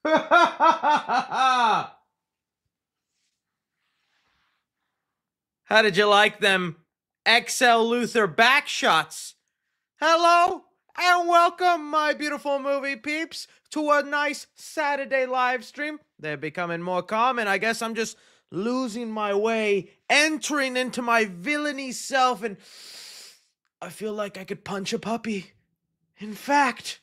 How did you like them XL Luther back shots? Hello and welcome, my beautiful movie peeps, to a nice Saturday live stream. They're becoming more common. I guess I'm just losing my way, entering into my villainy self, and I feel like I could punch a puppy. In fact,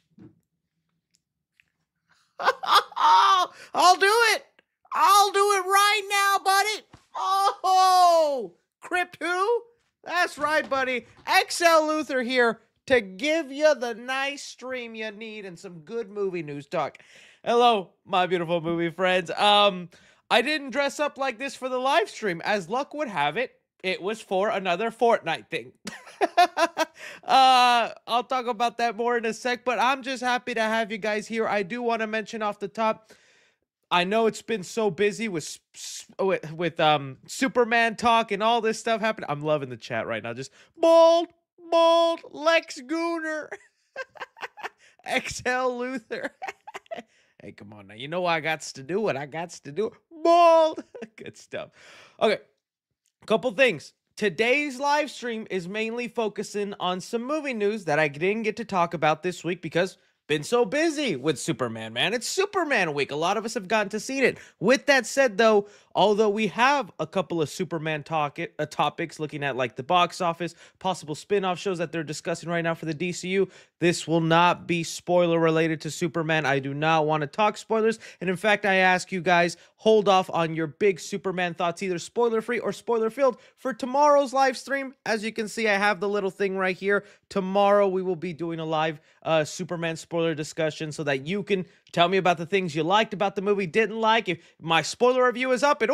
I'll do it. I'll do it right now, buddy. Oh, Crip who? That's right, buddy. XL Luther here to give you the nice stream you need and some good movie news talk. Hello, my beautiful movie friends. I didn't dress up like this for the live stream. As luck would have it, it was for another Fortnite thing. I'll talk about that more in a sec, but I'm just happy to have you guys here. I do want to mention off the top, I know it's been so busy with Superman talk and all this stuff happening. I'm loving the chat right now. Just bold, Lex Gooner, XL Luther. Hey, come on now. You know I got to do what I got to do. Bold. Good stuff. Okay, couple things. Today's live stream is mainly focusing on some movie news that I didn't get to talk about this week because been so busy with Superman, man. It's Superman week. A lot of us have gotten to see it. With that said, though, although we have a couple of Superman topics looking at like the box office, possible spin-off shows that they're discussing right now for the DCU, this will not be spoiler related to Superman. I do not want to talk spoilers. And in fact, I ask you guys, hold off on your big Superman thoughts, either spoiler-free or spoiler-filled, for tomorrow's live stream. As you can see, I have the little thing right here. Tomorrow, we will be doing a live Superman spoiler discussion so that you can tell me about the things you liked about the movie, didn't like. If my spoiler review is up, and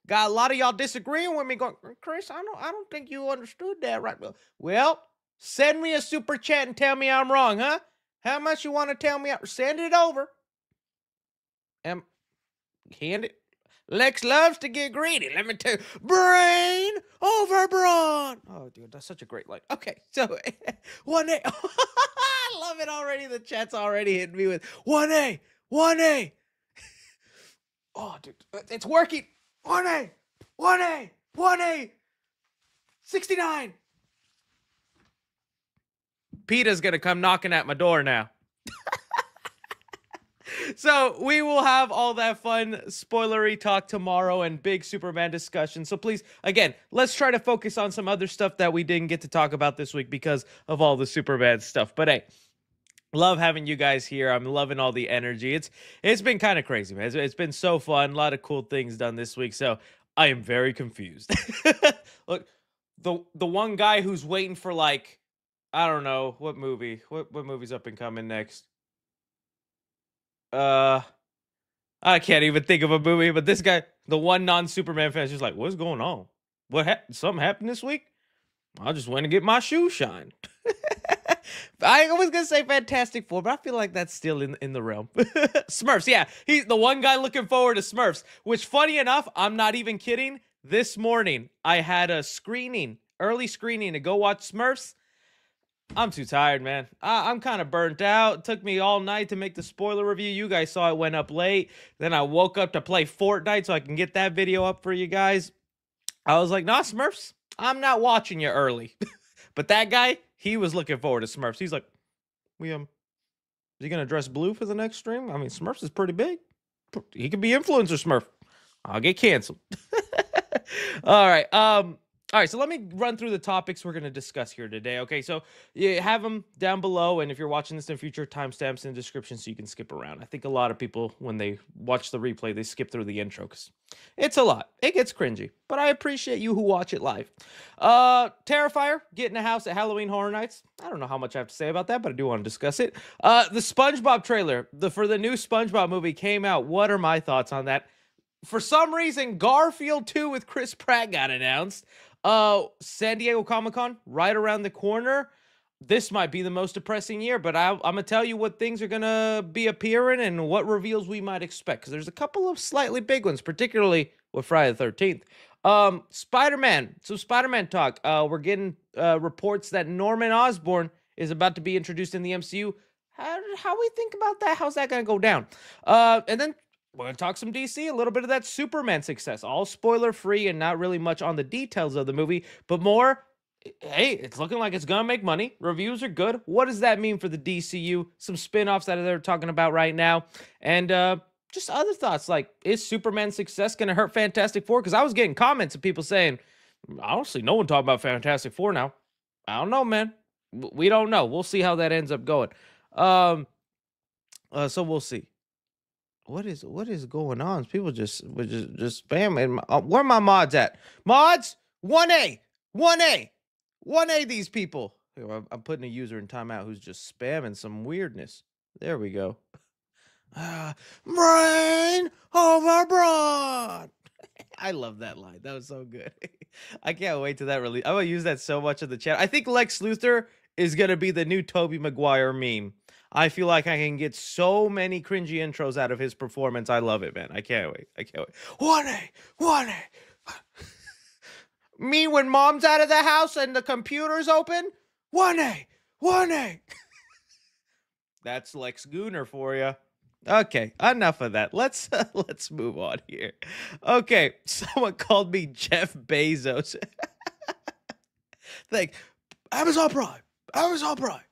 got a lot of y'all disagreeing with me, going, Chris, I don't think you understood that right. Well, send me a super chat and tell me I'm wrong, huh? How much you want to tell me? Send it over. Hand it. Lex loves to get greedy. Let me tell you. Brain over brawn. Oh, dude, that's such a great line. Okay, so 1A. I love it already. The chat's already hitting me with 1A. 1A. Oh, dude, it's working. 1A. 1A. 1A. 69. PETA's going to come knocking at my door now. So we will have all that fun spoilery talk tomorrow and big Superman discussion. So please, again, let's try to focus on some other stuff that we didn't get to talk about this week because of all the Superman stuff. But hey, love having you guys here. I'm loving all the energy. It's been kind of crazy, man. It's been so fun. A lot of cool things done this week. So I am very confused. Look, the one guy who's waiting for, like, I don't know what movie. What movie's up and coming next? I can't even think of a movie, but this guy, the one non-Superman fan, is just like, what's going on? Something happened this week? I just went to get my shoe shined. I was gonna say Fantastic Four, but I feel like that's still in the realm. Smurfs, yeah. He's the one guy looking forward to Smurfs, which, funny enough, I'm not even kidding. This morning, I had a early screening to go watch Smurfs. I'm too tired, man. I'm kind of burnt out. It took me all night to make the spoiler review. You guys saw it went up late. Then I woke up to play Fortnite so I can get that video up for you guys. I was like, nah, Smurfs, I'm not watching you early. But that guy, he was looking forward to Smurfs. He's like, is he going to dress blue for the next stream? I mean, Smurfs is pretty big. He could be influencer Smurf. I'll get canceled. All right. All right, so let me run through the topics we're going to discuss here today, okay? So you have them down below, and if you're watching this in the future, timestamps in the description so you can skip around. I think a lot of people, when they watch the replay, they skip through the intro because it's a lot. It gets cringy, but I appreciate you who watch it live. Terrifier, getting a house at Halloween Horror Nights. I don't know how much I have to say about that, but I do want to discuss it. The Spongebob trailer for the new Spongebob movie came out. What are my thoughts on that? For some reason, Garfield 2 with Chris Pratt got announced. San Diego Comic-Con right around the corner. This might be the most depressing year, but I'm gonna tell you what things are gonna be appearing and what reveals we might expect, because there's a couple of slightly big ones, particularly with Friday the 13th. Spider-Man. So Spider-Man talk. We're getting reports that Norman Osborn is about to be introduced in the MCU. How we think about that? How's that gonna go down? And then we're gonna talk some DC, a little bit of that Superman success, all spoiler free and not really much on the details of the movie, but more. Hey, it's looking like it's gonna make money. Reviews are good. What does that mean for the DCU? Some spin-offs that they're talking about right now, and just other thoughts like, is Superman's success gonna hurt Fantastic Four? Because I was getting comments of people saying, honestly, no one talking about Fantastic Four now. I don't know, man. We don't know. We'll see how that ends up going. Um, so we'll see. What is going on? People just spamming. Where my mods at? Mods 1A, 1A, 1A. These people. Here, I'm putting a user in timeout who's just spamming some weirdness. There we go. Brain over brawn. I love that line. That was so good. I can't wait to that release. I'm gonna use that so much in the chat. I think Lex Luthor is gonna be the new Tobey Maguire meme. I feel like I can get so many cringy intros out of his performance. I love it, man. I can't wait. I can't wait. 1A, 1A. Me when mom's out of the house and the computer's open. 1A, 1A. That's Lex Gooner for you. Okay, enough of that. Let's move on here. Okay, someone called me Jeff Bezos. Like Amazon Prime. Amazon Prime.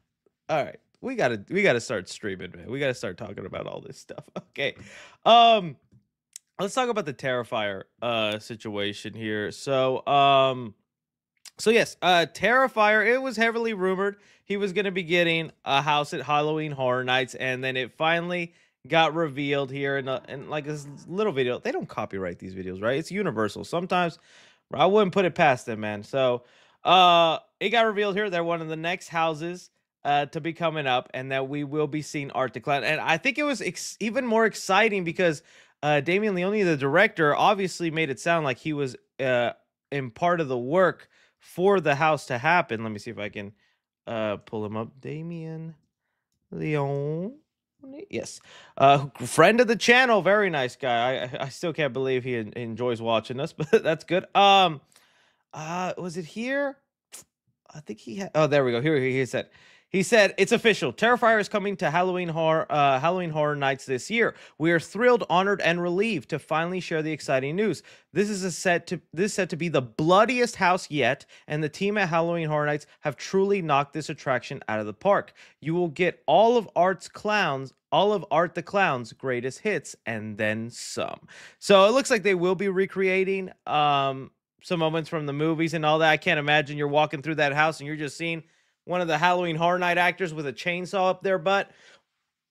All right. We gotta start streaming, man. We gotta start talking about all this stuff. Okay. Let's talk about the Terrifier situation here. So yes, Terrifier, it was heavily rumored he was gonna be getting a house at Halloween Horror Nights, and then it finally got revealed here in like this little video. They don't copyright these videos, right? It's Universal. Sometimes I wouldn't put it past them, man. So it got revealed here. They're one of the next houses to be coming up, and that we will be seeing Art the Clown. And I think it was even more exciting because Damian Leone, the director, obviously made it sound like he was in part of the work for the house to happen. Let me see if I can pull him up. Damian Leone. Yes. Friend of the channel. Very nice guy. I still can't believe he enjoys watching us, but that's good. Was it here? I think he had. Oh, there we go. Here he said. He said, "It's official. Terrifier is coming to Halloween Horror Nights this year. We are thrilled, honored, and relieved to finally share the exciting news. This is set to be the bloodiest house yet, and the team at Halloween Horror Nights have truly knocked this attraction out of the park. You will get all of Art the Clown's greatest hits, and then some." So it looks like they will be recreating some moments from the movies and all that. I can't imagine you're walking through that house and you're just seeing one of the Halloween Horror Night actors with a chainsaw up their butt.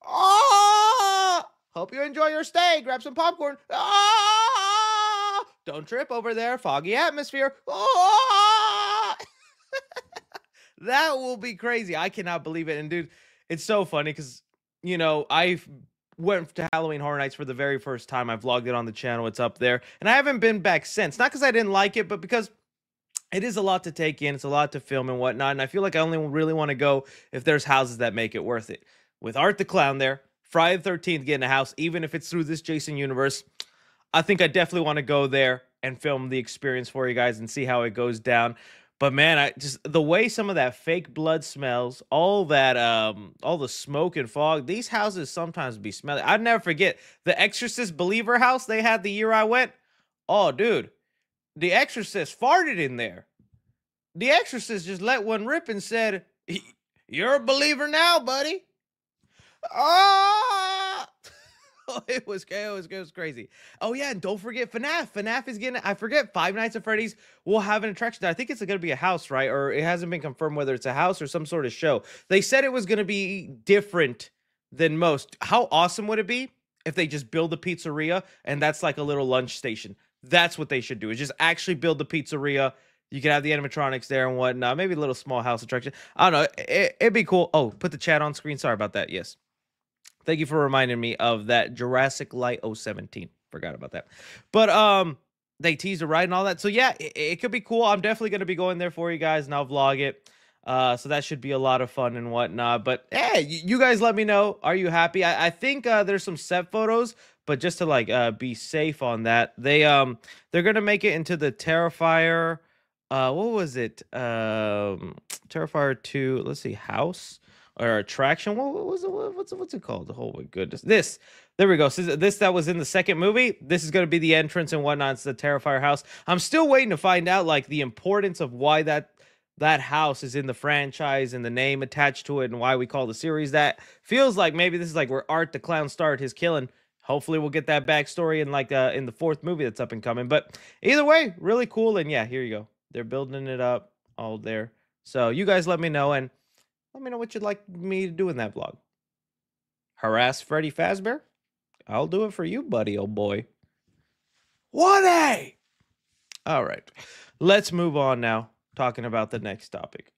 Oh, hope you enjoy your stay. Grab some popcorn. Oh, don't trip over there. Foggy atmosphere. Oh. That will be crazy. I cannot believe it. And dude, it's so funny because, I went to Halloween Horror Nights for the very first time. I vlogged it on the channel. It's up there. And I haven't been back since. Not because I didn't like it, but because it is a lot to take in. It's a lot to film and whatnot. And I feel like I only really want to go if there's houses that make it worth it. With Art the Clown there, Friday the 13th getting a house, even if it's through this Jason universe, I think I definitely want to go there and film the experience for you guys and see how it goes down. But man, the way some of that fake blood smells, all the smoke and fog, these houses sometimes be smelly. I'd never forget the Exorcist Believer house they had the year I went. Oh, dude. The Exorcist farted in there. The Exorcist just let one rip and said, "You're a believer now, buddy." Ah! It was crazy. Oh yeah, and don't forget FNAF. FNAF is getting, I forget, Five Nights at Freddy's will have an attraction. I think it's going to be a house, right? Or it hasn't been confirmed whether it's a house or some sort of show. They said it was going to be different than most. How awesome would it be if they just build a pizzeria and that's like a little lunch station? That's what they should do, is just actually build the pizzeria. You can have the animatronics there and whatnot. Maybe a little small house attraction. I don't know. It'd be cool. Oh, put the chat on screen. Sorry about that. Yes. Thank you for reminding me of that Jurassic Light 017. Forgot about that. But they teased a ride and all that. So yeah, it could be cool. I'm definitely going to be going there for you guys, and I'll vlog it. So that should be a lot of fun and whatnot. But hey, you guys let me know. Are you happy? I think there's some set photos, but just to like be safe on that, they're gonna make it into the Terrifier. What was it? Terrifier 2. Let's see, house. or attraction. What was it? What's it called? Oh my goodness! This. There we go. So this that was in the second movie. This is going to be the entrance and whatnot. It's the Terrifier house. I'm still waiting to find out like the importance of why that house is in the franchise and the name attached to it and why we call the series that. Feels like maybe this is like where Art the Clown started his killing. Hopefully we'll get that backstory in like in the fourth movie that's up and coming. But either way, really cool. And yeah, here you go. They're building it up all there. So you guys let me know and let me know what you'd like me to do in that vlog. Harass Freddy Fazbear? I'll do it for you, buddy, old boy. 1A! All right. Let's move on now, talking about the next topic.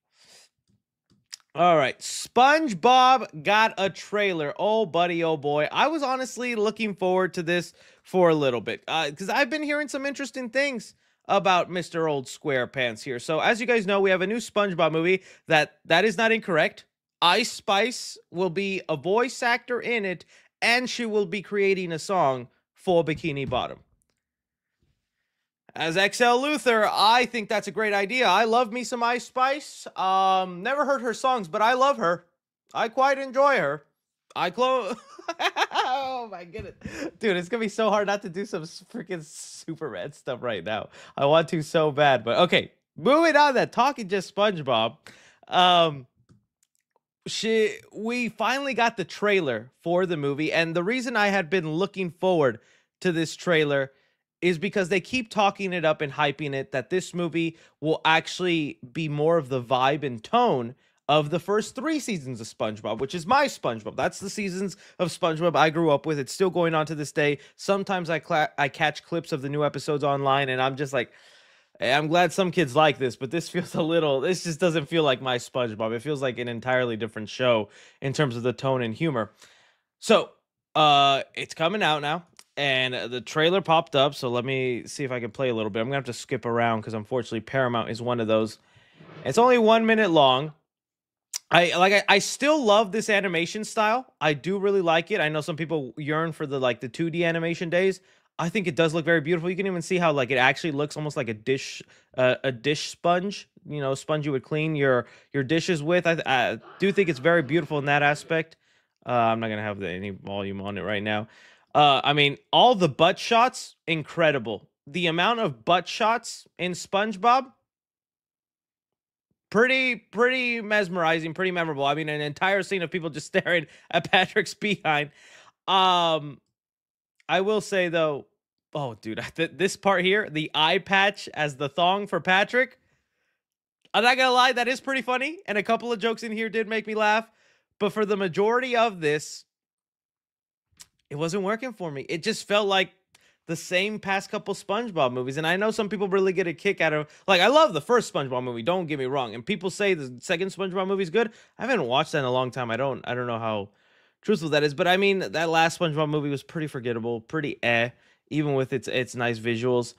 All right. SpongeBob got a trailer. Oh, buddy, oh, boy. I was honestly looking forward to this for a little bit because I've been hearing some interesting things about Mr. Old SquarePants here. So as you guys know, we have a new SpongeBob movie that is not incorrect. Ice Spice will be a voice actor in it, and she will be creating a song for Bikini Bottom. As XL Luther, I think that's a great idea. I love me some Ice Spice. Never heard her songs, but I love her. I quite enjoy her. Oh my goodness. Dude, it's gonna be so hard not to do some freaking Superman stuff right now. I want to so bad, but okay. Moving on that, talking just SpongeBob. We finally got the trailer for the movie, and the reason I had been looking forward to this trailer is because they keep talking it up and hyping it that this movie will actually be more of the vibe and tone of the first 3 seasons of SpongeBob, which is my SpongeBob. That's the seasons of SpongeBob I grew up with. It's still going on to this day. Sometimes I catch clips of the new episodes online, and I'm just like, hey, I'm glad some kids like this, but this feels this just doesn't feel like my SpongeBob. It feels like an entirely different show in terms of the tone and humor. So, it's coming out now. And the trailer popped up, so let me see if I can play a little bit. I'm going to have to skip around because unfortunately Paramount is one of those. It's only 1 minute long. I still love this animation style. I do really like it. I know some people yearn for the 2D animation days. I think it does look very beautiful. You can even see how it actually looks almost like a dish sponge, sponge you would clean your dishes with. I do think it's very beautiful in that aspect. I'm not going to have any volume on it right now. I mean, all the butt shots, incredible. The amount of butt shots in SpongeBob, pretty mesmerizing, pretty memorable. I mean, an entire scene of people just staring at Patrick's behind. I will say though, oh dude, this part here, the eye patch as the thong for Patrick, I'm not gonna lie, that is pretty funny, and a couple of jokes in here did make me laugh, but for the majority of this, it wasn't working for me. It just felt like the same past couple SpongeBob movies. And I know some people really get a kick out of, I love the first SpongeBob movie, don't get me wrong. And people say the second SpongeBob movie is good. I haven't watched that in a long time. I don't know how truthful that is. But I mean, that last SpongeBob movie was pretty forgettable, pretty even with its nice visuals.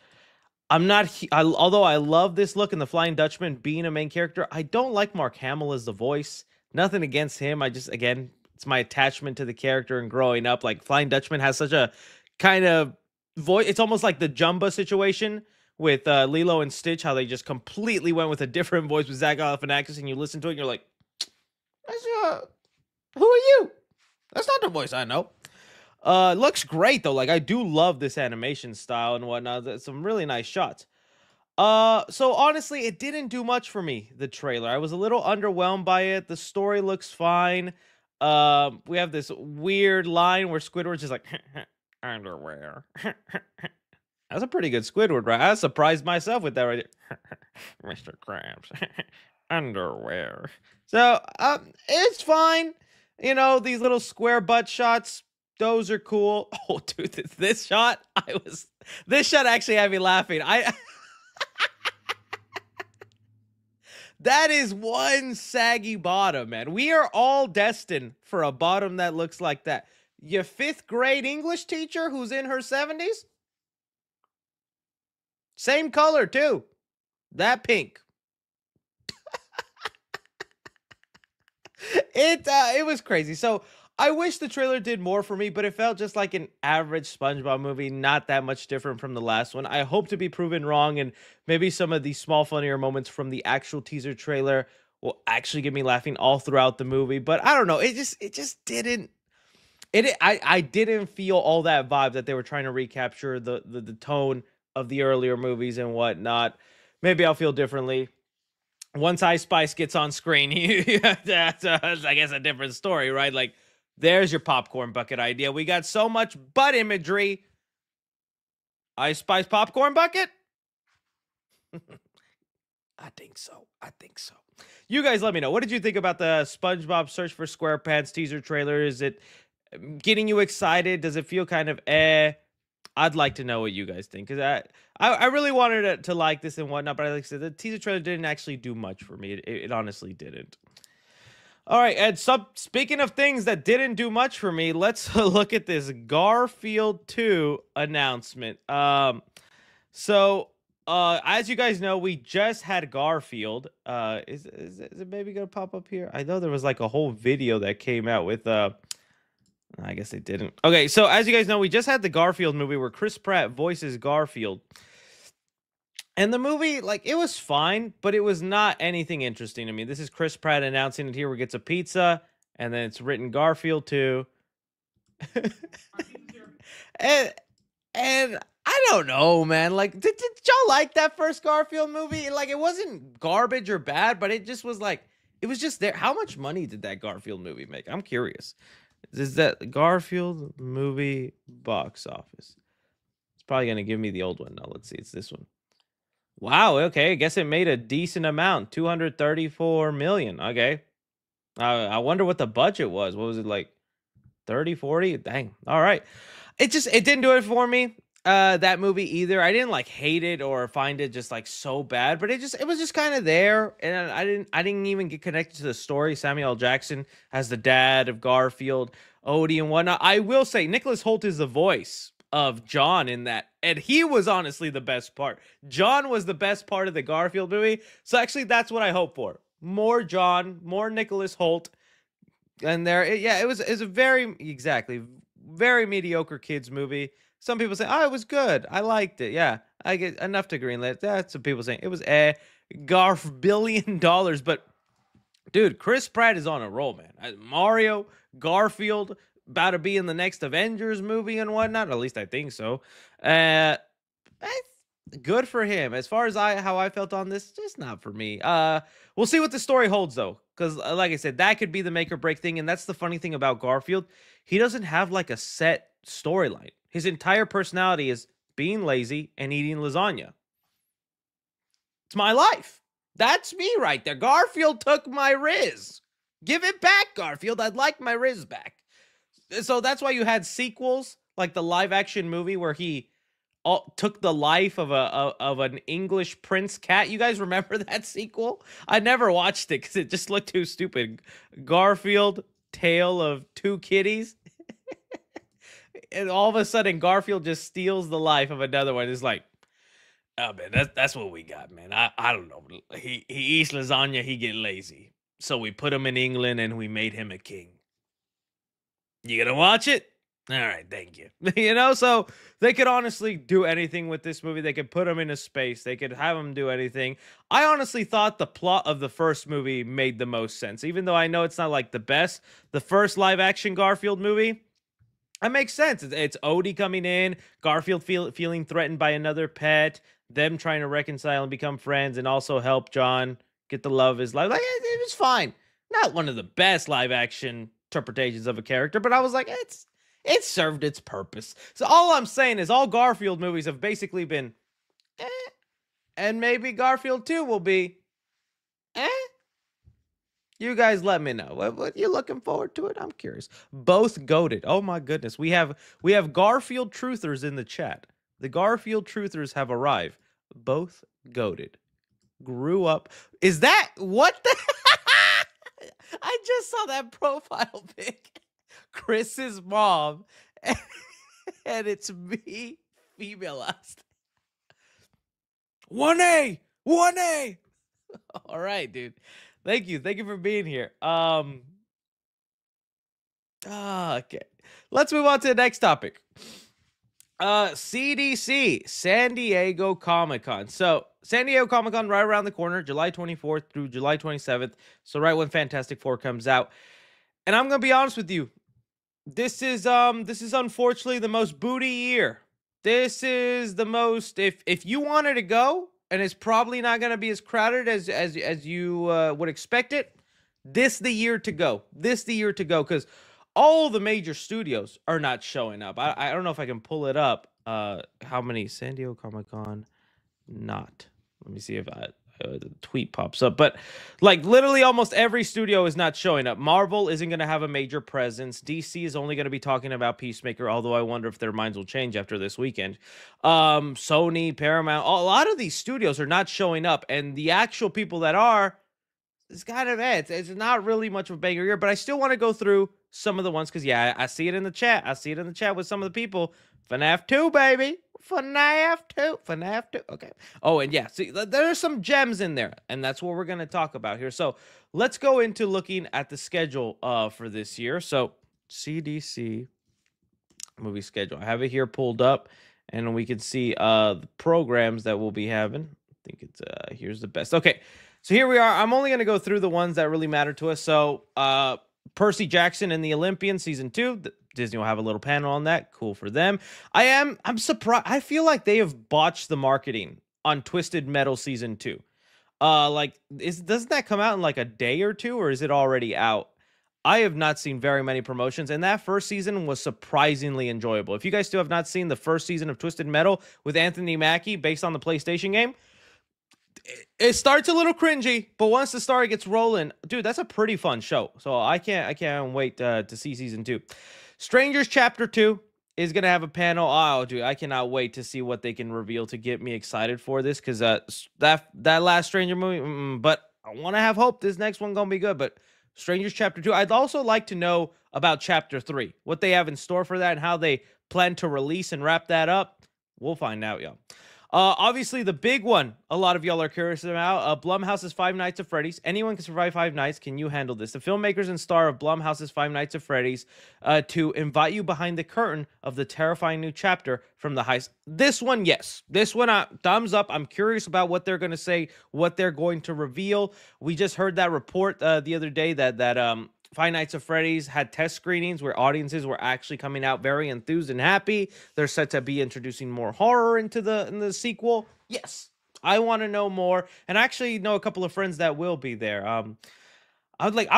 Although I love this look and the Flying Dutchman being a main character, I don't like Mark Hamill as the voice. Nothing against him. Again, it's my attachment to the character and growing up. Flying Dutchman has such a kind of voice. It's almost like the Jumba situation with Lilo and Stitch, how they just completely went with a different voice with Zach Galifianakis, and you listen to it and you're like, who are you? That's not the voice I know. It looks great though. I do love this animation style and whatnot. Some really nice shots. So honestly, it didn't do much for me, the trailer. I was a little underwhelmed by it. The story looks fine. We have this weird line where Squidward's just like, underwear. That's a pretty good Squidward, right? I was surprised myself with that right there. Mr. Krabs. Underwear. So, it's fine. These little square butt shots, those are cool. Oh, dude, this shot actually had me laughing. That is one saggy bottom, man. We are all destined for a bottom that looks like that. Your 5th grade English teacher who's in her 70s? Same color, too. That pink. It was crazy. So I wish the trailer did more for me, but it felt just like an average SpongeBob movie, not that much different from the last one. I hope to be proven wrong, and maybe some of these small, funnier moments from the actual teaser trailer will actually get me laughing all throughout the movie. But I don't know. It just didn't. I didn't feel all that vibe that they were trying to recapture the tone of the earlier movies and whatnot. Maybe I'll feel differently once Ice Spice gets on screen. That's I guess a different story, right? Like, there's your popcorn bucket idea. We got so much butt imagery. Ice Spice popcorn bucket? I think so. I think so. You guys let me know. What did you think about the SpongeBob Search for SquarePants teaser trailer? Is it getting you excited? Does it feel kind of eh? I'd like to know what you guys think, because I really wanted to like this and whatnot, but like I said, the teaser trailer didn't actually do much for me. It honestly didn't. All right, and speaking of things that didn't do much for me, let's look at this Garfield 2 announcement. As you guys know, we just had Garfield. Is it maybe gonna pop up here? I know there was like a whole video that came out with I guess they didn't. Okay, so as you guys know, we just had the Garfield movie where Chris Pratt voices Garfield. And the movie, like, it was fine, but it was not anything interesting to me. This is Chris Pratt announcing it here where he gets a pizza, and then it's written Garfield 2. and I don't know, man. Like, did y'all like that first Garfield movie? Like, it wasn't garbage or bad, but it just was like, it was just there. How much money did that Garfield movie make? I'm curious. Is that Garfield movie box office? It's probably going to give me the old one. No, let's see. It's this one. Wow. Okay. I guess it made a decent amount. 234 million. Okay. I wonder what the budget was. What was it, like 30, 40? Dang. All right. It didn't do it for me. That movie either. I didn't like hate it or find it just like so bad, but it was just kind of there, and I didn't even get connected to the story. Samuel L. Jackson as the dad of Garfield, Odie and whatnot. I will say Nicholas Hoult is the voice of John in that, and he was honestly the best part. John was the best part of the Garfield movie, so actually that's what I hope for. More John, more Nicholas Hoult, and it was a very mediocre kids movie. Some people say, oh, it was good. I liked it. Yeah, I get enough to greenlit. That's what people saying. It was $1 billion. But, dude, Chris Pratt is on a roll, man. Mario, Garfield, about to be in the next Avengers movie and whatnot. At least I think so. Good for him. As far as how I felt on this, just not for me. We'll see what the story holds, though. Because, like I said, that could be the make or break thing. And that's the funny thing about Garfield. He doesn't have, like, a set storyline. His entire personality is being lazy and eating lasagna. It's my life. That's me right there. Garfield took my Riz. Give it back, Garfield. I'd like my Riz back. So that's why you had sequels, like the live action movie where he took the life of an English prince cat. You guys remember that sequel? I never watched it because it just looked too stupid. Garfield, Tale of Two Kitties. And all of a sudden, Garfield just steals the life of another one. It's like, oh man, that's what we got, man. I don't know. He eats lasagna, he get lazy. So we put him in England and we made him a king. You gonna watch it? All right, thank you. So they could honestly do anything with this movie. They could put him into space. They could have him do anything. I honestly thought the plot of the first movie made the most sense. Even though I know it's not like the best. The first live action Garfield movie, that makes sense. It's Odie coming in, Garfield feeling threatened by another pet, them trying to reconcile and become friends, and also help John get the love of his life. Like, it was fine. Not one of the best live action interpretations of a character, but I was like, it served its purpose. So all I'm saying is all Garfield movies have basically been and maybe Garfield 2 will be You guys let me know. What you looking forward to it? I'm curious. Both goated. Oh my goodness. We have Garfield truthers in the chat. The Garfield truthers have arrived. Both goated. Grew up. Is that what the I just saw that profile pic. Chris's mom. And it's me, femalized. 1A. 1A. All right, dude. Thank you for being here. Okay. Let's move on to the next topic. CDC, San Diego Comic-Con. So San Diego Comic-Con right around the corner, July 24th through July 27th. So right when Fantastic Four comes out. And I'm gonna be honest with you. This is unfortunately the most booty year. This is the most, if you wanted to go, and it's probably not gonna be as crowded as you would expect it. This the year to go. This the year to go, because all the major studios are not showing up. I don't know if I can pull it up. How many San Diego Comic Con? Not. Let me see if the tweet pops up. But like literally almost every studio is not showing up. Marvel isn't going to have a major presence. DC is only going to be talking about Peacemaker, although I wonder if their minds will change after this weekend. Sony, Paramount, a lot of these studios are not showing up, and the actual people that are, it's kind of it's not really much of a banger year, but I still want to go through some of the ones because yeah, I see it in the chat. I see it in the chat with some of the people. FNAF 2, baby. FNAF 2. FNAF 2. Okay. Oh, and yeah, see, there's some gems in there, and that's what we're going to talk about here. So let's go into looking at the schedule for this year. So CDC movie schedule. I have it here pulled up, and we can see the programs that we'll be having. I think it's here's the best. Okay. So here we are. I'm only going to go through the ones that really matter to us. So Percy Jackson and the Olympian season 2. Disney will have a little panel on that. Cool for them. I'm surprised. I feel like they have botched the marketing on Twisted Metal season 2. Doesn't that come out in like a day or two, or is it already out? I have not seen very many promotions, and that first season was surprisingly enjoyable. If you guys still have not seen the first season of Twisted Metal with Anthony Mackie based on the PlayStation game, it starts a little cringy, but once the story gets rolling, dude, that's a pretty fun show. So I can't wait to see season 2. Strangers Chapter 2 is gonna have a panel. Oh, dude, I cannot wait to see what they can reveal to get me excited for this, because that last Stranger movie. But I want to have hope this next one gonna be good. But Strangers Chapter 2, I'd also like to know about Chapter 3, what they have in store for that, and how they plan to release and wrap that up. We'll find out, y'all. Obviously, the big one a lot of y'all are curious about, Blumhouse's Five Nights at Freddy's. Anyone can survive 5 nights. Can you handle this? The filmmakers and star of Blumhouse's Five Nights at Freddy's to invite you behind the curtain of the terrifying new chapter from the heist. This one, yes. This one, thumbs up. I'm curious about what they're going to say, what they're going to reveal. We just heard that report the other day that Five Nights at Freddy's had test screenings where audiences were actually coming out very enthused and happy. They're set to be introducing more horror into the sequel. Yes, I want to know more, and I actually know a couple of friends that will be there. I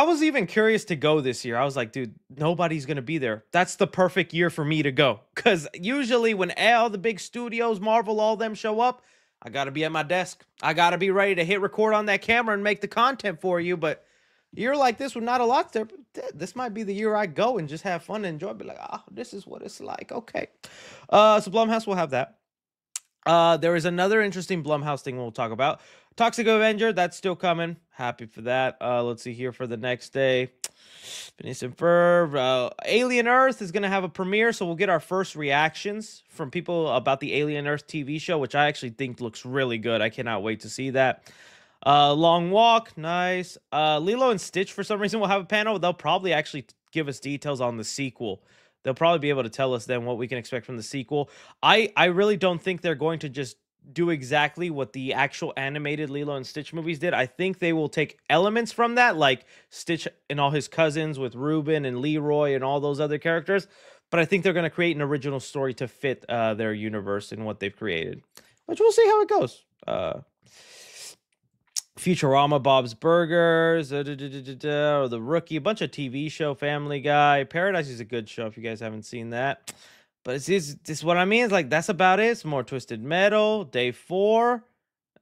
was even curious to go this year. I was like, dude, nobody's gonna be there. That's the perfect year for me to go, because usually when all the big studios, Marvel, all them show up, I gotta be at my desk. I gotta be ready to hit record on that camera and make the content for you, but year like this with not a lot there, this might be the year I go and just have fun and enjoy. Be like, oh, this is what it's like. Okay. So Blumhouse will have that. There is another interesting Blumhouse thing we'll talk about. Toxic Avenger, that's still coming. Happy for that. Let's see here for the next day. Phineas and Ferb. Alien Earth is going to have a premiere, so we'll get our first reactions from people about the Alien Earth TV show, which I actually think looks really good. I cannot wait to see that. Long Walk, nice. Lilo and Stitch, for some reason, will have a panel. They'll probably actually give us details on the sequel. They'll probably be able to tell us then what we can expect from the sequel. I really don't think they're going to just do exactly what the actual animated Lilo and Stitch movies did. I think they will take elements from that, like Stitch and all his cousins with Reuben and Leroy and all those other characters. But I think they're going to create an original story to fit their universe and what they've created, which we'll see how it goes. Futurama, Bob's Burgers, or The Rookie, a bunch of TV show, Family Guy. Paradise is a good show if you guys haven't seen that. But it's what I mean. It's like, that's about it. It's more Twisted Metal. Day 4,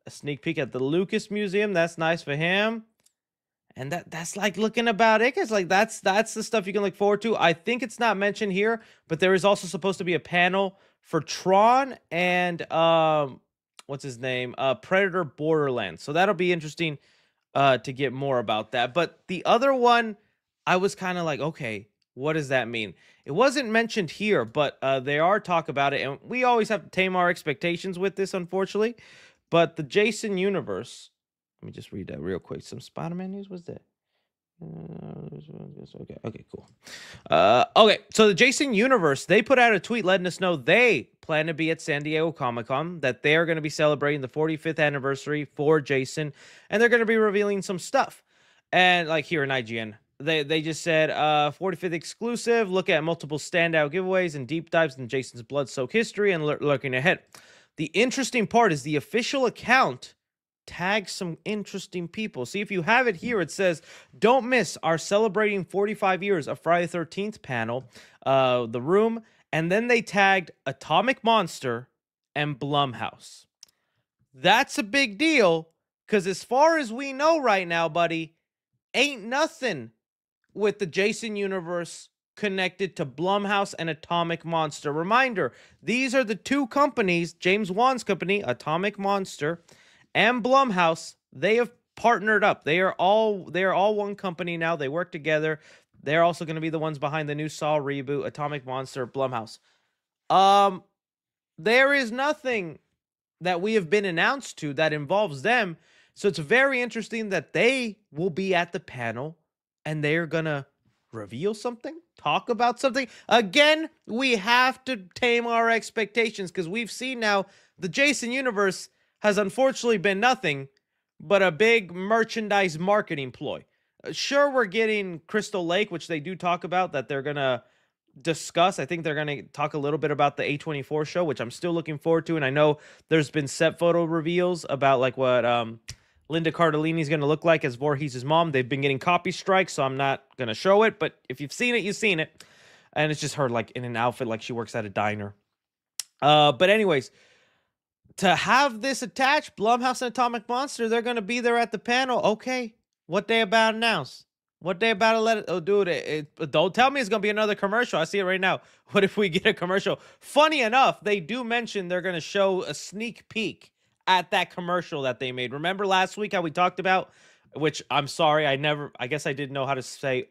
a sneak peek at the Lucas Museum. That's nice for him. And that's like looking about it. It's like that's the stuff you can look forward to. I think it's not mentioned here, but there is also supposed to be a panel for Tron and what's his name? Predator Borderlands. So that'll be interesting to get more about that. But the other one, I was kind of like, okay, what does that mean? It wasn't mentioned here, but they are talk about it. And we always have to tame our expectations with this, unfortunately. But the Jason universe, let me just read that real quick. Some Spider-Man news, what's that? Okay, cool. Okay, so the Jason universe, they put out a tweet letting us know they plan to be at San Diego Comic-Con, that they're going to be celebrating the 45th anniversary for Jason, and they're going to be revealing some stuff. And like here in IGN, they just said 45th exclusive, look at multiple standout giveaways and deep dives in Jason's blood-soaked history and looking ahead. The interesting part is the official account tags some interesting people. See, if you have it here, it says, don't miss our celebrating 45 years of Friday the 13th panel, The Room, and then they tagged Atomic Monster and Blumhouse. That's a big deal, because as far as we know right now, buddy, ain't nothing with the Jason universe connected to Blumhouse and Atomic Monster. Reminder, these are the two companies, James Wan's company, Atomic Monster, and Blumhouse. They have partnered up. They are all one company now. They work together. They're also going to be the ones behind the new Saw reboot, Atomic Monster, Blumhouse. There is nothing that we have been announced to that involves them. So it's very interesting that they will be at the panel and they're going to reveal something, talk about something. Again, we have to tame our expectations, because we've seen now the Jason universe has unfortunately been nothing but a big merchandise marketing ploy. Sure, we're getting Crystal Lake, which they do talk about, that they're going to discuss. I think they're going to talk a little bit about the A24 show, which I'm still looking forward to. And I know there's been set photo reveals about like what Linda Cardellini's going to look like as Voorhees' mom. They've been getting copy strikes, so I'm not going to show it. But if you've seen it, you've seen it. And it's just her like in an outfit like she works at a diner. But anyways, to have this attached, Blumhouse and Atomic Monster, they're going to be there at the panel. Okay, what they about to announce? What they about to let it? Oh, dude, don't tell me it's going to be another commercial. I see it right now. What if we get a commercial? Funny enough, they do mention they're going to show a sneak peek at that commercial that they made. Remember last week how we talked about, which I'm sorry, I guess I didn't know how to say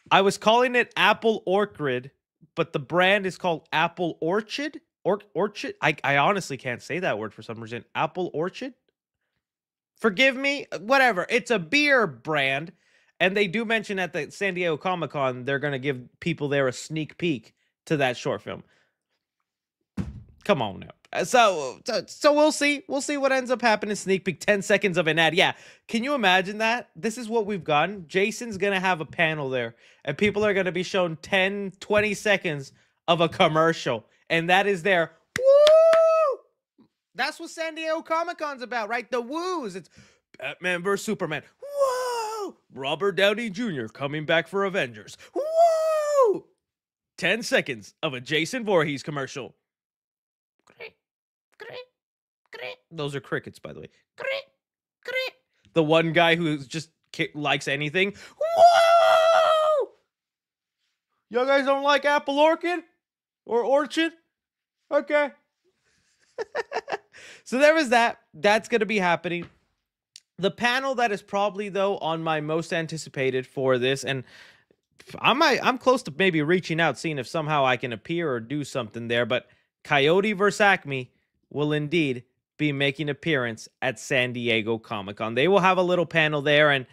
I was calling it Apple Orchid, but the brand is called Apple Orchid. Orchid? I honestly can't say that word for some reason. Apple Orchid? Forgive me. Whatever. It's a beer brand. And they do mention at the San Diego Comic-Con, they're going to give people there a sneak peek to that short film. Come on now. So we'll see. We'll see what ends up happening. Sneak peek, 10 seconds of an ad. Yeah. Can you imagine that? This is what we've gotten. Jason's going to have a panel there, and people are going to be shown 10, 20 seconds of a commercial. And that is their woo! That's what San Diego Comic-Con's about, right? The woos. It's Batman vs. Superman. Whoa! Robert Downey Jr. coming back for Avengers. Whoa! 10 seconds of a Jason Voorhees commercial. Those are crickets, by the way. The one guy who just likes anything. Whoa! Y'all guys don't like Apple Orchid? Or Orchid? Okay. So there was that. That's going to be happening. The panel that is probably, though, on my most anticipated for this, and I'm close to maybe reaching out, seeing if somehow I can appear or do something there, but Coyote vs. Acme will indeed be making an appearance at San Diego Comic-Con. They will have a little panel there, and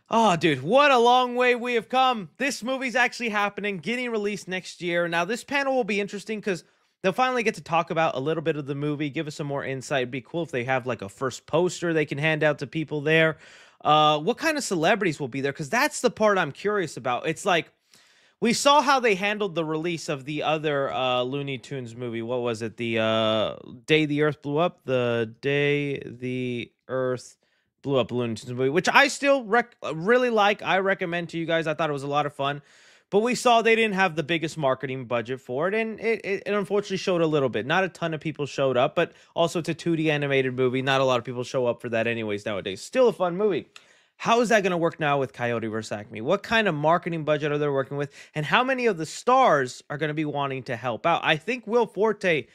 oh, dude, what a long way we have come. This movie's actually happening, getting released next year. Now, this panel will be interesting because they'll finally get to talk about a little bit of the movie, give us some more insight. It'd be cool if they have like a first poster they can hand out to people there. What kind of celebrities will be there? Because that's the part I'm curious about. It's like, we saw how they handled the release of the other Looney Tunes movie. What was it? The Day the Earth Blew Up? The Day the Earth Blew Up Looney Tunes movie, which I still really like. I recommend to you guys. I thought it was a lot of fun. But we saw they didn't have the biggest marketing budget for it, and it unfortunately showed a little bit. Not a ton of people showed up, but also it's a 2D animated movie. Not a lot of people show up for that anyways nowadays. Still a fun movie. How is that going to work now with Coyote vs. Acme? What kind of marketing budget are they working with? And how many of the stars are going to be wanting to help out? I think Will Forte,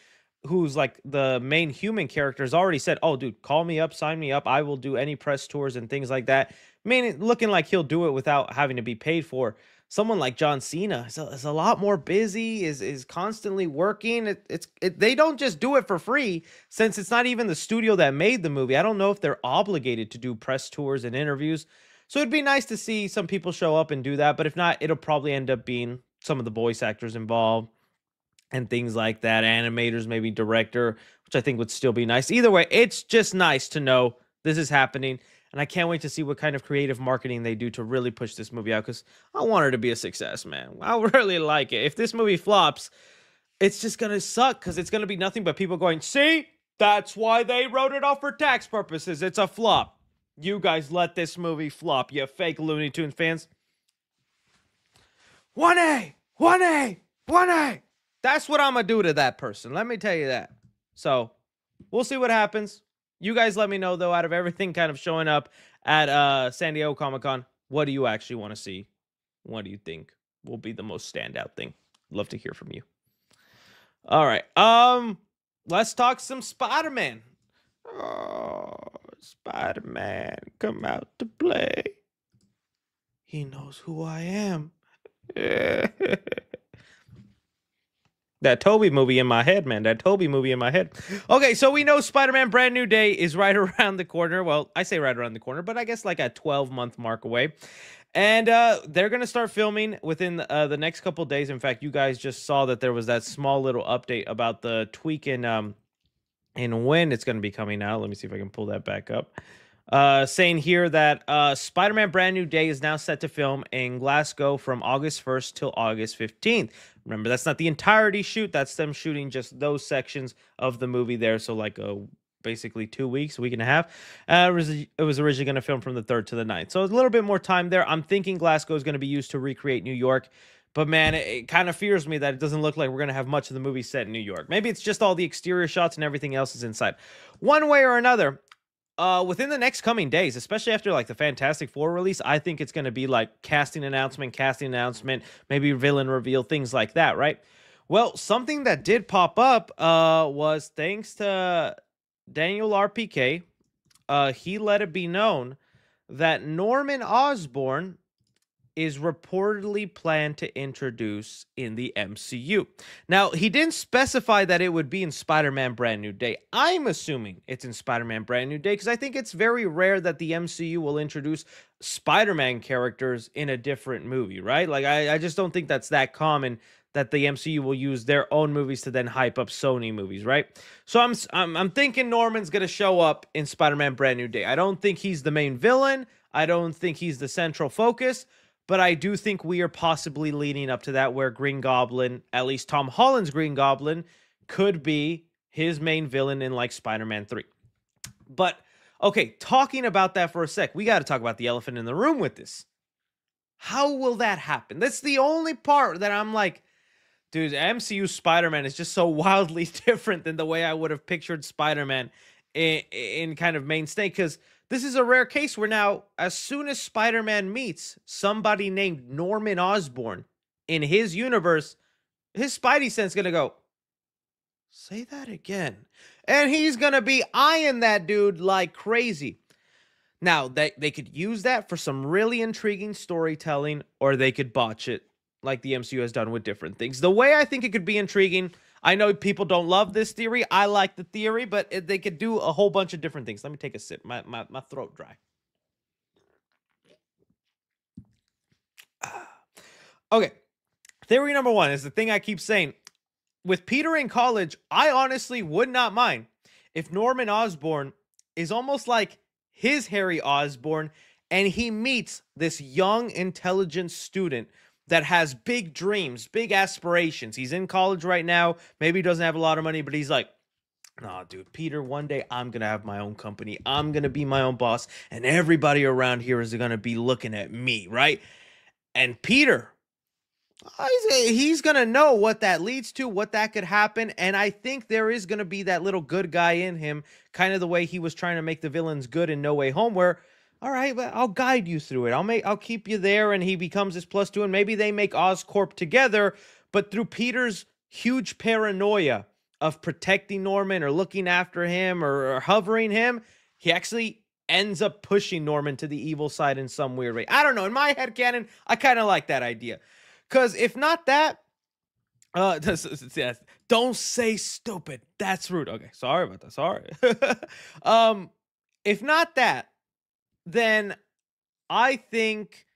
who's like the main human character, has already said, oh, dude, call me up, sign me up. I will do any press tours and things like that. Meaning, looking like he'll do it without having to be paid for. Someone like John Cena is a lot more busy, is constantly working. They don't just do it for free, since it's not even the studio that made the movie. I don't know if they're obligated to do press tours and interviews. So it'd be nice to see some people show up and do that. But if not, it'll probably end up being some of the voice actors involved. and things like that. Animators, maybe director, which I think would still be nice. Either way, it's just nice to know this is happening. And I can't wait to see what kind of creative marketing they do to really push this movie out, because I want her to be a success, man. I really like it. If this movie flops, it's just going to suck, because it's going to be nothing but people going, see, that's why they wrote it off for tax purposes. It's a flop. You guys let this movie flop, you fake Looney Tunes fans. 1A, 1A, 1A. That's what I'm going to do to that person. Let me tell you that. So we'll see what happens. You guys let me know, though, out of everything kind of showing up at San Diego Comic-Con, what do you actually want to see? What do you think will be the most standout thing? Love to hear from you. All right. Let's talk some Spider-Man. Oh, Spider-Man, come out to play. He knows who I am. That Toby movie in my head, man. That Toby movie in my head. Okay, so we know Spider-Man Brand New Day is right around the corner. Well, I say right around the corner, but I guess like a 12-month mark away. And they're going to start filming within the next couple days. In fact, you guys just saw that there was that small little update about the tweak in when it's going to be coming out. Let me see if I can pull that back up. Saying here that Spider-Man Brand New Day is now set to film in Glasgow from August 1st till August 15th. Remember, that's not the entirety shoot. That's them shooting just those sections of the movie there. So like basically 2 weeks, a week and a half. It was originally going to film from the 3rd to the 9th. So a little bit more time there. I'm thinking Glasgow is going to be used to recreate New York. But man, it kind of fears me that it doesn't look like we're going to have much of the movie set in New York. Maybe it's just all the exterior shots and everything else is inside. One way or another, within the next coming days, especially after like the Fantastic Four release, I think it's going to be like casting announcement, maybe villain reveal, things like that, right? Well, something that did pop up was thanks to Daniel RPK. He let it be known that Norman Osborn is reportedly planned to introduce in the MCU. Now, he didn't specify that it would be in Spider-Man Brand New Day. I'm assuming it's in Spider-Man Brand New Day because I think it's very rare that the MCU will introduce Spider-Man characters in a different movie, right? Like, I just don't think that's that common that the MCU will use their own movies to then hype up Sony movies, right? So I'm thinking Norman's going to show up in Spider-Man Brand New Day. I don't think he's the main villain. I don't think he's the central focus. But I do think we are possibly leading up to that where Green Goblin, at least Tom Holland's Green Goblin, could be his main villain in like Spider-Man 3. But, okay, talking about that for a sec, we got to talk about the elephant in the room with this. How will that happen? That's the only part that I'm like, dude, MCU Spider-Man is just so wildly different than the way I would have pictured Spider-Man in kind of mainstay, because this is a rare case where now, as soon as Spider-Man meets somebody named Norman Osborn in his universe, his Spidey sense going to go, say that again. And he's going to be eyeing that dude like crazy. Now, they could use that for some really intriguing storytelling, or they could botch it like the MCU has done with different things. The way I think it could be intriguing, I know people don't love this theory. I like the theory, but they could do a whole bunch of different things. Let me take a sip. My throat dry. Okay. Theory number one is the thing I keep saying. With Peter in college, I honestly would not mind if Norman Osborn is almost like his Harry Osborn, and he meets this young, intelligent student that has big dreams, big aspirations. He's in college right now. Maybe he doesn't have a lot of money, but he's like, nah, dude, Peter, one day I'm going to have my own company. I'm going to be my own boss, and everybody around here is going to be looking at me, right? And Peter, he's going to know what that leads to, what that could happen, and I think there is going to be that little good guy in him, kind of the way he was trying to make the villains good in No Way Home, where, all right, but I'll guide you through it. I'll keep you there, and he becomes his +2, and maybe they make Oscorp together, but through Peter's huge paranoia of protecting Norman or looking after him or hovering him, he actually ends up pushing Norman to the evil side in some weird way. I don't know. In my headcanon, I kind of like that idea. Because if not that, don't say stupid. That's rude. Okay, sorry about that. Sorry. If not that, then I think,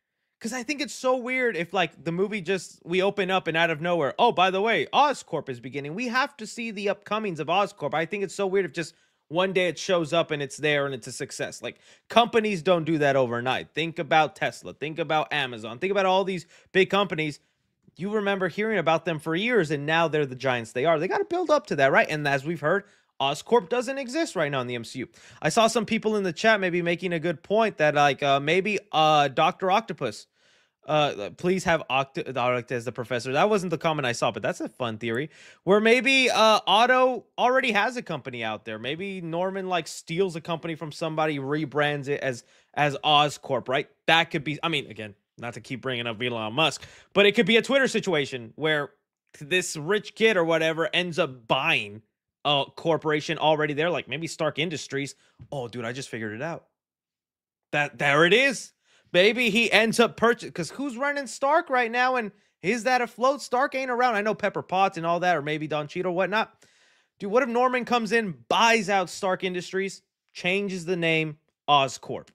Because I think it's so weird if like the movie just we open up and out of nowhere, oh, by the way, Oscorp is beginning. We have to see the upcomings of Oscorp. I think it's so weird if just one day it shows up and it's there and it's a success. Like companies don't do that overnight. Think about Tesla, think about Amazon, think about all these big companies. You remember hearing about them for years, and now they're the giants they are. They got to build up to that, right? And as we've heard, Oscorp doesn't exist right now in the MCU. I saw some people in the chat maybe making a good point that like maybe Dr. Octopus please have Octa as the professor. That wasn't the comment I saw, but that's a fun theory. Where maybe Otto already has a company out there. Maybe Norman like steals a company from somebody, rebrands it as Oscorp, right? That could be. I mean, again, not to keep bringing up Elon Musk, but it could be a Twitter situation where this rich kid or whatever ends up buying a corporation already there, like maybe Stark Industries. Oh, dude, I just figured it out. There it is. Maybe he ends up purchasing, because who's running Stark right now? And is that afloat? Stark ain't around. I know Pepper Potts and all that, or maybe Don Cheadle, whatnot. Dude, what if Norman comes in, buys out Stark Industries, changes the name Oscorp?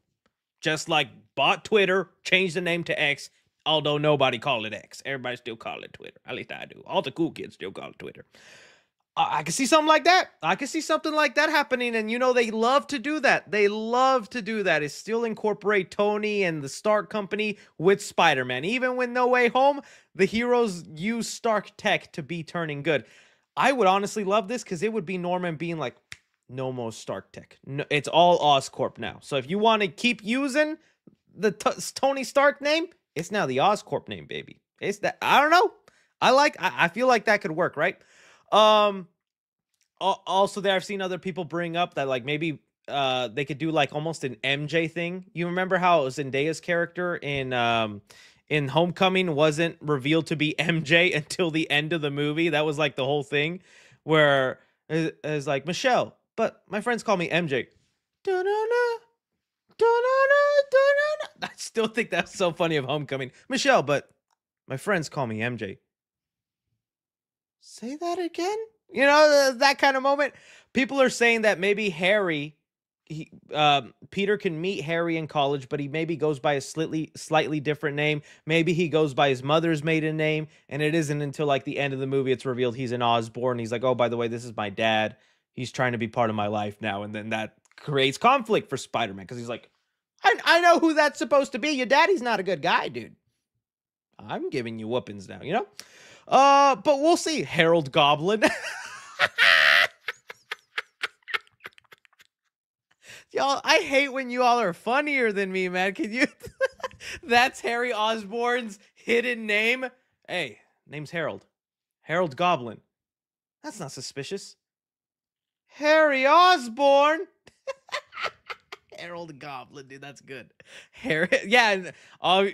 Just like bought Twitter, changed the name to X, although nobody called it X. Everybody still call it Twitter. At least I do. All the cool kids still call it Twitter. I can see something like that. I can see something like that happening. And, you know, they love to do that. They love to do that. Is still incorporate Tony and the Stark Company with Spider-Man. Even with No Way Home, the heroes use Stark tech to be turning good. I would honestly love this because it would be Norman being like, no more Stark tech. No, it's all Oscorp now. So if you want to keep using the Tony Stark name, it's now the Oscorp name, baby. It's that. I don't know. I feel like that could work, right? Also there, I've seen other people bring up that like maybe they could do like almost an MJ thing. You remember how Zendaya's character in Homecoming wasn't revealed to be MJ until the end of the movie? That was like the whole thing where it's like, Michelle, but my friends call me MJ. I still think that's so funny of Homecoming. Michelle, but my friends call me MJ. Say that again? You know, that kind of moment. People are saying that maybe Harry, Peter can meet Harry in college, but he maybe goes by a slightly different name. Maybe he goes by his mother's maiden name, and it isn't until like the end of the movie it's revealed he's an Osborn. He's like, oh, by the way, this is my dad. He's trying to be part of my life now, and then that creates conflict for Spider-Man because he's like, I know who that's supposed to be. Your daddy's not a good guy, dude. I'm giving you whoopings now, you know? But we'll see. Harold Goblin. Y'all, I hate when you all are funnier than me, man. Can you? That's Harry Osborn's hidden name. Hey, name's Harold. Harold Goblin. That's not suspicious. Harry Osborn. Harold Goblin, dude, that's good. Harry, yeah,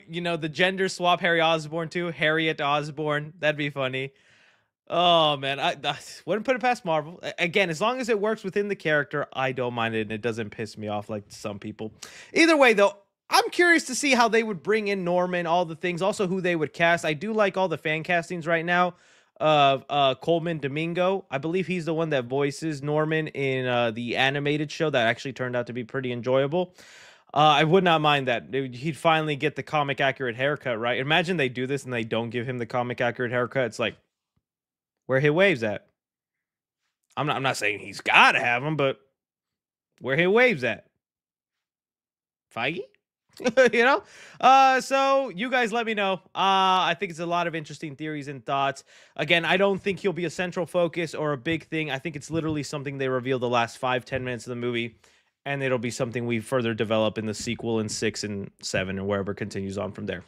you know, the gender swap Harry Osborn too. Harriet Osborn. That'd be funny. Oh man, I wouldn't put it past Marvel. Again, as long as it works within the character, I don't mind it and it doesn't piss me off like some people. Either way, though, I'm curious to see how they would bring in Norman, all the things, also who they would cast. I do like all the fan castings right now of Coleman Domingo. I believe he's the one that voices Norman in the animated show that actually turned out to be pretty enjoyable. I would not mind that. He'd finally get the comic accurate haircut, right? Imagine they do this and they don't give him the comic accurate haircut. It's like, where he waves at? I'm not saying he's got to have him, but where he waves at? Feige? You know? So you guys let me know. I think it's a lot of interesting theories and thoughts. Again, I don't think he'll be a central focus or a big thing. I think it's literally something they reveal the last 5-10 minutes of the movie, and it'll be something we further develop in the sequel in 6 and 7 and wherever continues on from there.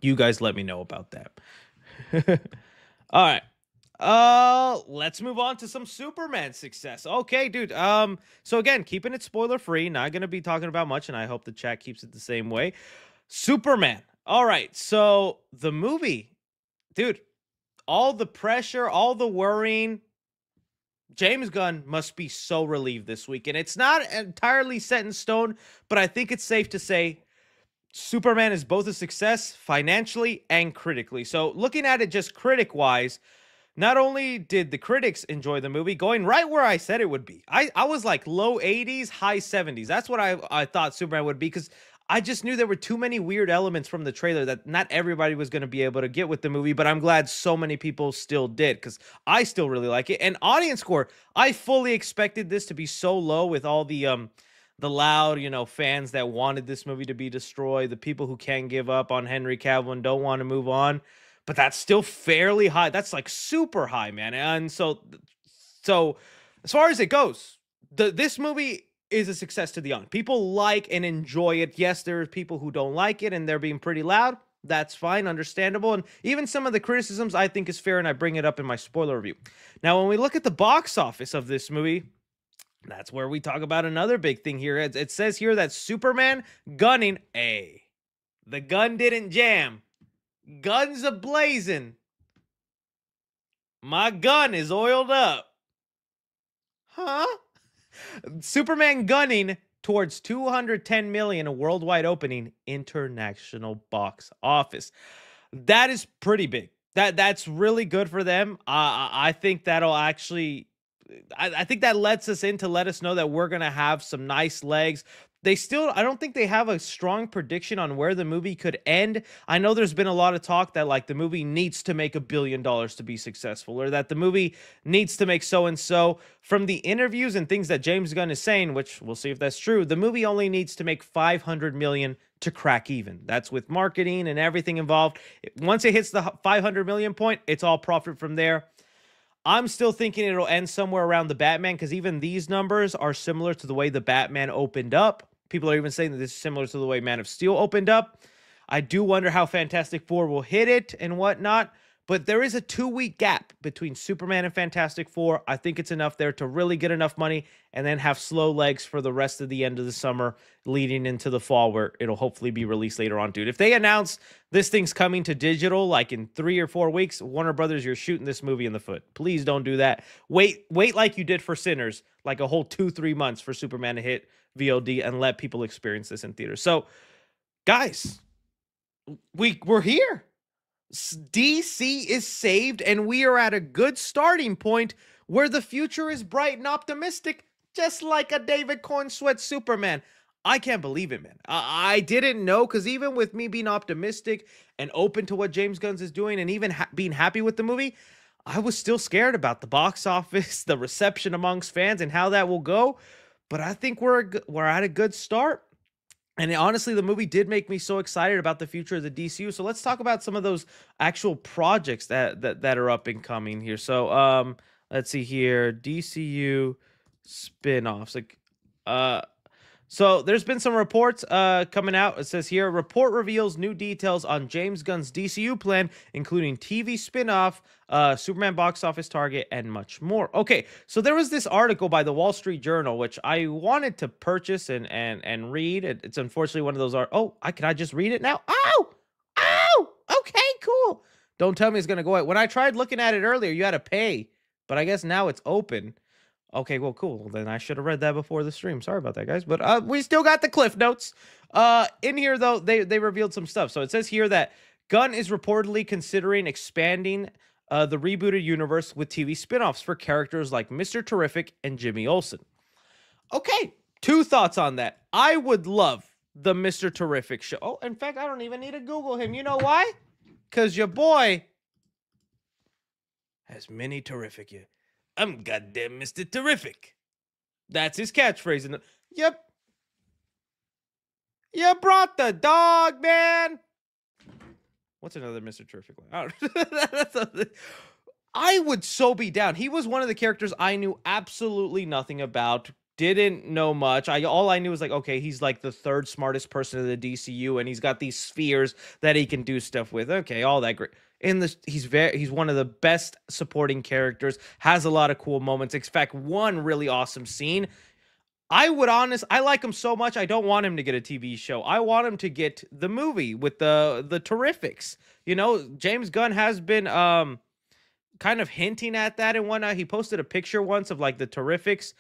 You guys let me know about that. All right. Let's move on to some Superman success. Okay, dude. So again, keeping it spoiler free, not gonna be talking about much, and I hope the chat keeps it the same way. Superman. All right, so the movie, dude, all the pressure, all the worrying. James Gunn must be so relieved this week, and it's not entirely set in stone, but I think it's safe to say Superman is both a success financially and critically. So looking at it just critic-wise, not only did the critics enjoy the movie, going right where I said it would be. I was like low 80s, high 70s. That's what I thought Superman would be, because I just knew there were too many weird elements from the trailer that not everybody was going to be able to get with the movie, but I'm glad so many people still did because I still really like it. And audience score, I fully expected this to be so low with all the loud, fans that wanted this movie to be destroyed, the people who can't give up on Henry Cavill and don't want to move on. But that's still fairly high. That's like super high, man. And so as far as it goes, this movie is a success to the young. People like and enjoy it. Yes, there are people who don't like it and they're being pretty loud. That's fine, understandable. And even some of the criticisms I think is fair, and I bring it up in my spoiler review. Now, when we look at the box office of this movie, that's where we talk about another big thing here. It says here that Superman gunning, the gun didn't jam. Guns a-blazing. My gun is oiled up. Huh? Superman gunning towards 210 million, a worldwide opening international box office. That is pretty big. That's really good for them. I think that'll actually, I think that lets us in to let us know that we're going to have some nice legs. I don't think they have a strong prediction on where the movie could end. I know there's been a lot of talk that like the movie needs to make $1 billion to be successful, or that the movie needs to make so-and-so. From the interviews and things that James Gunn is saying, which we'll see if that's true, the movie only needs to make 500 million to crack even. That's with marketing and everything involved. Once it hits the 500 million point, it's all profit from there. I'm still thinking it'll end somewhere around the Batman, because even these numbers are similar to the way the Batman opened up. People are even saying that this is similar to the way Man of Steel opened up. I do wonder how Fantastic Four will hit it and whatnot, but there is a 2-week gap between Superman and Fantastic Four. I think it's enough there to really get enough money and then have slow legs for the rest of the end of the summer leading into the fall, where it'll hopefully be released later on. Dude, if they announce this thing's coming to digital like in 3 or 4 weeks, Warner Brothers, you're shooting this movie in the foot. Please don't do that. Wait like you did for Sinners, like a whole 2-3 months for Superman to hit VOD and let people experience this in theaters. So, guys, we're here. DC is saved, and we are at a good starting point where the future is bright and optimistic, just like a David Cornsweat Superman. I can't believe it, man. I didn't know, because even with me being optimistic and open to what James Gunn is doing and even being happy with the movie, I was still scared about the box office, the reception amongst fans, and how that will go. But I think we're at a good start. And honestly, the movie did make me so excited about the future of the DCU. So let's talk about some of those actual projects that are up and coming here. So let's see here, DCU spin-offs. So there's been some reports coming out. It says here, report reveals new details on James Gunn's DCU plan, including TV spin-off, Superman box office target, and much more. Okay, so there was this article by the Wall Street Journal, which I wanted to purchase and read. It's unfortunately one of those can I just read it now? Oh, okay, cool. Don't tell me it's gonna go away. When I tried looking at it earlier, you had to pay, but I guess now it's open. Okay, well, cool. Then I should have read that before the stream. Sorry about that, guys. But we still got the cliff notes. In here, though, they revealed some stuff. So it says here that Gunn is reportedly considering expanding the rebooted universe with TV spinoffs for characters like Mr. Terrific and Jimmy Olsen. Okay, 2 thoughts on that. I would love the Mr. Terrific show. Oh, in fact, I don't even need to Google him. You know why? Because your boy has many terrific. I'm goddamn Mr. Terrific. That's his catchphrase. Yep. You brought the dog, man. What's another Mr. Terrific one? I would so be down. He was one of the characters I knew absolutely nothing about. Didn't know much. All I knew was like, okay, he's like the 3rd smartest person in the DCU, and he's got these spheres that he can do stuff with. Okay, all that great. He's one of the best supporting characters, has a lot of cool moments. In fact, one really awesome scene. I like him so much, I don't want him to get a TV show. I want him to get the movie with the Terrifics. You know, James Gunn has been kind of hinting at that and whatnot. He posted a picture once of like the Terrifics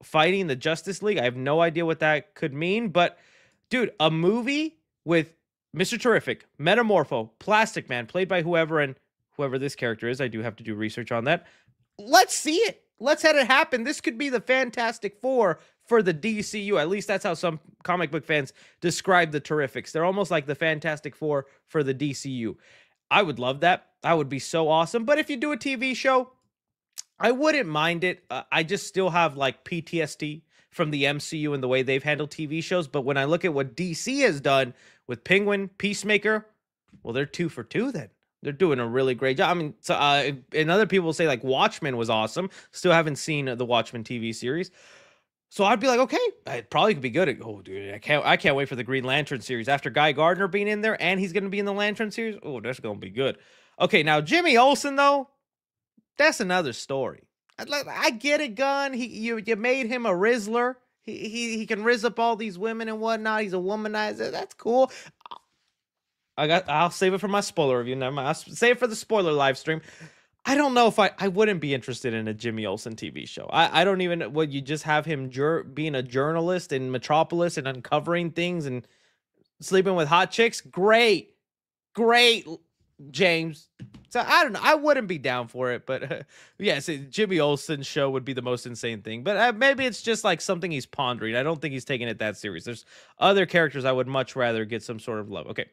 fighting the Justice League. I have no idea what that could mean, but dude, a movie with Mr. Terrific, Metamorpho, Plastic Man, played by whoever this character is. I do have to do research on that. Let's see it. let's have it happen. This could be the Fantastic Four for the DCU. At least that's how some comic book fans describe the Terrifics. They're almost like the Fantastic Four for the DCU. I would love that. That would be so awesome. But if you do a TV show, I wouldn't mind it. I just still have like PTSD from the MCU and the way they've handled TV shows. But when I look at what DC has done with Penguin, Peacemaker, well, they're 2 for 2 then. They're doing a really great job. I mean, so, and other people say like Watchmen was awesome. Still haven't seen the Watchmen TV series. So I'd be like, okay, it probably could be good. Oh, dude, I can't wait for the Green Lantern series. After Guy Gardner being in there and he's going to be in the Lantern series. Oh, that's going to be good. Okay, now Jimmy Olsen, though, that's another story. I get it, Gunn. You made him a Rizzler. He can rizz up all these women and whatnot. He's a womanizer. That's cool. I'll save it for my spoiler review. Never mind. I'll save it for the spoiler live stream. I don't know if I wouldn't be interested in a Jimmy Olsen TV show. I don't even, would you just have him being a journalist in Metropolis and uncovering things and sleeping with hot chicks? Great, James. So I don't know. I wouldn't be down for it, but yes, Jimmy Olsen's show would be the most insane thing. But maybe it's just like something he's pondering. I don't think he's taking it that serious. There's other characters I would much rather get some sort of love. Okay.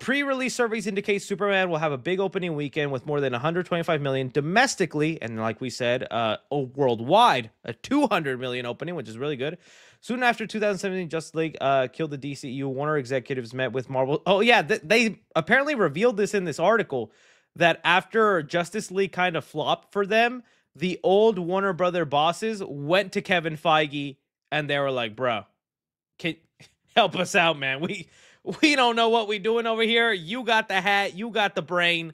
Pre-release surveys indicate Superman will have a big opening weekend with more than 125 million domestically, and like we said, worldwide, a 200 million opening, which is really good. Soon after 2017 Justice League killed the DCU, Warner executives met with Marvel. Oh yeah, they apparently revealed this in this article that after Justice League kind of flopped for them, the old Warner Brother bosses went to Kevin Feige and they were like, "Bro, can help us out, man. We don't know what we're doing over here. You got the hat. You got the brain.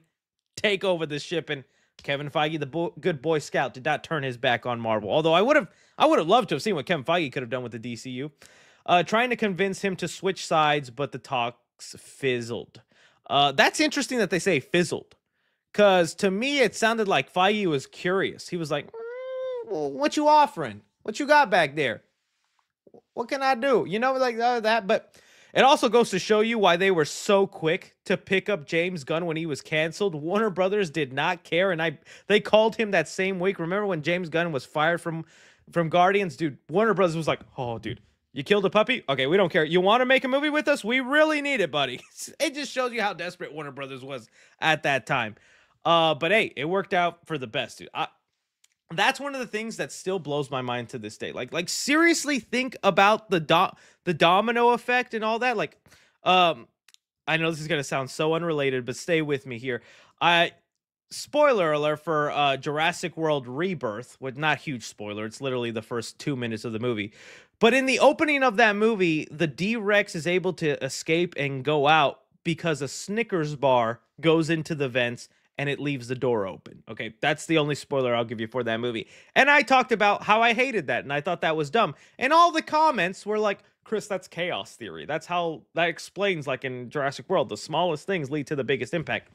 Take over the ship." And Kevin Feige, the good Boy Scout, did not turn his back on Marvel. Although I would have loved to have seen what Kevin Feige could have done with the DCU. Trying to convince him to switch sides, but the talks fizzled. That's interesting that they say fizzled. Because to me, it sounded like Feige was curious. He was like, well, what you offering? What you got back there? What can I do? You know, like that. But it also goes to show you why they were so quick to pick up James Gunn when he was canceled. Warner Brothers did not care, and they called him that same week. Remember when James Gunn was fired from Guardians? Dude, Warner Brothers was like, oh, dude, you killed a puppy? Okay, we don't care. You want to make a movie with us? We really need it, buddy. It just shows you how desperate Warner Brothers was at that time. But hey, it worked out for the best, dude. That's one of the things that still blows my mind to this day. Like seriously, think about the domino effect and all that. Like, I know this is gonna sound so unrelated, but stay with me here. Spoiler alert for Jurassic World Rebirth. Well, not huge spoiler. It's literally the first 2 minutes of the movie. But in the opening of that movie, the D-Rex is able to escape and go out because a Snickers bar goes into the vents and it leaves the door open. Okay, that's the only spoiler I'll give you for that movie. And I talked about how I hated that, and I thought that was dumb. And all the comments were like, Chris, that's chaos theory. That's how that explains, like in Jurassic World, the smallest things lead to the biggest impact.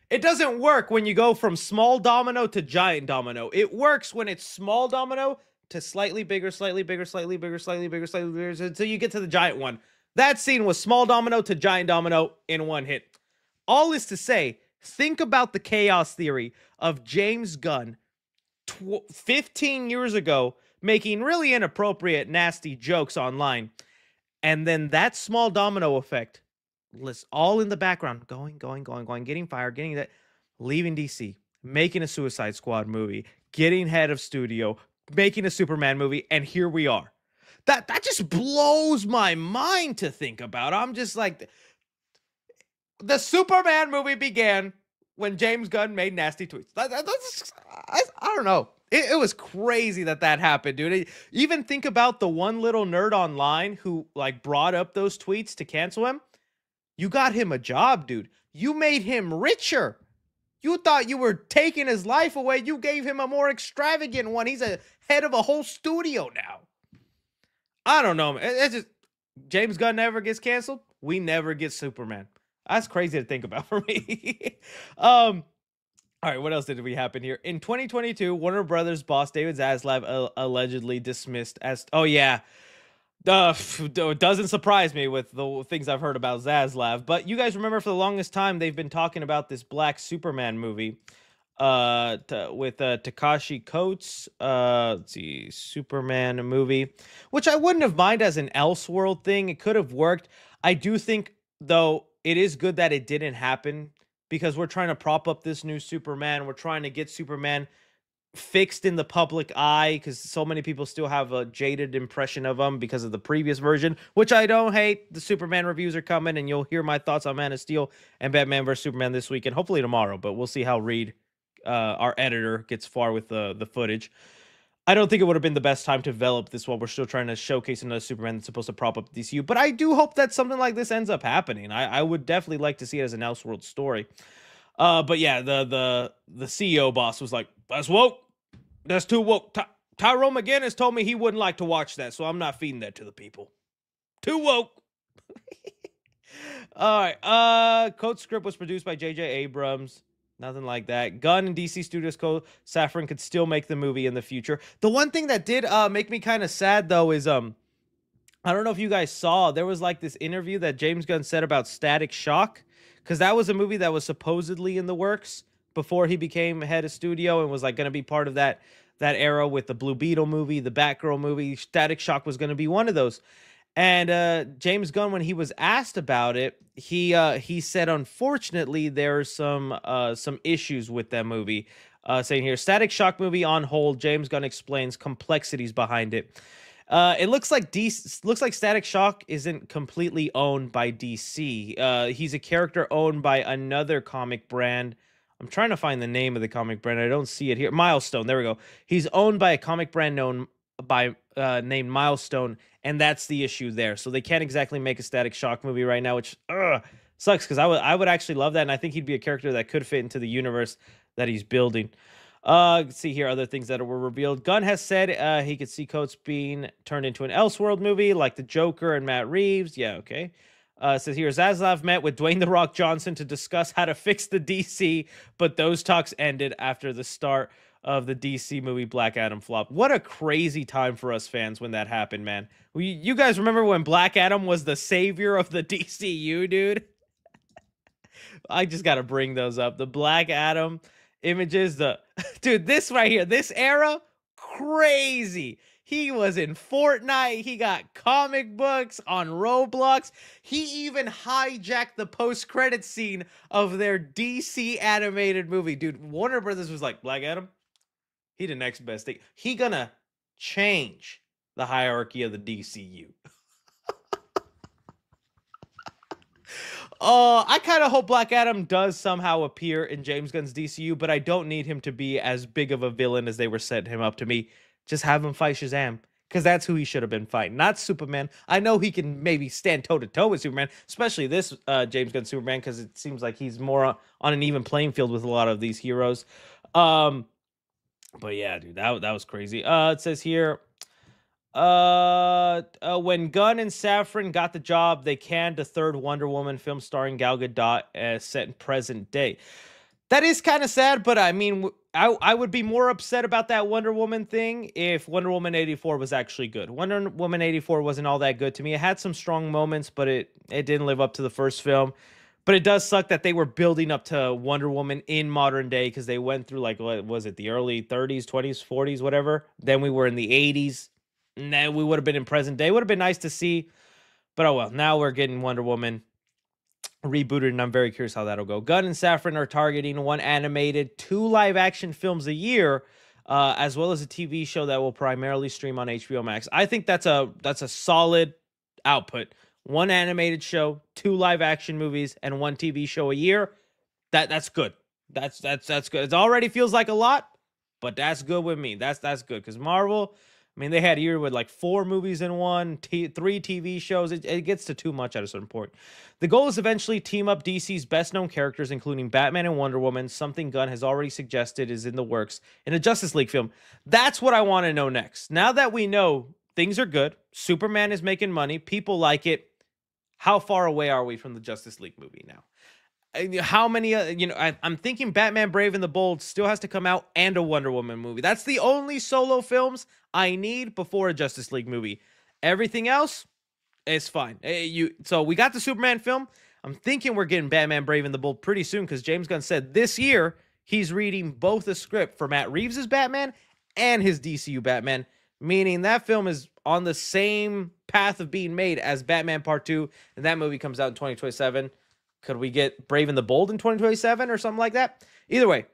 It doesn't work when you go from small domino to giant domino. It works when it's small domino to slightly bigger, slightly bigger, slightly bigger, slightly bigger, slightly bigger, until you get to the giant one. That scene was small domino to giant domino in one hit. All is to say, think about the chaos theory of James Gunn 15 years ago making really inappropriate, nasty jokes online. And then that small domino effect, all in the background, going, getting fired, getting that, leaving DC, making a Suicide Squad movie, getting head of studio, making a Superman movie, and here we are. That just blows my mind to think about. I'm just like, the Superman movie began when James Gunn made nasty tweets. I don't know. It was crazy that happened, dude. Even think about the one little nerd online who like brought up those tweets to cancel him. You got him a job, dude. You made him richer. You thought you were taking his life away. You gave him a more extravagant one. He's a head of a whole studio now. I don't know, man. It's just James Gunn never gets canceled. We never get Superman. That's crazy to think about for me. All right, what else did we happen here? In 2022, Warner Brothers boss David Zaslav allegedly dismissed as... Oh, yeah. It doesn't surprise me with the things I've heard about Zaslav. But you guys remember for the longest time, they've been talking about this Black Superman movie. with Takashi Coates. Let's see, Superman movie, which I wouldn't have mind as an Elseworld thing. It could have worked. I do think though it is good that it didn't happen because we're trying to prop up this new Superman. We're trying to get Superman fixed in the public eye because so many people still have a jaded impression of him because of the previous version, which I don't hate. The Superman reviews are coming, and you'll hear my thoughts on Man of Steel and Batman vs Superman this weekend, hopefully tomorrow. But we'll see how Reed, our editor, gets far with the footage. I don't think it would have been the best time to develop this while we're still trying to showcase another Superman that's supposed to prop up the DCU. But I do hope that something like this ends up happening. I would definitely like to see it as an Elseworld story. But yeah, the CEO boss was like, "That's woke. That's too woke. Tyrone McGinnis told me he wouldn't like to watch that, so I'm not feeding that to the people. Too woke." All right. Code script was produced by J.J. Abrams. Nothing like that. Gunn and DC Studios Safran could still make the movie in the future. The one thing that did make me kind of sad though is I don't know if you guys saw, there was like this interview that James Gunn said about Static Shock, because that was a movie that was supposedly in the works before he became head of studio and was like going to be part of that era with the Blue Beetle movie, the Batgirl movie. Static Shock was going to be one of those. And James Gunn, when he was asked about it, he said, unfortunately, there's some issues with that movie. Saying here, Static Shock movie on hold. James Gunn explains complexities behind it. It looks like Static Shock isn't completely owned by DC. He's a character owned by another comic brand. I'm trying to find the name of the comic brand. I don't see it here. Milestone. There we go. He's owned by a comic brand known by named Milestone, and that's the issue there. So they can't exactly make a Static Shock movie right now, which sucks because I would actually love that, and I think he'd be a character that could fit into the universe that he's building. Let's see here, other things that were revealed. Gunn has said he could see Coates being turned into an Elseworld movie like the Joker and Matt Reeves. Yeah, okay. Says here, Zaslav met with Dwayne "The Rock" Johnson to discuss how to fix the DC, but those talks ended after the start of the DC movie Black Adam flop. What a crazy time for us fans when that happened, man. You guys remember when Black Adam was the savior of the DCU, dude? I just got to bring those up. The Black Adam images, dude, this right here, this era, crazy. He was in Fortnite. He got comic books on Roblox. He even hijacked the post-credit scene of their DC animated movie. Dude, Warner Brothers was like, Black Adam, he the next best thing. He gonna change the hierarchy of the DCU. I kind of hope Black Adam does somehow appear in James Gunn's DCU, but I don't need him to be as big of a villain as they were setting him up to be. Just have him fight Shazam, because that's who he should have been fighting, not Superman. I know he can maybe stand toe-to-toe with Superman, especially this James Gunn Superman, because it seems like he's more on an even playing field with a lot of these heroes. But yeah, dude, that was crazy. It says here, when Gunn and Safran got the job, they canned a third Wonder Woman film starring Gal Gadot set in present day. That is kind of sad, but I mean, I would be more upset about that Wonder Woman thing if Wonder Woman 84 was actually good. Wonder Woman 84 wasn't all that good to me. It had some strong moments, but it didn't live up to the first film. But it does suck that they were building up to Wonder Woman in modern day, because they went through, like, what was it, the early 30s, 20s, 40s, whatever. Then we were in the 80s. And then we would have been in present day. Would have been nice to see. But oh well, now we're getting Wonder Woman rebooted, and I'm very curious how that'll go. Gunn and Safran are targeting 1 animated, 2 live-action films a year, as well as a TV show that will primarily stream on HBO Max. I think that's a solid output. 1 animated show, 2 live-action movies, and 1 TV show a year. That's good. That's good. It already feels like a lot, but that's good with me. That's good, because Marvel, I mean, they had a year with like 4 movies in one, 3 TV shows. It gets to too much at a certain point. The goal is eventually team up DC's best-known characters, including Batman and Wonder Woman, something Gunn has already suggested is in the works, in a Justice League film. That's what I want to know next. Now that we know things are good, Superman is making money, people like it, how far away are we from the Justice League movie now? How many, I'm thinking Batman Brave and the Bold still has to come out, and a Wonder Woman movie. That's the only solo films I need before a Justice League movie. Everything else is fine. So we got the Superman film. I'm thinking we're getting Batman Brave and the Bold pretty soon, because James Gunn said this year he's reading both the script for Matt Reeves' Batman and his DCU Batman, meaning that film is on the same path of being made as Batman Part 2, and that movie comes out in 2027. Could we get Brave and the Bold in 2027 or something like that? Either way,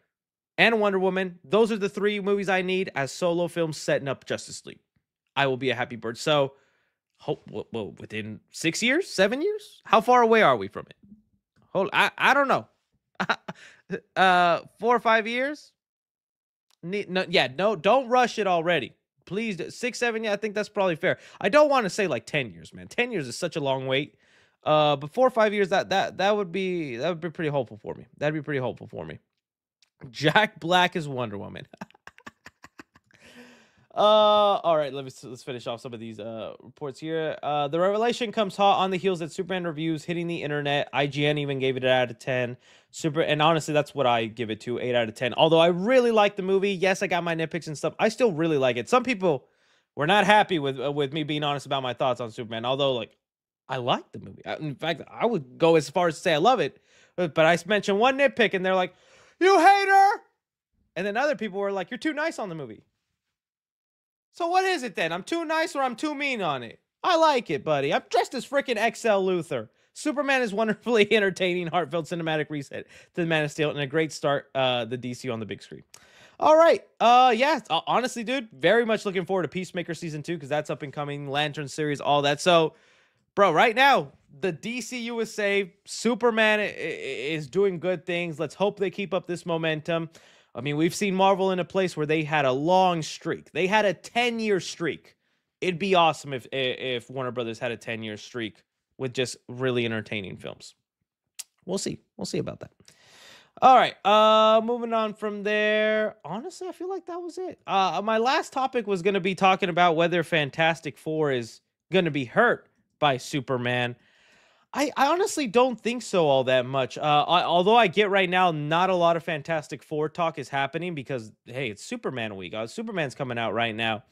and Wonder Woman, those are the 3 movies I need as solo films setting up Justice League. I will be a happy bird. So, well, within 6 years, 7 years? How far away are we from it? I don't know. 4 or 5 years? Don't rush it already. Please, 6, 7 years, I think that's probably fair. I don't want to say like 10 years, man. 10 years is such a long wait. But 4 or 5 years, that would be pretty hopeful for me. That'd be pretty hopeful for me. Jack Black is Wonder Woman. All right, let's finish off some of these reports here. The revelation comes hot on the heels that Superman reviews hitting the internet. IGN even gave it an out of 10. And honestly, that's what I give it to, 8 out of 10. Although I really like the movie. Yes, I got my nitpicks and stuff. I still really like it. Some people were not happy with me being honest about my thoughts on Superman. Although, like, I like the movie. In fact, I would go as far as to say I love it. But I mentioned one nitpick, and they're like, "You hater!" And then other people were like, "You're too nice on the movie." So what is it then? I'm too nice or I'm too mean on it? I like it, buddy. I'm dressed as freaking XL Luthor. Superman is wonderfully entertaining, heartfelt cinematic reset to the Man of Steel, and a great start, the DC on the big screen. All right. Yeah, honestly, dude, very much looking forward to Peacemaker Season 2 because that's up and coming, Lantern series, all that. So, bro, right now, the DCU is saved. Superman is doing good things. Let's hope they keep up this momentum. I mean, we've seen Marvel in a place where they had a long streak. They had a 10-year streak. It'd be awesome if Warner Brothers had a 10-year streak with just really entertaining films. We'll see. We'll see about that. All right. Moving on from there. Honestly, I feel like that was it. My last topic was going to be talking about whether Fantastic Four is going to be hurt by Superman. I honestly don't think so all that much. Although I get right now, not a lot of Fantastic Four talk is happening because, hey, it's Superman week. Superman's coming out right now.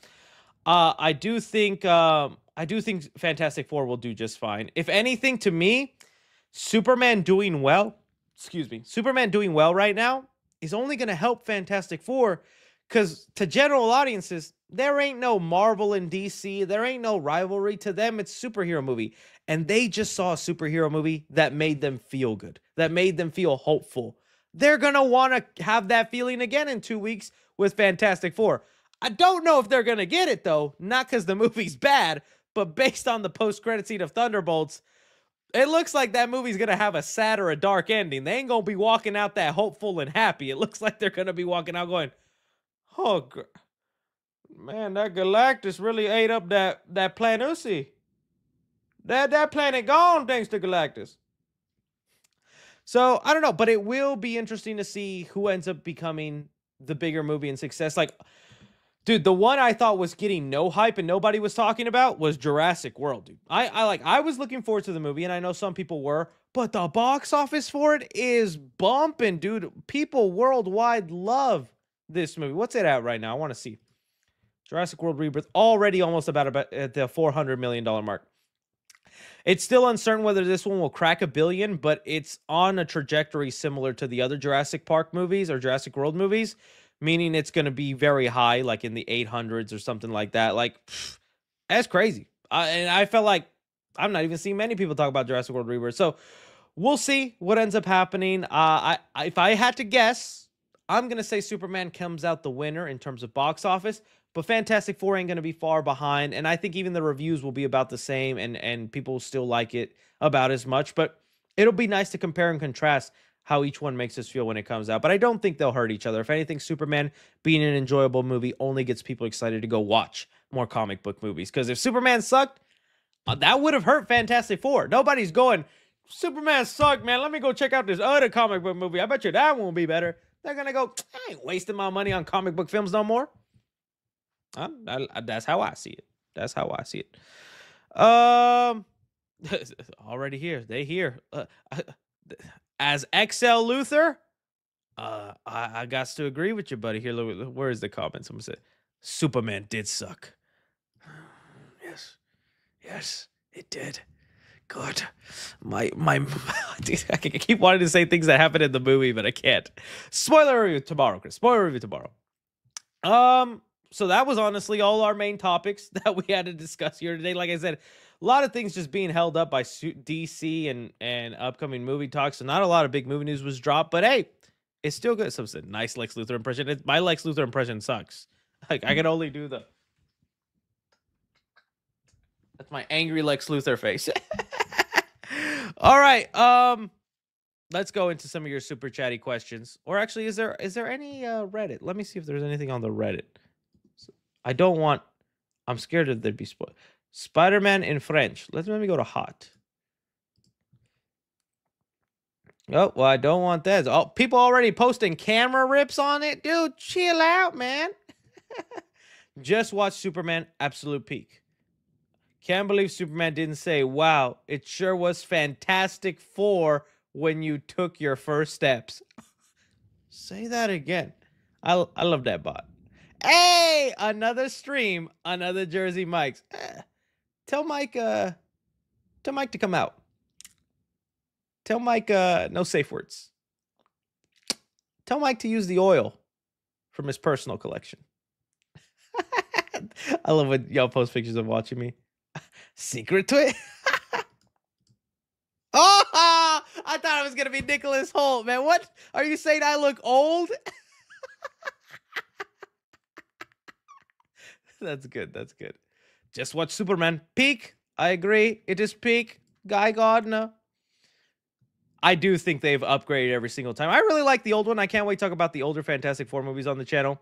I do think Fantastic Four will do just fine. If anything, to me, Superman doing well right now is only going to help Fantastic Four because to general audiences, there ain't no Marvel and DC. There ain't no rivalry. To them, it's a superhero movie. And they just saw a superhero movie that made them feel good, that made them feel hopeful. They're going to want to have that feeling again in 2 weeks with Fantastic Four. I don't know if they're going to get it, though. Not because the movie's bad, but based on the post-credit scene of Thunderbolts, it looks like that movie's going to have a sad or a dark ending. They ain't going to be walking out that hopeful and happy. It looks like they're going to be walking out going, oh, man, that Galactus really ate up that Planusi. That planet gone thanks to Galactus. So, I don't know, but it will be interesting to see who ends up becoming the bigger movie and success. Like, dude, the one I thought was getting no hype and nobody was talking about was Jurassic World, dude. I was looking forward to the movie, and I know some people were, but the box office for it is bumping, dude. People worldwide love this movie. What's it at right now? I want to see. Jurassic World Rebirth, already almost about at the $400 million mark. It's still uncertain whether this one will crack $1 billion, but it's on a trajectory similar to the other Jurassic Park movies or Jurassic World movies, meaning it's going to be very high, like in the 800s or something like that. Like, that's crazy. And I felt like I'm not even seeing many people talk about Jurassic World Rebirth. So we'll see what ends up happening. If I had to guess, I'm going to say Superman comes out the winner in terms of box office. But Fantastic Four ain't going to be far behind. And I think even the reviews will be about the same. And people will still like it about as much. But it'll be nice to compare and contrast how each one makes us feel when it comes out. But I don't think they'll hurt each other. If anything, Superman being an enjoyable movie only gets people excited to go watch more comic book movies. Because if Superman sucked, that would have hurt Fantastic Four. Nobody's going, Superman sucked, man. Let me go check out this other comic book movie. I bet you that won't be better. They're going to go, I ain't wasting my money on comic book films no more. That's how I see it. That's how I see it. Already here. They here. As XL Luthor, I got to agree with you, buddy. Here, where is the comment? Someone said, Superman did suck. Yes, it did. good. Dude, I keep wanting to say things that happen in the movie, but I can't. Spoiler review tomorrow, Chris. Spoiler review tomorrow. So that was honestly all our main topics that we had to discuss here today. Like I said, a lot of things just being held up by DC and upcoming movie talks. So not a lot of big movie news was dropped, but hey, it's still good. So it's a nice Lex Luthor impression. My Lex Luthor impression sucks. Like I can only do the. That's my angry Lex Luthor face. All right. Let's go into some of your super chatty questions. Or actually, is there any Reddit? Let me see if there's anything on the Reddit. I don't want. I'm scared that there'd be spoiled. Spider-Man in French. Let me go to hot. Oh, well, I don't want that. Oh, people already posting camera rips on it, dude. Chill out, man. Just watch Superman Absolute Peak. Can't believe Superman didn't say, wow, it sure was Fantastic Four when you took your first steps. Say that again. I love that bot. Hey, another stream, another Jersey Mike's. Tell Mike to come out. Tell Mike no safe words. Tell Mike to use the oil from his personal collection. I love when y'all post pictures of watching me. Secret to it. Oh, I thought it was gonna be Nicholas Hoult, man. What are you saying? I look old? That's good. That's good. Just watch Superman. Peak. I agree. It is peak. Guy Gardner. I do think they've upgraded every single time. I really like the old one. I can't wait to talk about the older Fantastic Four movies on the channel.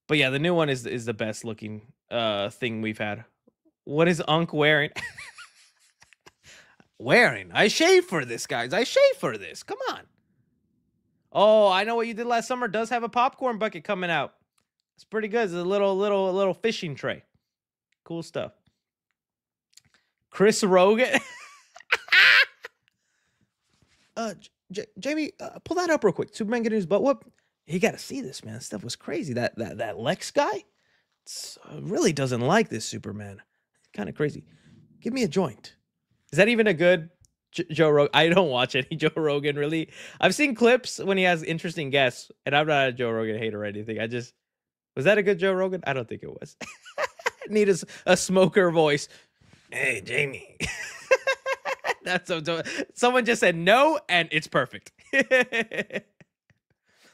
But yeah, the new one is the best looking thing we've had. What is Unc wearing? Wearing? I shave for this, guys. I shave for this. Come on. Oh, I know what you did last summer. Does have a popcorn bucket coming out. It's pretty good. It's a little fishing tray. Cool stuff. Chris Rogan. Jamie, pull that up real quick. Superman getting his butt whooped. You got to see this, man. This stuff was crazy. That Lex guy really doesn't like this Superman. Kind of crazy. Give me a joint. Is that even a good Joe Rogan? I don't watch any Joe Rogan, really. I've seen clips when he has interesting guests, and I'm not a Joe Rogan hater or anything. Was that a good Joe Rogan? I don't think it was. Need a smoker voice. Hey, Jamie. That's someone just said no, and it's perfect.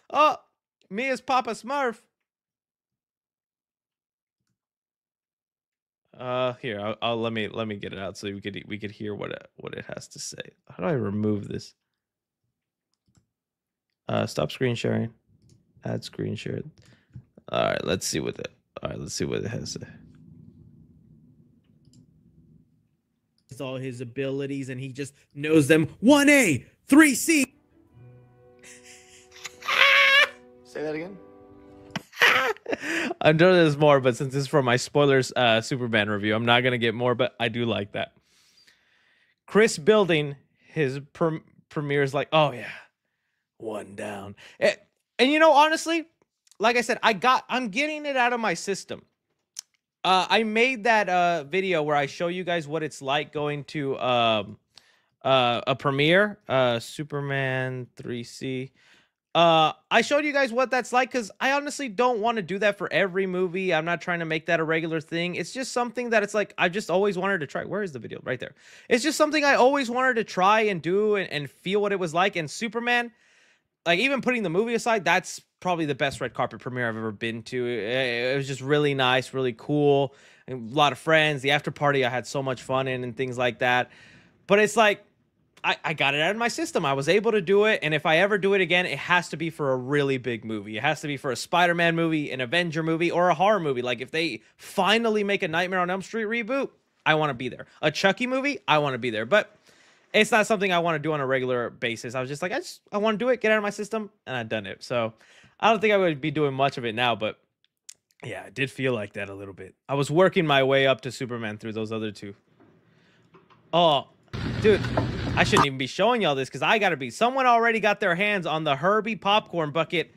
Oh, me as Papa Smurf. Here, I'll let me get it out so we could hear what it has to say. How do I remove this? Stop screen sharing. Add screen share. All right, let's see what it has to say. It's all his abilities, and he just knows them. 1A, 3C. Say that again. I'm sure there's more, but since this is for my spoilers Superman review, I'm not gonna get more, but I do like that. Chris building his premieres like, oh yeah, one down. And you know, honestly, like I said, I'm getting it out of my system. I made that video where I show you guys what it's like going to a premiere, Superman 3C. I showed you guys what that's like because I honestly don't want to do that for every movie. I'm not trying to make that a regular thing. It's just something that it's like I just always wanted to try. Where is the video? Right there. It's just something I always wanted to try and do and feel what it was like. And Superman, like even putting the movie aside, that's probably the best red carpet premiere I've ever been to. It was just really nice, really cool. A lot of friends. The after party I had so much fun in and things like that. But it's like, I got it out of my system. I was able to do it. And if I ever do it again, it has to be for a really big movie. It has to be for a Spider-Man movie, an Avenger movie, or a horror movie. Like if they finally make a Nightmare on Elm Street reboot, I want to be there. A Chucky movie, I want to be there. But it's not something I want to do on a regular basis. I was just like, I want to do it, get out of my system, and I've done it. So I don't think I would be doing much of it now, but yeah, it did feel like that a little bit. I was working my way up to Superman through those other two. Oh, dude, I shouldn't even be showing y'all this because I gotta be. Someone already got their hands on the Herbie popcorn bucket,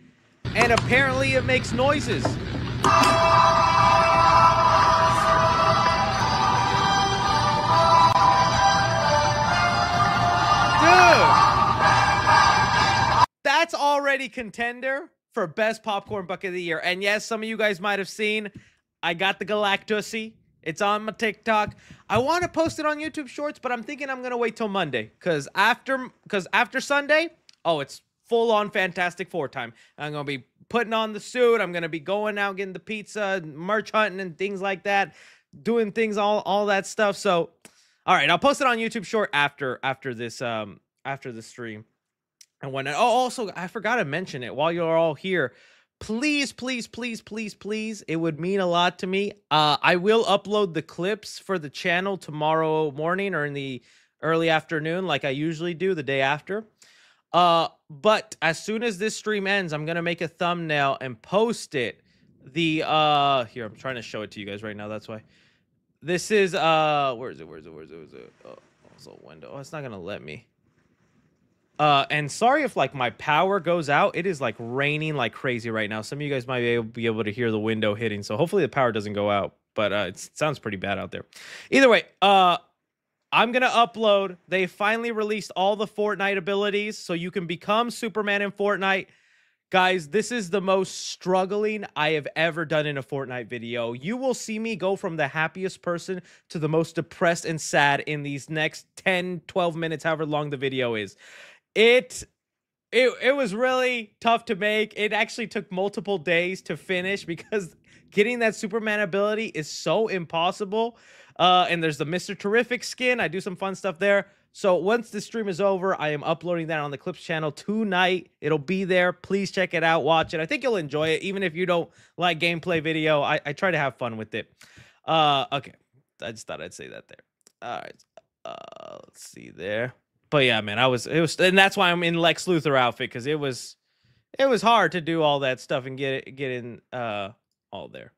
and apparently it makes noises. that's already contender for best popcorn bucket of the year. And yes, some of you guys might have seen, I got the Galactusy. It's on my TikTok. I want to post it on YouTube Shorts, but I'm thinking I'm gonna wait till Monday, cause after Sunday, oh, it's full on Fantastic Four time. I'm gonna be putting on the suit. I'm gonna be going out getting the pizza, merch hunting, and things like that, doing things all that stuff. So, all right, I'll post it on YouTube Short after the stream. And when also I forgot to mention it while you're all here. Please, please, please, please, please. It would mean a lot to me. I will upload the clips for the channel tomorrow morning or in the early afternoon, like I usually do the day after. But as soon as this stream ends, I'm gonna make a thumbnail and post it. Here, I'm trying to show it to you guys right now. That's why. This is where is it? Oh, it's a window. Oh, it's not gonna let me. And sorry if like my power goes out. It is like raining like crazy right now. Some of you guys might be able to hear the window hitting, so hopefully the power doesn't go out. But it sounds pretty bad out there. Either way, I'm gonna upload. They finally released all the Fortnite abilities, so you can become Superman in Fortnite. Guys, this is the most struggling I have ever done in a Fortnite video. You will see me go from the happiest person to the most depressed and sad in these next 10, 12 minutes, however long the video is. It was really tough to make. It actually took multiple days to finish because getting that Superman ability is so impossible. And there's the Mr. Terrific skin. I do some fun stuff there. So once the stream is over, I am uploading that on the Clips channel tonight. It'll be there. Please check it out. Watch it. I think you'll enjoy it. Even if you don't like gameplay video, I try to have fun with it. Okay. I just thought I'd say that there. All right. Let's see there. But yeah, man, and that's why I'm in Lex Luthor outfit, because it was hard to do all that stuff and get in all there.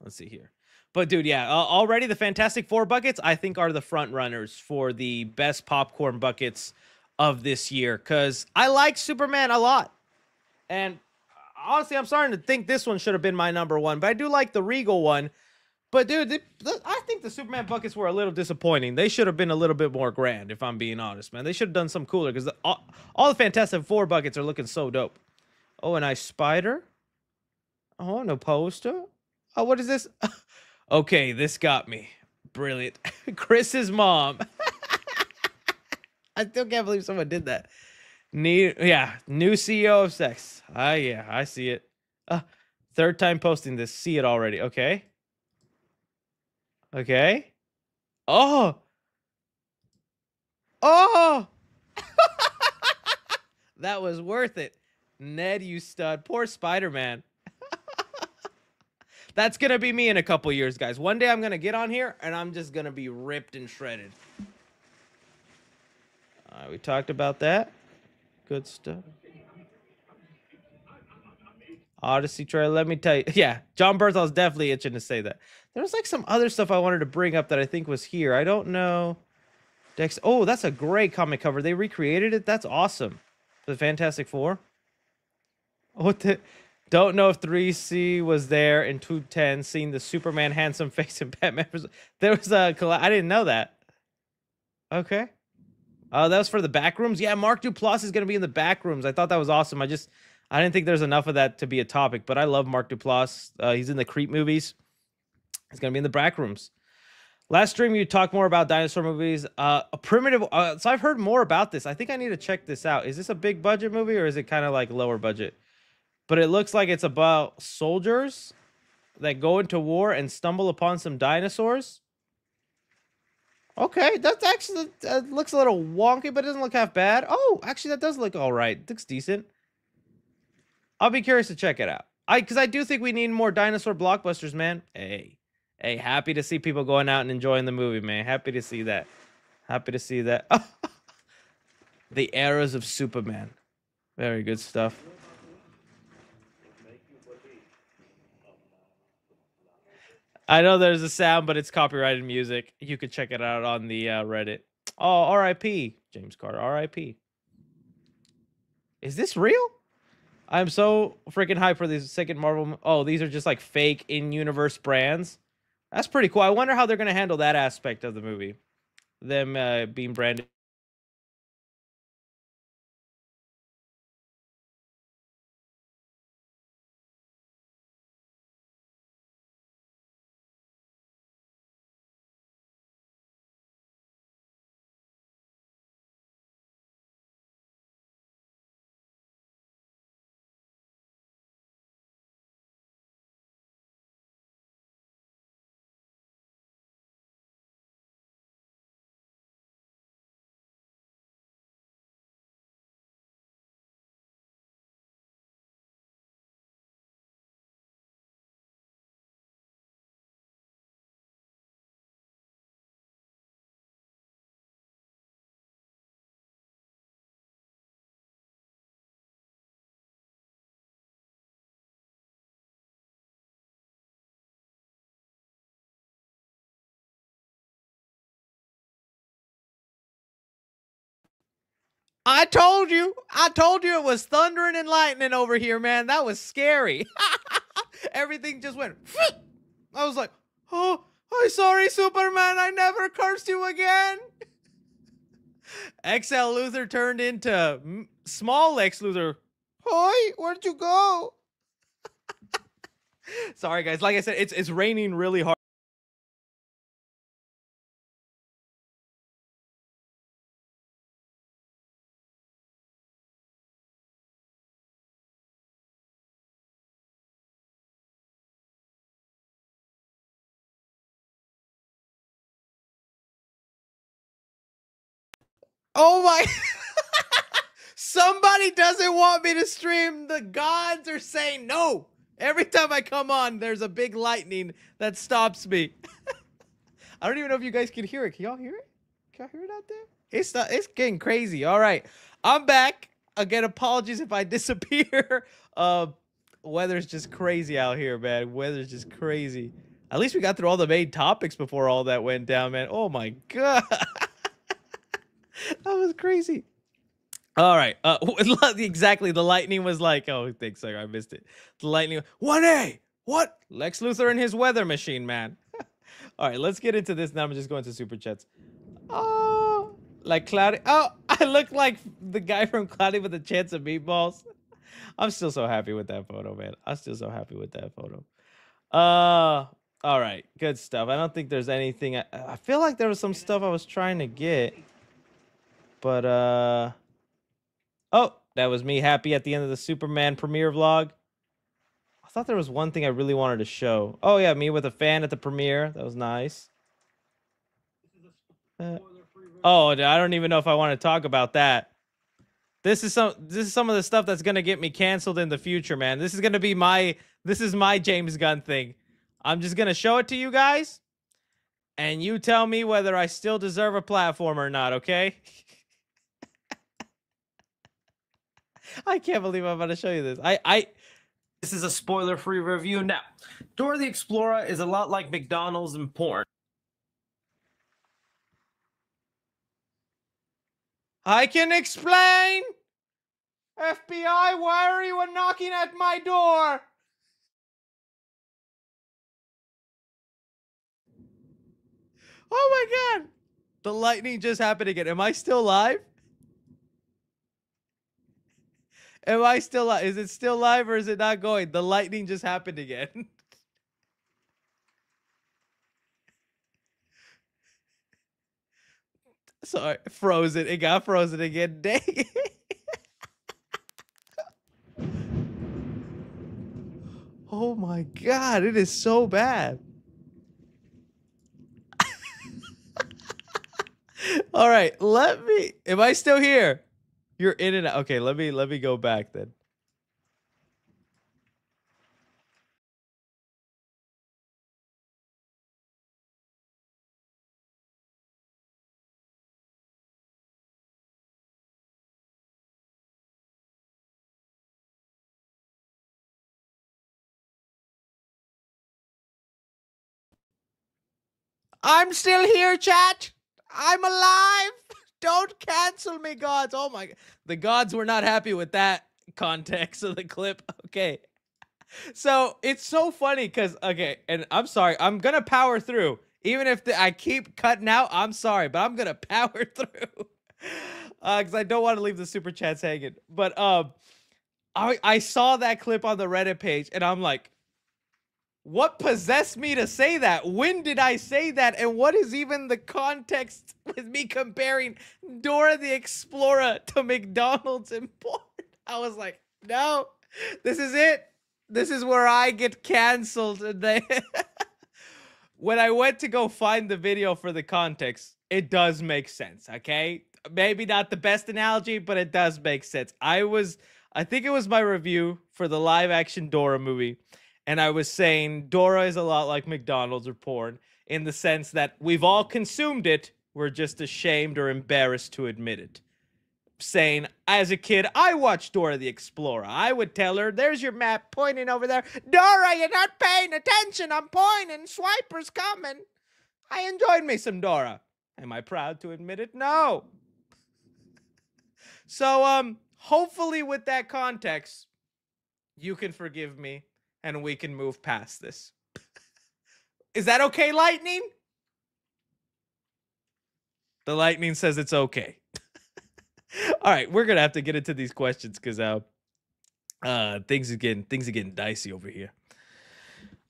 Let's see here. But dude, yeah, already the Fantastic Four buckets I think are the front runners for the best popcorn buckets of this year, because I like Superman a lot, and honestly, I'm starting to think this one should have been my #1, but I do like the Regal one. But dude, I think the Superman buckets were a little disappointing. They should have been a little bit more grand, if I'm being honest, man. They should have done some cooler, because all the Fantastic Four buckets are looking so dope. Oh, a nice spider. Oh, no poster. Oh, what is this? Okay, this got me. Brilliant. Chris's mom. I still can't believe someone did that. New CEO of Sex. Yeah, I see it. Third time posting this. See it already. Okay. Okay. Oh. That was worth it. Ned, you stud. Poor Spider-Man. That's gonna be me in a couple years, guys. One day I'm gonna get on here and I'm just gonna be ripped and shredded. We talked about that. Good stuff. Odyssey trailer, let me tell you. Yeah, John Berthel's definitely itching to say that. There's like some other stuff I wanted to bring up that I think was here. I don't know. Dex. Oh, that's a great comic cover. They recreated it. That's awesome. For the Fantastic Four. What the? Don't know if 3C was there in 210, seeing the Superman handsome face in Batman. There was a. I didn't know that. Okay. That was for the back rooms. Yeah, Mark Duplass is gonna be in the back rooms. I thought that was awesome. I didn't think there's enough of that to be a topic, but I love Mark Duplass. He's in the Creep movies. He's going to be in the back rooms. Last stream, you talked more about dinosaur movies. A primitive... so I've heard more about this. I think I need to check this out. Is this a big budget movie, or is it kind of like lower budget? But it looks like it's about soldiers that go into war and stumble upon some dinosaurs. Okay, that's actually... looks a little wonky, but it doesn't look half bad. Oh, actually, that does look all right. It looks decent. I'll be curious to check it out. Because I do think we need more dinosaur blockbusters, man. Hey, happy to see people going out and enjoying the movie, man. Happy to see that. Happy to see that. The eras of Superman. Very good stuff. I know there's a sound, but it's copyrighted music. You could check it out on the Reddit. Oh, R.I.P. James Carter, R.I.P. Is this real? I'm so freaking hyped for these second Marvel. Oh, these are just like fake in-universe brands. That's pretty cool. I wonder how they're going to handle that aspect of the movie. Them being branded I told you it was thundering and lightning over here, man. That was scary. Everything just went. I was like, oh, I'm sorry, Superman. I never cursed you again. XL Luthor turned into small Lex Luthor. Hi, where'd you go? Sorry, guys. Like I said, it's raining really hard. Oh my. Somebody doesn't want me to stream. The gods are saying no. Every time I come on, there's a big lightning that stops me. I don't even know if you guys can hear it. Can y'all hear it? Can y'all hear it out there? It's getting crazy. All right. I'm back. Again, apologies if I disappear. Weather's just crazy out here, man. Weather's just crazy. At least we got through all the main topics before all that went down, man. Oh my god. That was crazy. All right. Exactly. The lightning was like, oh, thanks. Sorry, I missed it. The lightning. 1A. What? Lex Luthor and his weather machine, man. All right. Let's get into this. Now I'm just going to super chats. Oh, like Cloudy. Oh, I look like the guy from Cloudy with a Chance of Meatballs. I'm still so happy with that photo, man. I'm still so happy with that photo. All right. Good stuff. I don't think there's anything. I feel like there was some stuff I was trying to get. But, oh, that was me happy at the end of the Superman premiere vlog. I thought there was one thing I really wanted to show. Oh, yeah, me with a fan at the premiere. That was nice. Oh, I don't even know if I want to talk about that. This is some of the stuff that's going to get me canceled in the future, man. This is going to be my James Gunn thing. I'm just going to show it to you guys. And you tell me whether I still deserve a platform or not, okay? I can't believe I'm about to show you this. This is a spoiler-free review. Now, Dora the Explorer is a lot like McDonald's and porn. I can explain! FBI, why are you knocking at my door? Oh my god! The lightning just happened again. Am I still live? Am I still live? Is it still live or is it not going? The lightning just happened again. Sorry, frozen. It got frozen again. Dang it. Oh my god, it is so bad. All right, am I still here? You're in and out. Okay, let me go back then. I'm still here, chat. I'm alive. Don't cancel me, gods. Oh my god. The gods were not happy with that context of the clip. Okay. So it's so funny because, okay, and I'm sorry, I'm going to power through. Even if I keep cutting out, I'm sorry, but I'm going to power through. Because I don't want to leave the super chats hanging. But I saw that clip on the Reddit page, and I'm like, what possessed me to say that? When did I say that? And what is even the context with me comparing Dora the Explorer to McDonald's and porn? I was like, no, this is it. This is where I get canceled. When I went to go find the video for the context, it does make sense, okay? Maybe not the best analogy, but it does make sense. I think it was my review for the live-action Dora movie, and I was saying Dora is a lot like McDonald's or porn in the sense that we've all consumed it, we're just ashamed or embarrassed to admit it. Saying, as a kid, I watched Dora the Explorer. I would tell her, there's your map pointing over there. Dora, you're not paying attention. I'm pointing. Swiper's coming. I enjoyed me some Dora. Am I proud to admit it? No. So hopefully with that context, you can forgive me and we can move past this. Is that okay, Lightning? The Lightning says it's okay. All right, we're gonna have to get into these questions because things are getting dicey over here.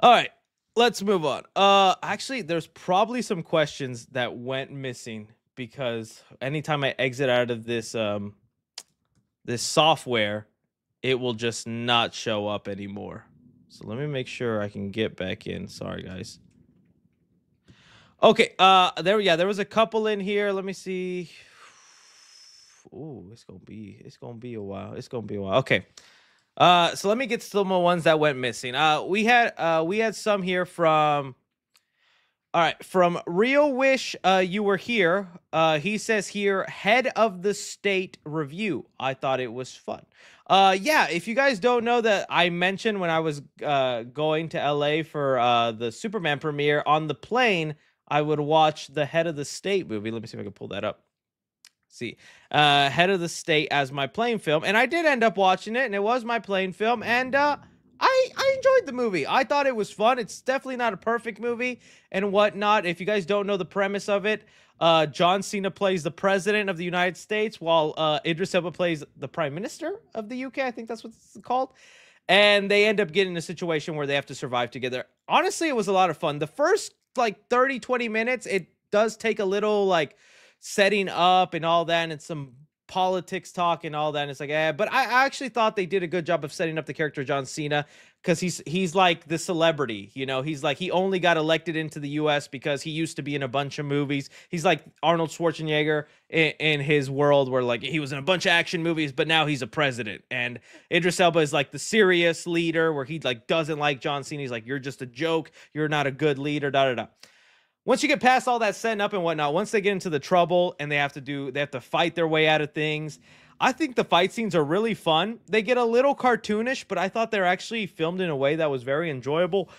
All right, let's move on. Actually, there's probably some questions that went missing because anytime I exit out of this this software, it will just not show up anymore. So let me make sure I can get back in. Sorry, guys. Okay, there was a couple in here. Let me see. Ooh, it's gonna be a while. It's gonna be a while. Okay. So let me get some of the ones that went missing. We had some here from all right, from Real Wish, you were here. He says here, head of the state review. I thought it was fun. Yeah, if you guys don't know that I mentioned when I was going to LA for the Superman premiere on the plane, I would watch the Head of the State movie. Let me see if I can pull that up. See, Head of the State as my plane film, and I did end up watching it, and it was my plane film, and I enjoyed the movie. I thought it was fun. It's definitely not a perfect movie and whatnot. If you guys don't know the premise of it, John Cena plays the president of the United States, while Idris Elba plays the prime minister of the UK. I think that's what it's called. And they end up getting in a situation where they have to survive together. Honestly, it was a lot of fun. The first like 30-20 minutes, it does take a little like setting up and all that, and some politics talk and all that, and it's like, but I actually thought they did a good job of setting up the character John Cena, because he's like the celebrity, you know. He's like, he only got elected into the US because he used to be in a bunch of movies. He's like Arnold Schwarzenegger in his world, where like he was in a bunch of action movies, but now he's a president. And Idris Elba is like the serious leader, where he like doesn't like John Cena. He's like, you're just a joke, you're not a good leader, da da da. Once you get past all that setting up and whatnot, once they get into the trouble and they have to fight their way out of things, I think the fight scenes are really fun. They get a little cartoonish, but I thought they're actually filmed in a way that was very enjoyable.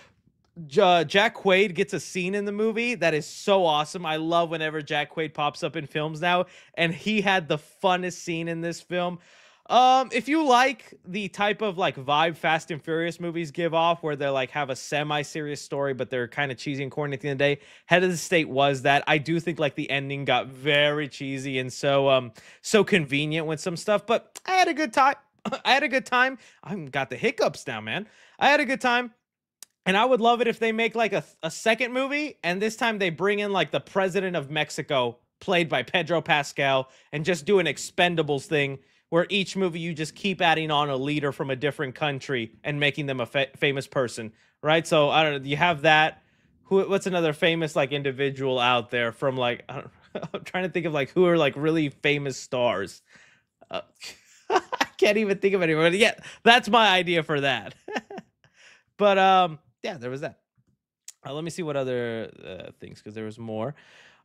Jack Quaid gets a scene in the movie that is so awesome. I love whenever Jack Quaid pops up in films now, and he had the funnest scene in this film. If you like the type of like vibe Fast and Furious movies give off, where they like have a semi-serious story, but they're kind of cheesy and corny at the end of the day, Head of the State was that. I do think like the ending got very cheesy and so convenient with some stuff, but I had a good time. I had a good time. I've got the hiccups now, man. I had a good time. And I would love it if they make like a second movie, and this time they bring in like the president of Mexico, played by Pedro Pascal, and just do an Expendables thing, where each movie you just keep adding on a leader from a different country and making them a famous person, right? So I don't know, you have that. What's another famous like individual out there from like, I don't know, I'm trying to think of like who are like really famous stars. I can't even think of anyone. But yeah, that's my idea for that. But yeah, there was that. Let me see what other things, because there was more.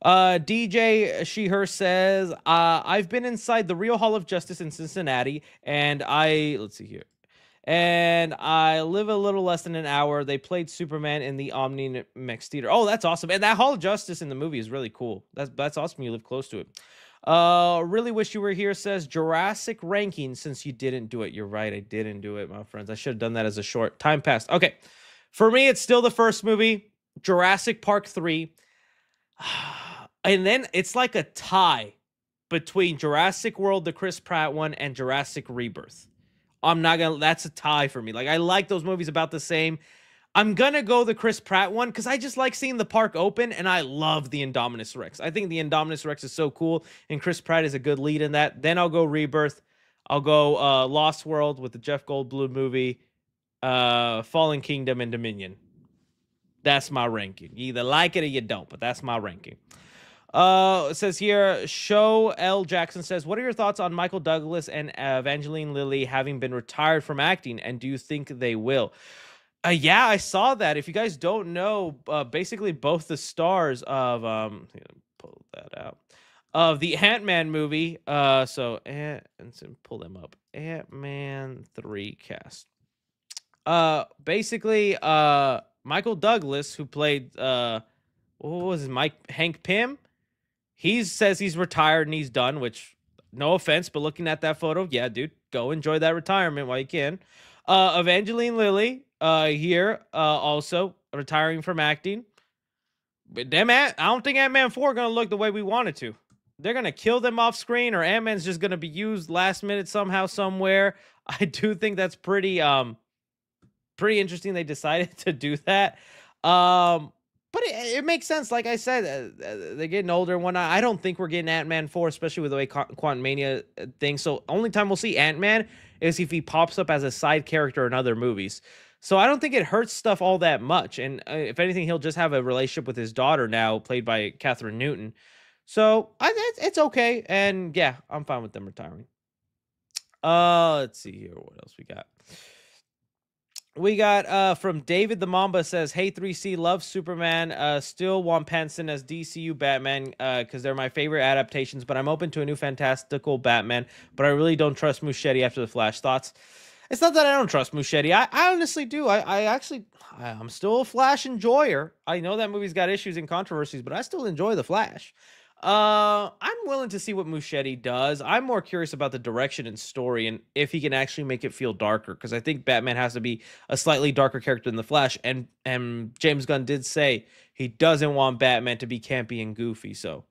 DJ She Her says, I've been inside the Real Hall of Justice in Cincinnati, and let's see here, and I live a little less than an hour. They played Superman in the Omnimax Theater. Oh, that's awesome. And that Hall of Justice in the movie is really cool. That's awesome. You live close to it. Really wish you were here, says Jurassic ranking, since you didn't do it. You're right, I didn't do it, my friends. I should have done that as a short. Time passed. Okay, for me, it's still the first movie, Jurassic Park 3. And then it's like a tie between Jurassic World, the Chris Pratt one, and Jurassic Rebirth. That's a tie for me. Like, I like those movies about the same. I'm gonna go the Chris Pratt one, because I just like seeing the park open, and I love the Indominus Rex. I think the Indominus Rex is so cool, and Chris Pratt is a good lead in that. Then I'll go Rebirth. I'll go Lost World with the Jeff Goldblum movie, Fallen Kingdom, and Dominion. That's my ranking. You either like it or you don't, but that's my ranking. It says here, Show L. Jackson says, what are your thoughts on Michael Douglas and Evangeline Lilly having been retired from acting, and do you think they will? Yeah, I saw that. If you guys don't know, basically both the stars of pull that out, of the Ant-Man movie, pull them up. Ant-Man 3 cast. Basically, Michael Douglas, who played what was it, Hank Pym? He says he's retired and he's done, which no offense, but looking at that photo, yeah, dude, go enjoy that retirement while you can. Evangeline Lilly, here, also retiring from acting. But I don't think Ant-Man 4 gonna look the way we want it to. They're gonna kill them off screen, or Ant-Man's just gonna be used last minute somehow, somewhere. I do think that's pretty interesting they decided to do that. But it makes sense. Like I said, they're getting older and whatnot. I don't think we're getting Ant-Man 4, especially with the way Quantum Mania thing. So only time we'll see Ant-Man is if he pops up as a side character in other movies. So I don't think it hurts stuff all that much. And if anything, he'll just have a relationship with his daughter now, played by Catherine Newton. So it's okay. And yeah, I'm fine with them retiring. Let's see here. What else we got? We got from David the Mamba says, "Hey 3C, love Superman. Still want Pattinson as DCU Batman because they're my favorite adaptations, but I'm open to a new fantastical Batman, but I really don't trust Muschietti after the Flash." Thoughts? It's not that I don't trust Muschietti. I honestly do. I'm still a Flash enjoyer. I know that movie's got issues and controversies, but I still enjoy the Flash. I'm willing to see what Muschietti does. I'm more curious about the direction and story and if he can actually make it feel darker, because I think Batman has to be a slightly darker character than the Flash, and James Gunn did say he doesn't want Batman to be campy and goofy. So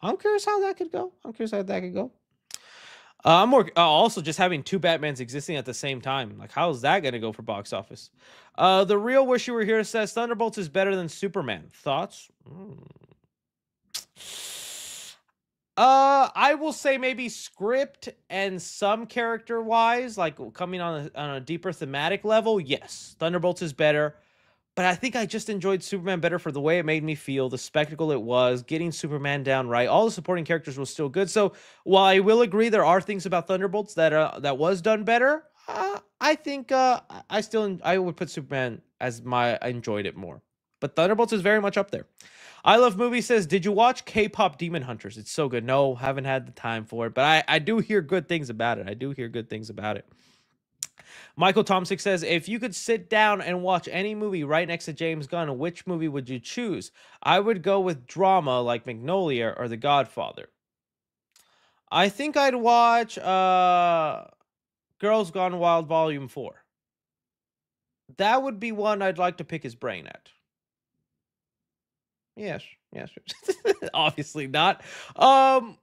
I'm curious how that could go. I'm more also just having two Batmans existing at the same time. Like, how is that going to go for box office? The real Wish You Were Here says Thunderbolts is better than Superman. Thoughts? I will say maybe script and some character wise, like coming on a deeper thematic level. Yes, Thunderbolts is better, but I think I just enjoyed Superman better for the way it made me feel, the spectacle it was, getting Superman down right. All the supporting characters were still good. So while I will agree there are things about Thunderbolts that was done better, I think I would put Superman as I enjoyed it more. But Thunderbolts is very much up there. I Love Movie says, "Did you watch K-pop Demon Hunters? It's so good." No, haven't had the time for it, but I do hear good things about it. Michael Thompson says, "If you could sit down and watch any movie right next to James Gunn, which movie would you choose?" I would go with drama like Magnolia or The Godfather. I think I'd watch Girls Gone Wild Volume 4. That would be one I'd like to pick his brain at. Yes, yes. Obviously not.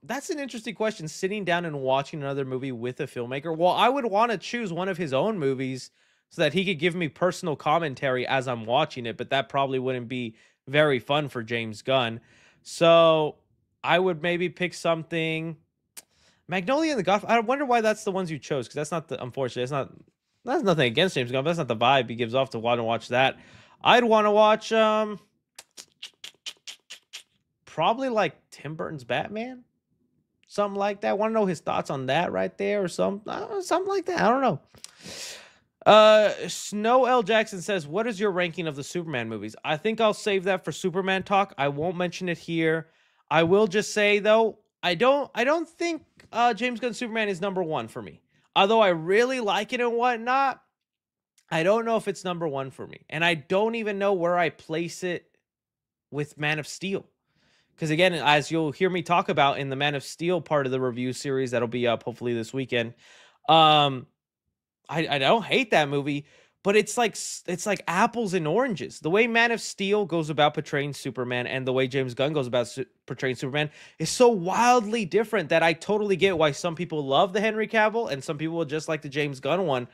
That's an interesting question. Sitting down and watching another movie with a filmmaker. Well, I would want to choose one of his own movies so that he could give me personal commentary as I'm watching it, but that probably wouldn't be very fun for James Gunn. So I would maybe pick something. Magnolia and the Godfather. I wonder why that's the ones you chose, because that's not the unfortunately, that's nothing against James Gunn, but that's not the vibe he gives off to want to watch that. I'd want to watch probably like Tim Burton's Batman, something like that. Want to know his thoughts on that right there, or something like that. I don't know. Snow L Jackson says, "What is your ranking of the Superman movies?" I think I'll save that for Superman talk. I won't mention it here. I will just say though, I don't think James Gunn's Superman is number one for me. Although I really like it and whatnot, I don't know if it's number one for me, and I don't even know where I place it with Man of Steel. Because again, as you'll hear me talk about in the Man of Steel part of the review series that'll be up hopefully this weekend, I don't hate that movie, but it's like apples and oranges. The way Man of Steel goes about portraying Superman and the way James Gunn goes about portraying Superman is so wildly different that I totally get why some people love the Henry Cavill and some people will just like the James Gunn one.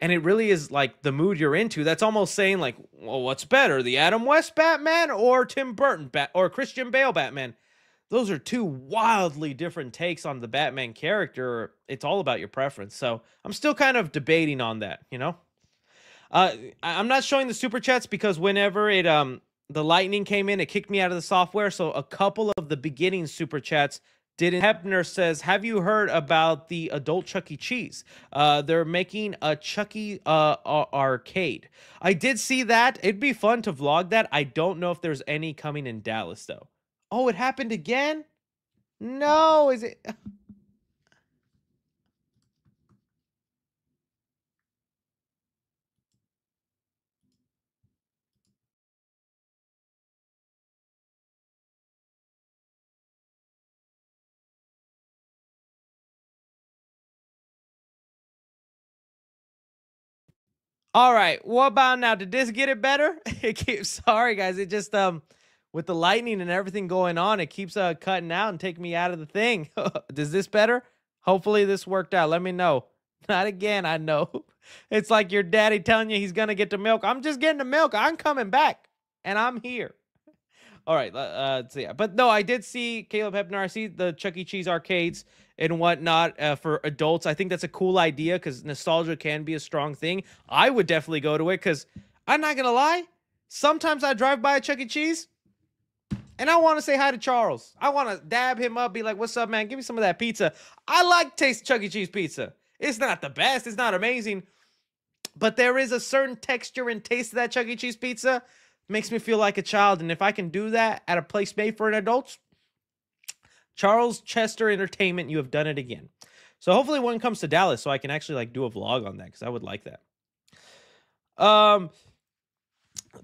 And it really is like the mood you're into. That's almost saying like, well, what's better, the Adam West Batman or Tim Burton or Christian Bale Batman? Those are two wildly different takes on the Batman character. It's all about your preference. So I'm still kind of debating on that, you know? I'm not showing the super chats because whenever the lightning came in, it kicked me out of the software. So a couple of the beginning super chats didn't. Hepner says, "Have you heard about the adult Chuck E. Cheese? They're making a Chucky arcade." I did see that. It'd be fun to vlog that. I don't know if there's any coming in Dallas though. Oh, it happened again? No, is it? All right, what about now? Did this get it better? It keeps sorry guys, it just with the lightning and everything going on, it keeps cutting out and taking me out of the thing. Does this better? Hopefully this worked out. Let me know. Not again, I know. It's like your daddy telling you he's gonna get the milk. I'm just getting the milk. I'm coming back. And I'm here. All right, so yeah, but no, I did see Caleb Hebner. I see the Chuck E. Cheese arcades and whatnot for adults. I think that's a cool idea because nostalgia can be a strong thing. I would definitely go to it because I'm not gonna lie. Sometimes I drive by a Chuck E. Cheese and I want to say hi to Charles. I want to dab him up, be like, "What's up, man? Give me some of that pizza." I like taste Chuck E. Cheese pizza. It's not the best. It's not amazing, but there is a certain texture and taste of that Chuck E. Cheese pizza. Makes me feel like a child. And if I can do that at a place made for an adult, Charles Chester Entertainment, you have done it again. So hopefully one comes to Dallas so I can actually like do a vlog on that because I would like that.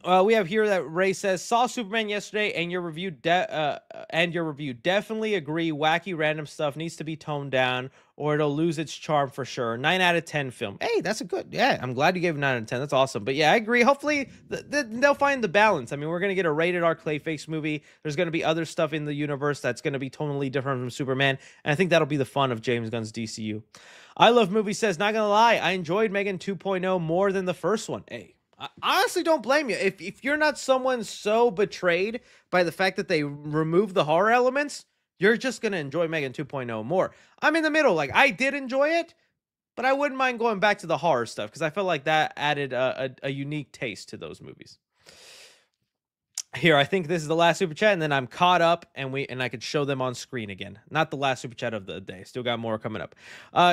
We have here that Ray says saw Superman yesterday, and your review definitely agree. Wacky random stuff needs to be toned down, or it'll lose its charm for sure. 9 out of 10 film. Hey, that's a good. Yeah, I'm glad you gave it 9 out of 10. That's awesome. But yeah, I agree. Hopefully they'll find the balance. I mean, we're gonna get a rated R Clayface movie. There's gonna be other stuff in the universe that's gonna be totally different from Superman, and I think that'll be the fun of James Gunn's DCU. I Love Movie says, not gonna lie, I enjoyed Megan 2.0 more than the first one. Hey. I honestly don't blame you. If you're not someone so betrayed by the fact that they remove the horror elements, you're just going to enjoy Megan 2.0 more. I'm in the middle. Like, I did enjoy it, but I wouldn't mind going back to the horror stuff because I felt like that added a unique taste to those movies. Here, I think this is the last super chat, and then I'm caught up, and I could show them on screen again. Not the last super chat of the day. Still got more coming up.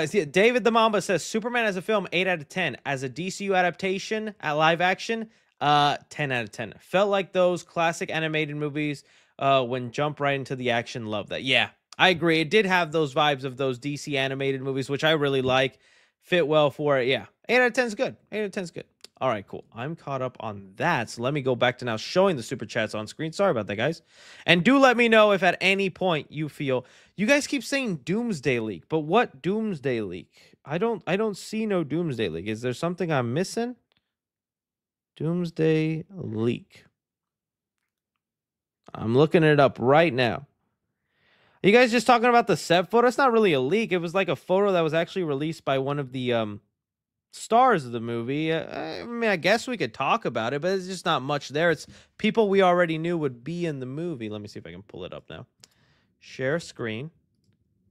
David the Mamba says Superman as a film 8 out of 10. As a DCU adaptation at live action, 10 out of 10. Felt like those classic animated movies when jump right into the action. Love that. Yeah, I agree. It did have those vibes of those DC animated movies, which I really like. Fit well for it. Yeah, 8 out of 10 is good. 8 out of 10 is good. All right, cool. I'm caught up on that. So let me go back to now showing the super chats on screen. Sorry about that, guys. And do let me know if at any point you feel you guys keep saying Doomsday Leak, but what Doomsday Leak? I don't see no Doomsday Leak. Is there something I'm missing? Doomsday Leak. I'm looking it up right now. Are you guys just talking about the set photo? It's not really a leak. It was like a photo that was actually released by one of the stars of the movie. I mean, I guess we could talk about it, but it's just not much there. It's people we already knew would be in the movie. Let me see if I can pull it up now. Share screen.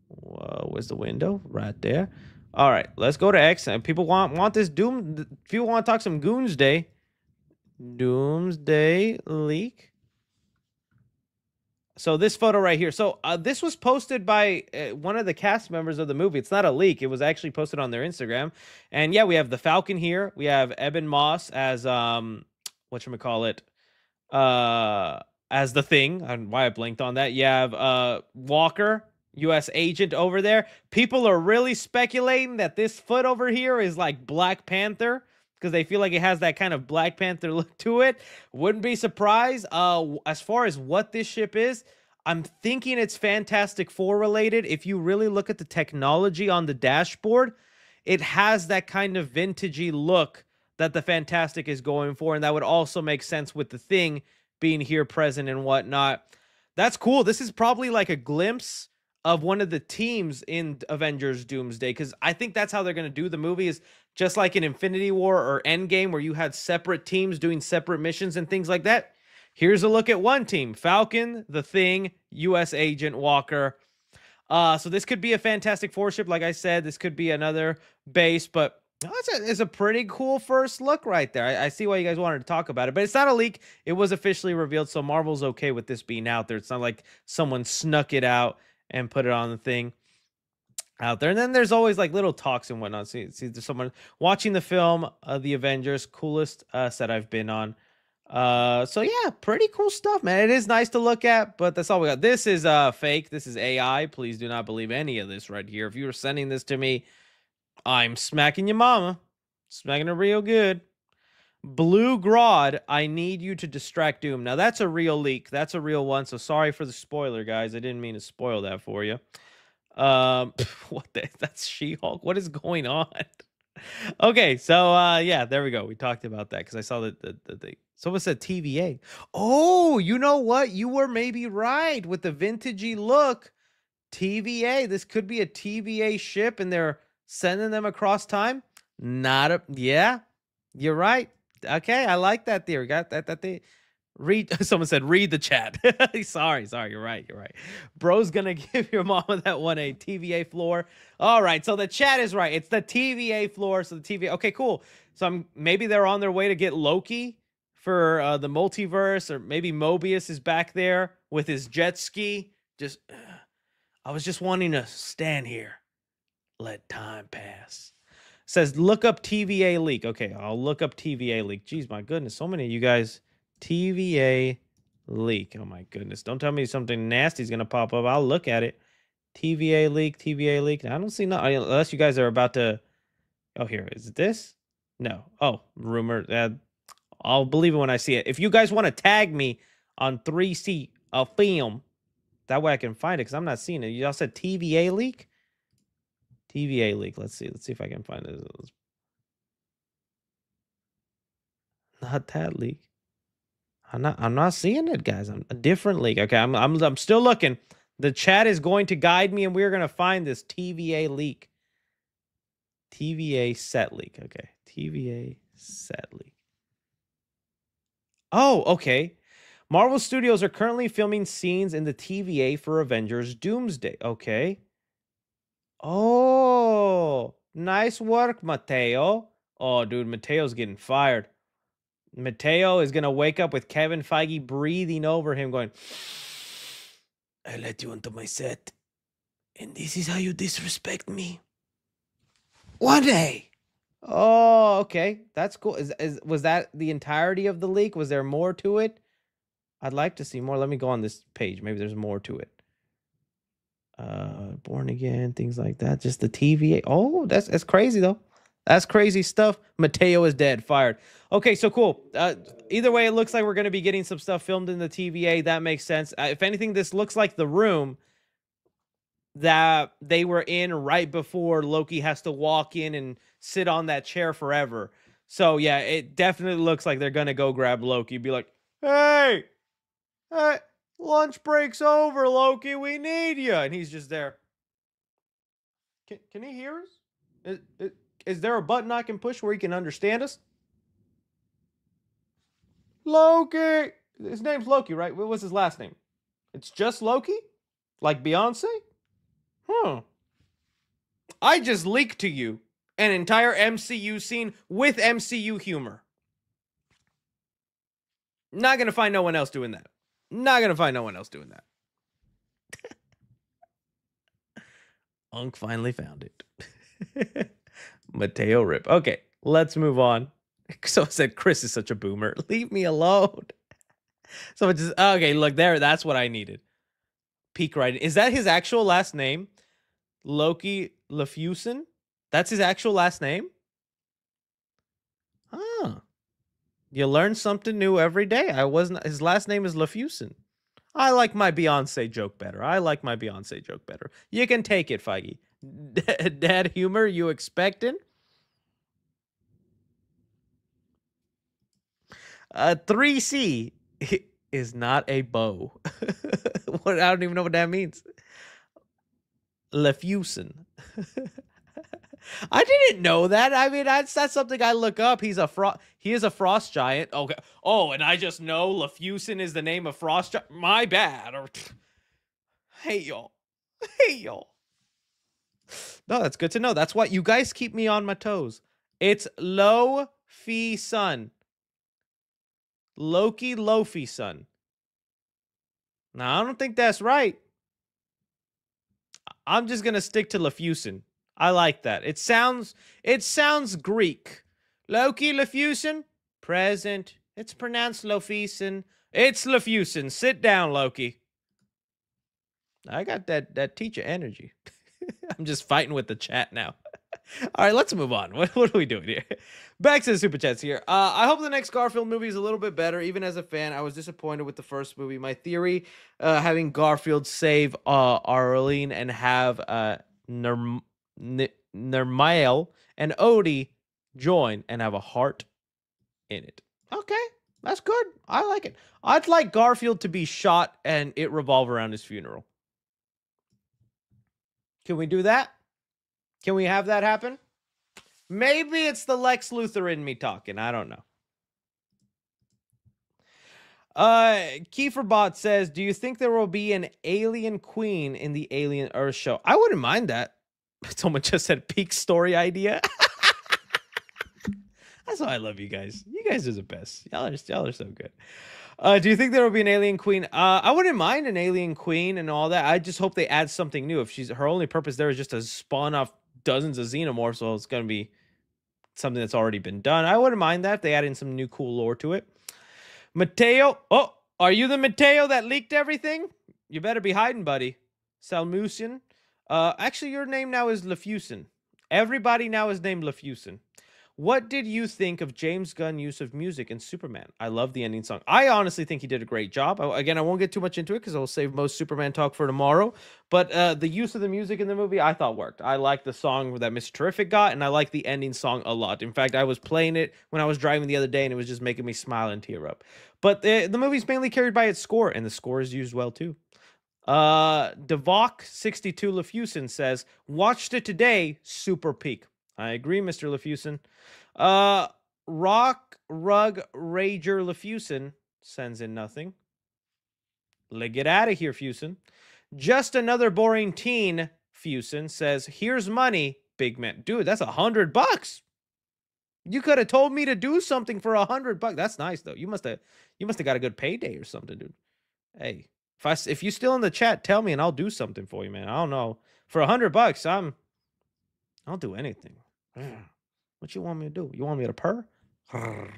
Whoa, where's the window? Right there. All right, let's go to X. And people want this Doom. People want to talk some Goonsday. Doomsday Leak. So this photo right here. So this was posted by one of the cast members of the movie. It's not a leak. It was actually posted on their Instagram. And yeah, we have the Falcon here. We have Eben Moss as whatchamacallit, as the Thing. I don't know why I blinked on that. You have Walker, U.S. agent over there. People are really speculating that this foot over here is like Black Panther, because they feel like it has that kind of Black Panther look to it. Wouldn't be surprised. As far as what this ship is, I'm thinking it's Fantastic Four related. If you really look at the technology on the dashboard, it has that kind of vintagey look that the Fantastic is going for, and that would also make sense with the Thing being here present and whatnot. That's cool. This is probably like a glimpse of one of the teams in Avengers Doomsday, because I think that's how they're going to do the movie, is just like in Infinity War or Endgame, where you had separate teams doing separate missions and things like that. Here's a look at one team: Falcon, the Thing, U.S. Agent Walker. So this could be a Fantastic Four ship. Like I said, this could be another base, but it's a pretty cool first look right there. I see why you guys wanted to talk about it, but it's not a leak. It was officially revealed, so Marvel's okay with this being out there. It's not like someone snuck it out and put it on the thing out there. And then there's always like little talks and whatnot. See, there's someone watching the film, The Avengers, coolest set I've been on. So yeah, pretty cool stuff, man. It is nice to look at, but that's all we got. This is fake. This is AI. Please do not believe any of this right here. If you were sending this to me, I'm smacking your mama. Smacking her real good. Blue Grodd, I need you to distract Doom. Now that's a real leak. That's a real one. So sorry for the spoiler, guys. I didn't mean to spoil that for you. What the? That's She-Hulk. What is going on? Okay, so yeah, there we go. We talked about that because I saw the thing. Someone said TVA. Oh, you know what? You were maybe right with the vintagey look. TVA. This could be a TVA ship, and they're sending them across time. Not a yeah. You're right. Okay, I like that theory. Got that thing. Read. Someone said read the chat. Sorry. You're right. Bro's gonna give your mama that one a TVA floor. All right. So the chat is right. It's the TVA floor. So the TVA. Okay, cool. So maybe they're on their way to get Loki for the multiverse, or maybe Mobius is back there with his jet ski. Just, I was just wanting to stand here, let time pass. Says look up TVA leak. Okay, I'll look up TVA leak. Jeez, my goodness, so many of you guys. TVA leak. Oh my goodness. Don't tell me something nasty is going to pop up. I'll look at it. TVA leak, TVA leak. I don't see nothing unless you guys are about to. Oh, here. Is it this? No. Oh, rumor. I'll believe it when I see it. If you guys want to tag me on 3C a film, that way I can find it because I'm not seeing it. You all said TVA leak? TVA leak. Let's see. Let's see if I can find it. Not that leak. I'm not seeing it, guys. I'm a different leak. Okay, I'm still looking. The chat is going to guide me, and we're gonna find this TVA leak. TVA set leak. Okay, TVA set leak. Oh, okay. Marvel Studios are currently filming scenes in the TVA for Avengers Doomsday. Okay. Oh, nice work, Mateo. Oh, dude, Mateo's getting fired. Mateo is going to wake up with Kevin Feige breathing over him going, I let you onto my set, and this is how you disrespect me. One day. Oh, okay. That's cool. Was that the entirety of the leak? Was there more to it? I'd like to see more. Let me go on this page. Maybe there's more to it. Born Again, things like that. Just the TVA. Oh, that's crazy, though. That's crazy stuff. Mateo is dead. Fired. Okay, so cool. Either way, it looks like we're going to be getting some stuff filmed in the TVA. That makes sense. If anything, this looks like the room that they were in right before Loki has to walk in and sit on that chair forever. So, yeah, it definitely looks like they're going to go grab Loki. Be like, hey, lunch break's over, Loki. We need you. And he's just there. Can he hear us? Is there a button I can push where he can understand us? Loki! His name's Loki, right? What was his last name? It's just Loki? Like Beyonce? Huh. I just leaked to you an entire MCU scene with MCU humor. Not gonna find no one else doing that. Not gonna find no one else doing that. Unk finally found it. Mateo Rip. Okay, let's move on. So I said, Chris is such a boomer. Leave me alone. So it's just, okay, look there. That's what I needed. Peak writing. Is that his actual last name? Loki Lefusen? That's his actual last name? Huh. You learn something new every day. His last name is Lefusen. I like my Beyonce joke better. You can take it, Feige. Dad humor you expecting? 3C is not a bow. I don't even know what that means. Lefusen. I didn't know that. I mean, that's something I look up. He is a frost giant. Okay. Oh, and I just know Lefusen is the name of frost giant. My bad. Hey y'all. No, that's good to know. That's why you guys keep me on my toes. It's Lo-Fi Sun. Loki Lofi Sun. Now, I don't think that's right. I'm just going to stick to Lefusen. I like that. It sounds Greek. Loki Lefusen, present. It's pronounced Lofisen. It's Lefusen. Sit down, Loki. I got that teacher energy. I'm just fighting with the chat now. All right, let's move on. What are we doing here? Back to the super chats here. I hope the next Garfield movie is a little bit better. Even as a fan, I was disappointed with the first movie. My theory, having Garfield save Arlene and have Nermael, and Odie join and have a heart in it. Okay, that's good. I like it. I'd like Garfield to be shot and it revolve around his funeral. Can we do that? Can we have that happen? Maybe it's the Lex Luthor in me talking. I don't know. Kieferbot says, do you think there will be an alien queen in the Alien Earth show? I wouldn't mind that. Someone just said peak story idea. That's why I love you guys. You guys are the best. Y'all are so good. Do you think there will be an alien queen? I wouldn't mind an alien queen and all that. I just hope they add something new. If her only purpose there is just to spawn off dozens of xenomorphs, so it's going to be something that's already been done. I wouldn't mind that if they add in some new cool lore to it. Mateo. Oh, are you the Mateo that leaked everything? You better be hiding, buddy. Salmusian. Actually, your name now is Lefusen. Everybody now is named Lefusen. What did you think of James Gunn's use of music in Superman? I love the ending song. I honestly think he did a great job. Again, I won't get too much into it because I'll save most Superman talk for tomorrow. But the use of the music in the movie, I thought worked. I liked the song that Mr. Terrific got, and I like the ending song a lot. In fact, I was playing it when I was driving the other day, and it was just making me smile and tear up. But the movie's mainly carried by its score, and the score is used well too. Devok62 Lefusen says, watched it today, super peak. I agree, Mr. Lefusen. Rock Rug Rager Lefusen sends in nothing. Get out of here, Fusen. Just another boring teen, Fusen says, here's money, big man. Dude, that's $100. You could have told me to do something for $100. That's nice though. You must have got a good payday or something, dude. Hey, if you still in the chat, tell me and I'll do something for you, man. I don't know. For $100, I'll do anything. What you want me to do? You want me to purr? Hi,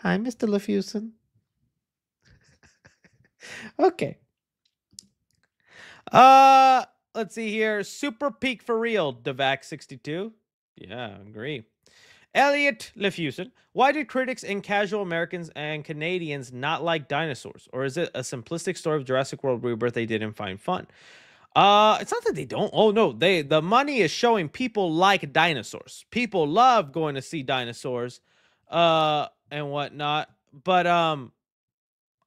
Mr. Lefusen. Okay. Let's see here. Super peak for real, Devac62. Yeah, agree. Elliot Lefusen. Why did critics and casual Americans and Canadians not like dinosaurs? Or is it a simplistic story of Jurassic World Rebirth they didn't find fun? It's not that they don't. Oh no, the money is showing people like dinosaurs. People love going to see dinosaurs, and whatnot. But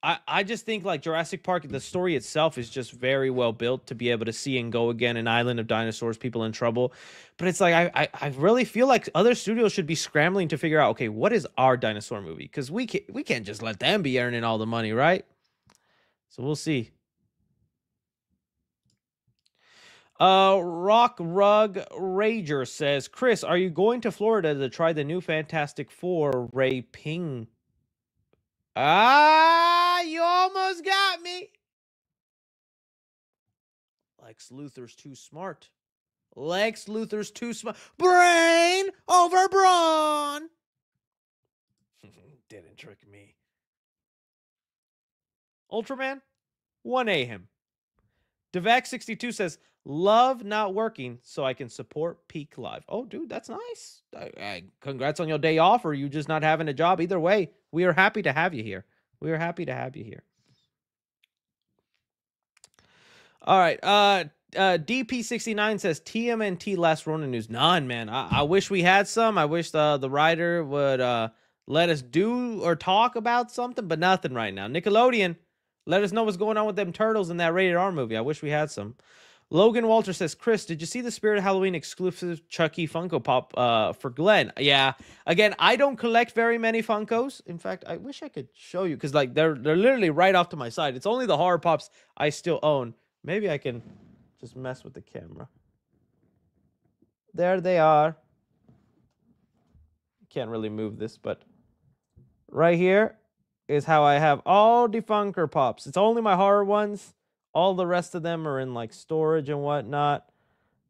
I just think like Jurassic Park, the story itself is just very well built to be able to see and go again, an island of dinosaurs, people in trouble. But it's like I really feel like other studios should be scrambling to figure out, okay, what is our dinosaur movie? Because we can't just let them be earning all the money, right? So we'll see. Rock Rug Rager says, Chris, are you going to Florida to try the new Fantastic Four Ray Ping? Ah, you almost got me. Lex Luthor's too smart. Lex Luthor's too smart. Brain over brawn. Didn't trick me. Ultraman, 1A him. Devac62 says, love not working so I can support Peak Live. Oh, dude, that's nice. Congrats on your day off, or you just not having a job. Either way, we are happy to have you here. We are happy to have you here. All right. DP69 says, TMNT Last Ronin news. None, man. I wish we had some. I wish the writer would let us do or talk about something, but nothing right now. Nickelodeon, let us know what's going on with them turtles in that rated R movie. I wish we had some. Logan Walter says, Chris, did you see the Spirit of Halloween exclusive Chucky Funko Pop for Glenn? Yeah. Again, I don't collect very many Funkos. In fact, I wish I could show you because like they're literally right off to my side. It's only the horror pops I still own. Maybe I can just mess with the camera. There they are. Can't really move this, but right here is how I have all the Funko Pops. It's only my horror ones. All the rest of them are in like storage and whatnot.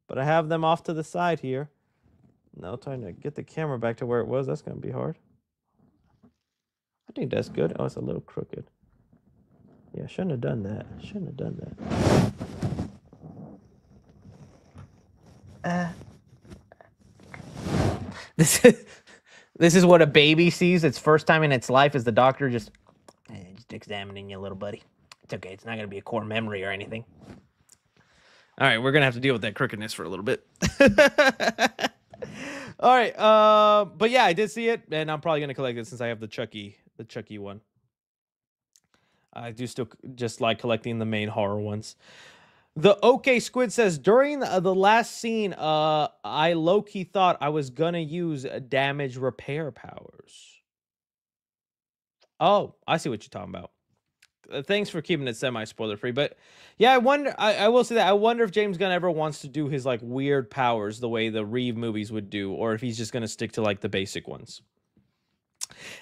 But I have them off to the side here. Now trying to get the camera back to where it was. That's going to be hard. I think that's good. Oh, it's a little crooked. Yeah, shouldn't have done that. Shouldn't have done that. This is what a baby sees its first time in its life, as the doctor just examining you, little buddy. It's okay. It's not going to be a core memory or anything. All right, we're gonna have to deal with that crookedness for a little bit. All right, but yeah, I did see it, and I'm probably gonna collect it since I have the Chucky one. I do still just like collecting the main horror ones. The OK Squid says during the last scene, I low key thought I was gonna use damage repair powers. Oh, I see what you're talking about. Thanks for keeping it semi spoiler free, but yeah, I wonder. I will say that I wonder if James Gunn ever wants to do his like weird powers the way the Reeve movies would do, or if he's just gonna stick to like the basic ones.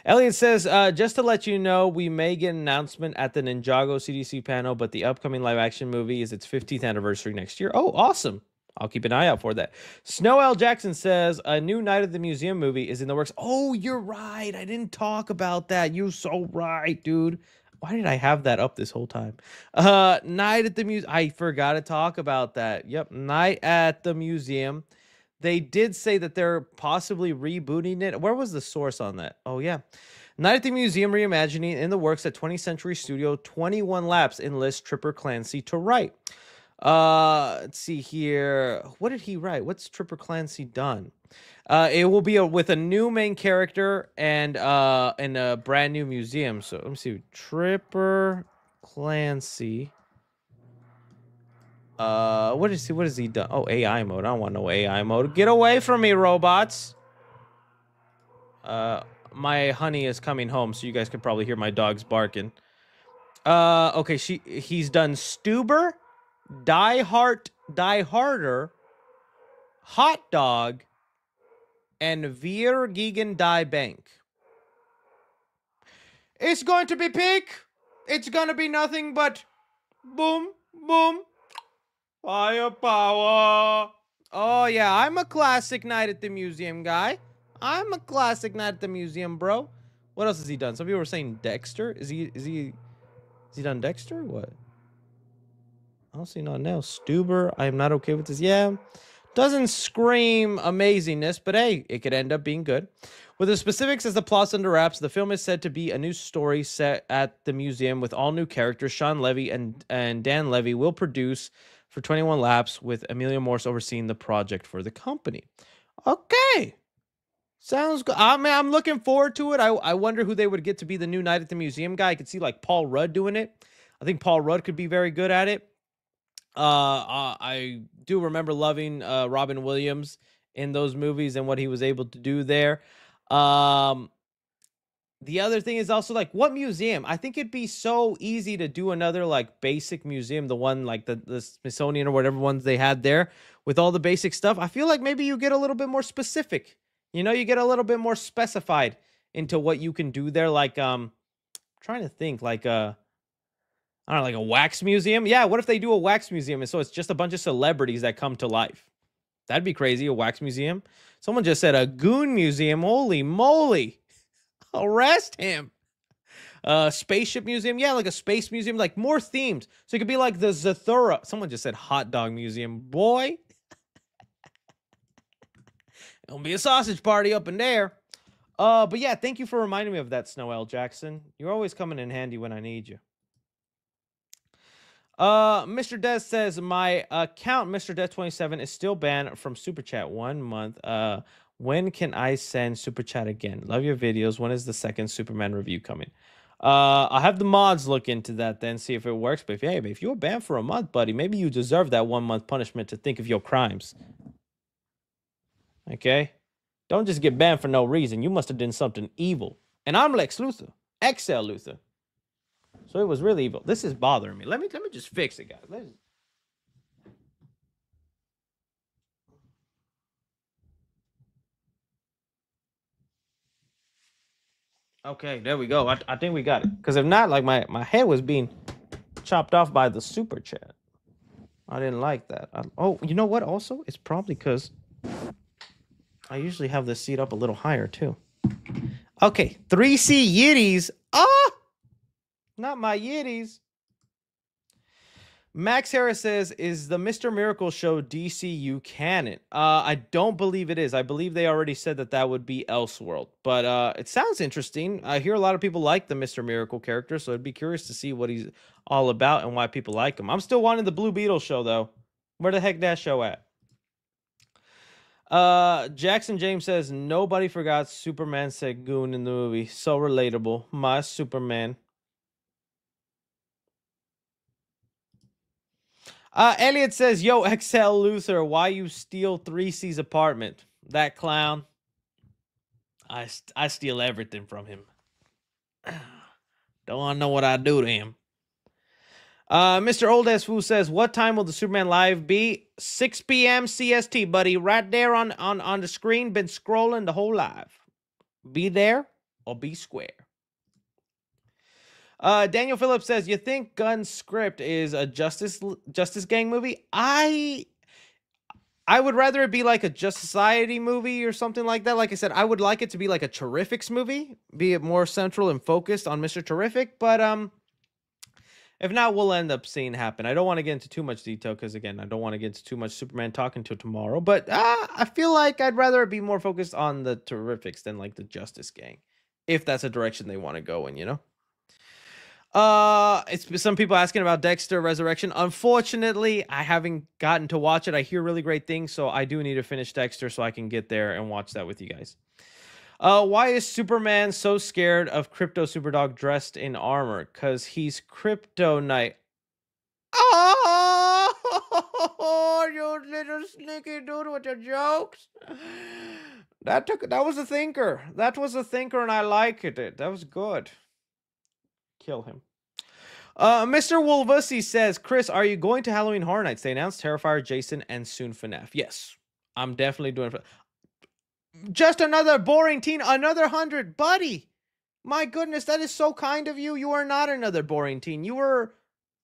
Elliot says, just to let you know, we may get an announcement at the Ninjago CDC panel, but the upcoming live action movie is its 15th anniversary next year. Oh, awesome. I'll keep an eye out for that. Snow L. Jackson says, a new Night at the Museum movie is in the works. Oh, you're right. I didn't talk about that. You're so right, dude. Why did I have that up this whole time? Night at the Museum. I forgot to talk about that. Yep, Night at the Museum. They did say that they're possibly rebooting it. Where was the source on that? Oh, yeah. Night at the Museum reimagining in the works at 20th Century Studio. 21 Laps enlist Tripper Clancy to write. Let's see here. What did he write? What's Tripper Clancy done? It will be with a new main character and a brand new museum. So let me see. Tripper Clancy. What has he done? Oh, AI mode. I don't want no AI mode. Get away from me, robots. My honey is coming home, so you guys could probably hear my dogs barking. Okay, he's done Stuber, Die Harder, Hot Dog, and Wir gegen Die Bank. It's going to be peak. It's gonna be nothing but boom, boom. Firepower. Oh, yeah. I'm a classic Night at the Museum guy. I'm a classic Night at the Museum, bro. What else has he done? Some people were saying Dexter. Is he done Dexter? What? I don't see nothing else. Stuber. I am not okay with this. Yeah. Doesn't scream amazingness, but hey, it could end up being good. With the specifics as the plots under wraps, the film is said to be a new story set at the museum with all new characters. Sean Levy and Dan Levy will produce for 21 Laps, with Amelia Morse overseeing the project for the company. Okay. Sounds good. I mean, I'm looking forward to it. I wonder who they would get to be the new Night at the Museum guy. I could see like Paul Rudd doing it. I think Paul Rudd could be very good at it. I do remember loving Robin Williams in those movies and what he was able to do there. The other thing is also like, what museum? I think it'd be so easy to do another like basic museum, the one like the Smithsonian or whatever ones they had there with all the basic stuff. I feel like maybe you get a little bit more specific. You know, you get a little bit more specified into what you can do there. Like, trying to think like I don't know, like a wax museum. Yeah, what if they do a wax museum and so it's just a bunch of celebrities that come to life? That'd be crazy, a wax museum. Someone just said a goon museum. Holy moly. Arrest him. Spaceship museum. Yeah, like a space museum, like more themed. So it could be like the Zathura. Someone just said hot dog museum. Boy. It'll be a sausage party up in there. But yeah, thank you for reminding me of that, Snow L. Jackson. You're always coming in handy when I need you. Mr. Des says, my account, Mr. Des27, is still banned from Super Chat 1 month. When can I send Super Chat again? Love your videos. When is the second Superman review coming? I'll have the mods look into that then, see if it works. But if you were banned for a month, buddy, maybe you deserve that 1 month punishment to think of your crimes. Okay? Don't just get banned for no reason. You must have done something evil. And I'm Lex Luthor. XL Luthor. So it was really evil. This is bothering me. Let me just fix it, guys. Okay, there we go. I think we got it. Because if not, like my head was being chopped off by the super chat. I didn't like that. Oh, you know what? Also, it's probably because I usually have this seat up a little higher too. Okay, 3C Yiddies. Not my Yiddies. Max Harris says, is the Mr. Miracle show DCU canon? I don't believe it is. I believe they already said that would be Elseworld. But it sounds interesting. I hear a lot of people like the Mr. Miracle character, so I'd be curious to see what he's all about and why people like him. I'm still wanting the Blue Beetle show, though. Where the heck that show at? Jackson James says nobody forgot Superman said goon in the movie. So relatable. My Superman. Elliot says, yo, XL Luther, why you steal 3C's apartment? That clown. I steal everything from him. Don't want to know what I do to him. Mr. Old Ass Foo says, what time will the Superman live be? 6 p.m. CST, buddy. Right there on the screen. Been scrolling the whole live. Be there or be square. Daniel Phillips says, you think Gunn's script is a Justice Gang movie? I would rather it be like a Just Society movie or something like that. Like I said, I would like it to be like a Terrifics movie, be it more central and focused on Mr. Terrific. But if not, we'll end up seeing it happen. I don't want to get into too much detail because, again, I don't want to get into too much Superman talk until tomorrow. But I feel like I'd rather it be more focused on the Terrifics than like the Justice Gang, if that's a direction they want to go in, you know? It's some people asking about Dexter Resurrection. Unfortunately, I haven't gotten to watch it. I hear really great things, so I do need to finish Dexter so I can get there and watch that with you guys. Why is Superman so scared of Crypto Superdog dressed in armor? Because he's Crypto Knight. Oh, you little sneaky dude with your jokes. That was a thinker. That was a thinker, and I liked it. That was good. Kill him. Mr. Wolvusy says, Chris, are you going to Halloween Horror Nights? They announced Terrifier, Jason, and soon FNAF. Yes, I'm definitely doing it. Just another boring teen, another 100, buddy. My goodness, that is so kind of you. You are not another boring teen. You were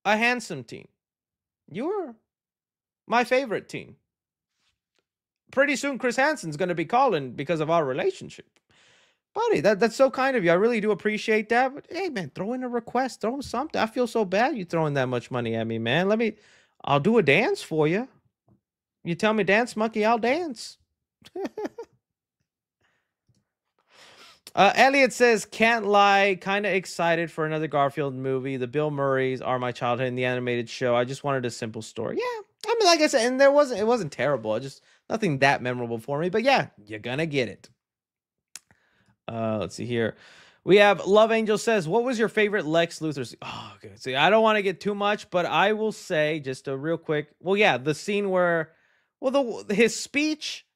a handsome teen. You were my favorite teen. Pretty soon, Chris Hansen's going to be calling because of our relationship. Buddy, that's so kind of you. I really do appreciate that. But hey, man, throw in a request. Throw something. I feel so bad you throwing that much money at me, man. I'll do a dance for you. You tell me dance, monkey, I'll dance. Elliot says, can't lie, kind of excited for another Garfield movie. The Bill Murrays are my childhood in the animated show. I just wanted a simple story. Yeah, I mean, like I said, and it wasn't terrible. Just nothing that memorable for me. But yeah, you're gonna get it. Let's see here. We have Love Angel says, what was your favorite Lex Luthor? Oh, okay. See, I don't want to get too much, but I will say just a real quick. Well, yeah, the scene where, his speech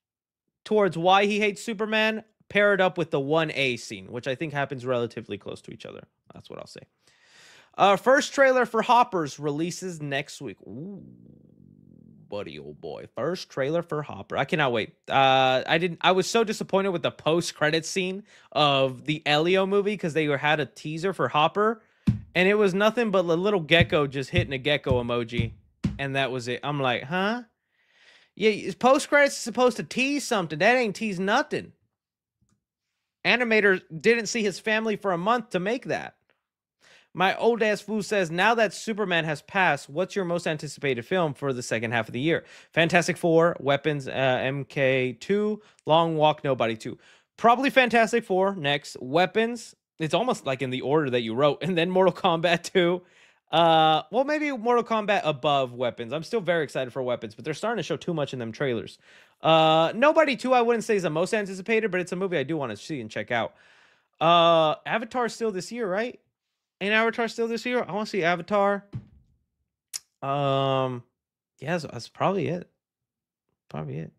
towards why he hates Superman paired up with the 1A scene, which I think happens relatively close to each other. That's what I'll say. First trailer for Hoppers releases next week. Ooh, buddy, oh boy. First trailer for Hopper. I cannot wait. I was so disappointed with the post-credit scene of the Elio movie because they had a teaser for Hopper, and it was nothing but a little gecko just hitting a gecko emoji, and that was it. I'm like, huh? Yeah, post-credits is supposed to tease something. That ain't tease nothing. Animator didn't see his family for a month to make that. My old ass fool says, now that Superman has passed, what's your most anticipated film for the second half of the year? Fantastic Four, Weapons, MK2, Long Walk, Nobody 2. Probably Fantastic Four next. Weapons, it's almost like in the order that you wrote. And then Mortal Kombat 2. Well, maybe Mortal Kombat above Weapons. I'm still very excited for Weapons, but they're starting to show too much in them trailers. Nobody 2, I wouldn't say is the most anticipated, but it's a movie I do want to see and check out. Avatar still this year, right? Ain't Avatar still this year? I want to see Avatar. Yeah, that's probably it. Probably it.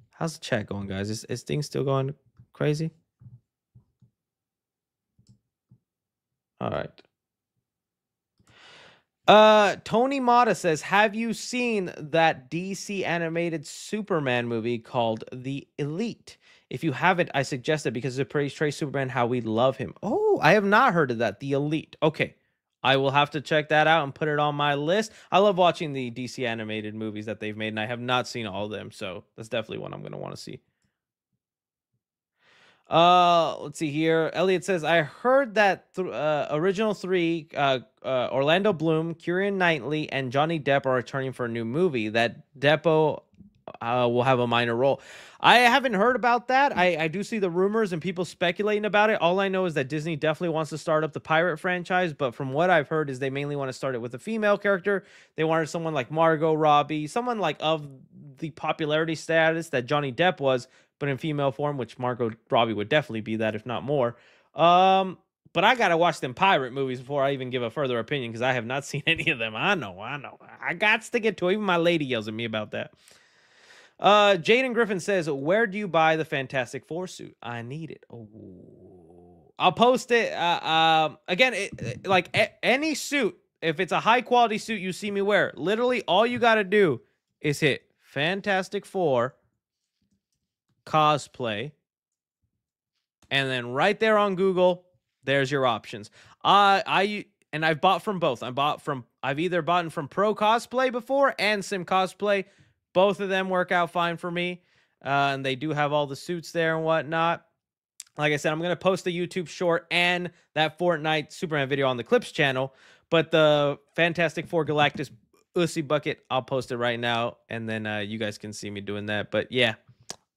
How's the chat going, guys? Is things still going crazy? All right. Tony Mata says, have you seen that DC animated Superman movie called The Elite? If you haven't, I suggest it because it portrays Superman how we love him. Oh, I have not heard of that. The Elite. Okay. I will have to check that out and put it on my list. I love watching the DC animated movies that they've made, and I have not seen all of them, so that's definitely one I'm going to want to see. Let's see here. Elliot says, I heard that original 3, Orlando Bloom, Keira Knightley, and Johnny Depp are returning for a new movie. That Depp will have a minor role. I haven't heard about that. I do see the rumors and people speculating about it. All I know is that Disney definitely wants to start up the pirate franchise, but from what I've heard is they mainly want to start it with a female character. They wanted someone like Margot Robbie, someone like of the popularity status that Johnny Depp was, but in female form, which Margot Robbie would definitely be that, if not more. But I gotta watch them pirate movies before I even give a further opinion because I have not seen any of them. I know. I got to get to it. Even my lady yells at me about that. Jaden Griffin says, "Where do you buy the Fantastic Four suit? I need it." Oh, I'll post it. Again, any suit. If it's a high quality suit you see me wear, literally all you gotta do is hit Fantastic Four cosplay, and then right there on Google, there's your options. I've bought from both. I've either bought from Pro Cosplay before and Sim Cosplay. Both of them work out fine for me. And they do have all the suits there and whatnot. Like I said, I'm going to post a YouTube short and that Fortnite Superman video on the Clips channel. But the Fantastic Four Galactus Ussy Bucket, I'll post it right now. And then you guys can see me doing that. But yeah,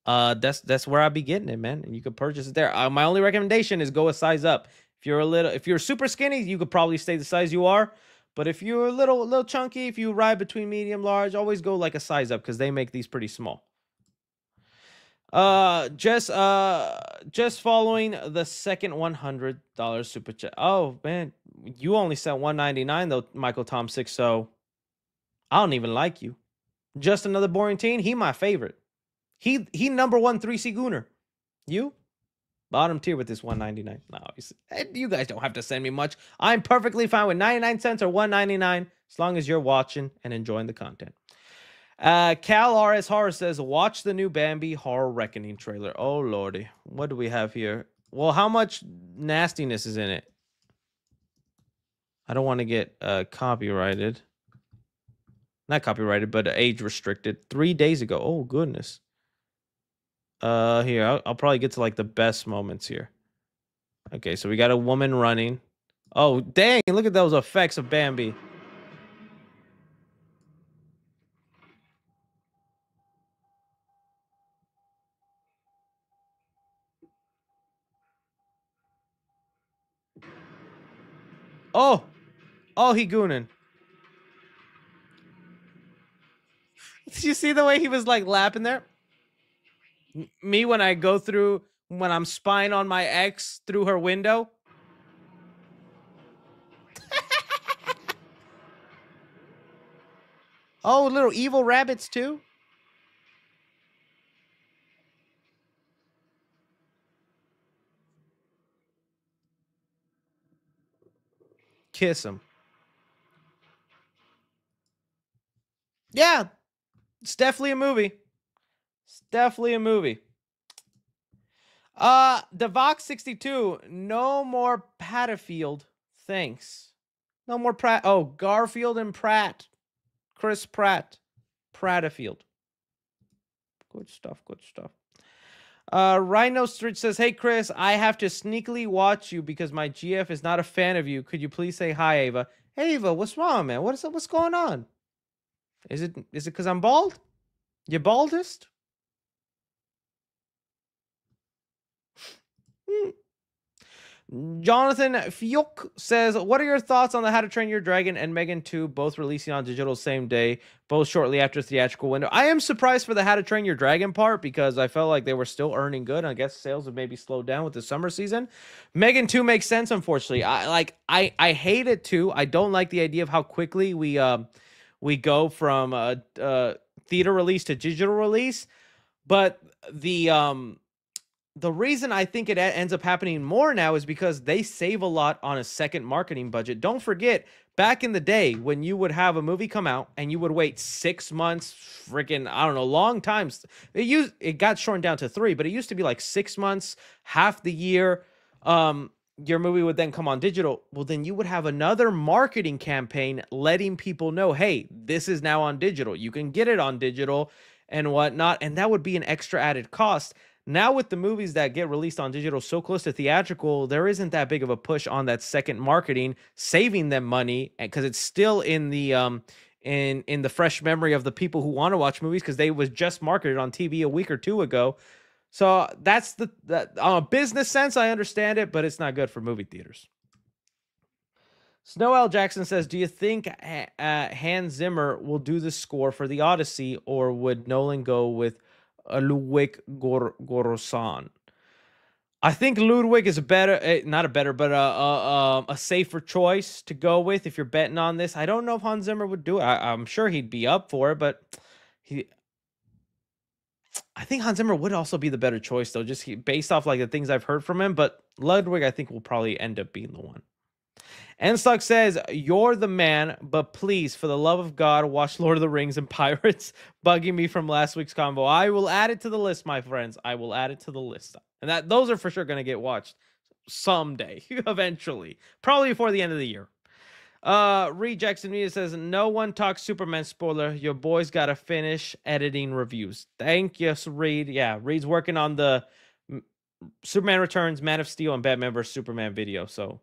that's where I'll be getting it, man. And you can purchase it there. My only recommendation is go a size up. If you're super skinny, you could probably stay the size you are. But if you're a little chunky, if you ride between medium, large, always go like a size up because they make these pretty small. Just following the second $100 super chat. Oh man, you only sent $199 though, Michael Tom 6. So I don't even like you. Just another boring teen. He my favorite. He number one 3C Gooner. You? Bottom tier with this $199. No, obviously. You guys don't have to send me much. I'm perfectly fine with 99 cents or $1.99 as long as you're watching and enjoying the content. Cal RS Horror says, watch the new Bambi Horror Reckoning trailer. Oh, lordy. What do we have here? Well, how much nastiness is in it? I don't want to get copyrighted. Not copyrighted, but age restricted. 3 days ago. Oh, goodness. Here, I'll probably get to like the best moments here. Okay, so we got a woman running. Oh, dang, look at those effects of Bambi. Oh, he gooning. Did you see the way he was like lapping there? Me when I go through, when I'm spying on my ex through her window. Oh, little evil rabbits too. Kiss him. Yeah, it's definitely a movie. It's definitely a movie. Devox 62, no more Patterfield. Thanks. No more Pratt. Oh, Garfield and Pratt. Chris Pratt. Pratterfield. Good stuff, good stuff. Rhino Street says, hey, Chris, I have to sneakily watch you because my GF is not a fan of you. Could you please say hi, Ava? Hey, Ava, what's wrong, man? What's going on? Is it because I'm bald? You baldest? Jonathan Fiuk says, what are your thoughts on the How to Train Your Dragon and Megan 2 both releasing on digital same day, both shortly after theatrical window? I am surprised for the How to Train Your Dragon part because I felt like they were still earning good. I guess sales have maybe slowed down with the summer season. Megan 2 makes sense, unfortunately. I hate it too. I don't like the idea of how quickly we go from theater release to digital release, but the reason I think it ends up happening more now is because they save a lot on a second marketing budget. Don't forget, back in the day when you would have a movie come out and you would wait 6 months, freaking, I don't know, long times. It got shortened down to 3, but it used to be like 6 months, half the year. Your movie would then come on digital. Well, then you would have another marketing campaign letting people know, hey, this is now on digital. You can get it on digital and whatnot. And that would be an extra added cost. Now with the movies that get released on digital so close to theatrical, there isn't that big of a push on that second marketing, saving them money because it's still in the in the fresh memory of the people who want to watch movies because they was just marketed on TV a week or two ago. So that's on a business sense, I understand it, but it's not good for movie theaters. Snow L. Jackson says, do you think Hans Zimmer will do the score for the Odyssey, or would Nolan go with Ludwig Göransson? I think Ludwig is not a better, but a safer choice to go with if you're betting on this. I don't know if Hans Zimmer would do it. I'm sure he'd be up for it, but I think Hans Zimmer would also be the better choice, though, just based off like the things I've heard from him. But Ludwig, I think, will probably end up being the one. Enstock says, you're the man, but please, for the love of God, watch Lord of the Rings and Pirates, bugging me from last week's combo. I will add it to the list, my friends. I will add it to the list. And those are for sure going to get watched someday, eventually. Probably before the end of the year. Reed Jackson Media says, no one talks Superman spoiler. Your boy's got to finish editing reviews. Thank you, Reed. Yeah, Reed's working on the Superman Returns, Man of Steel, and Batman vs. Superman video, so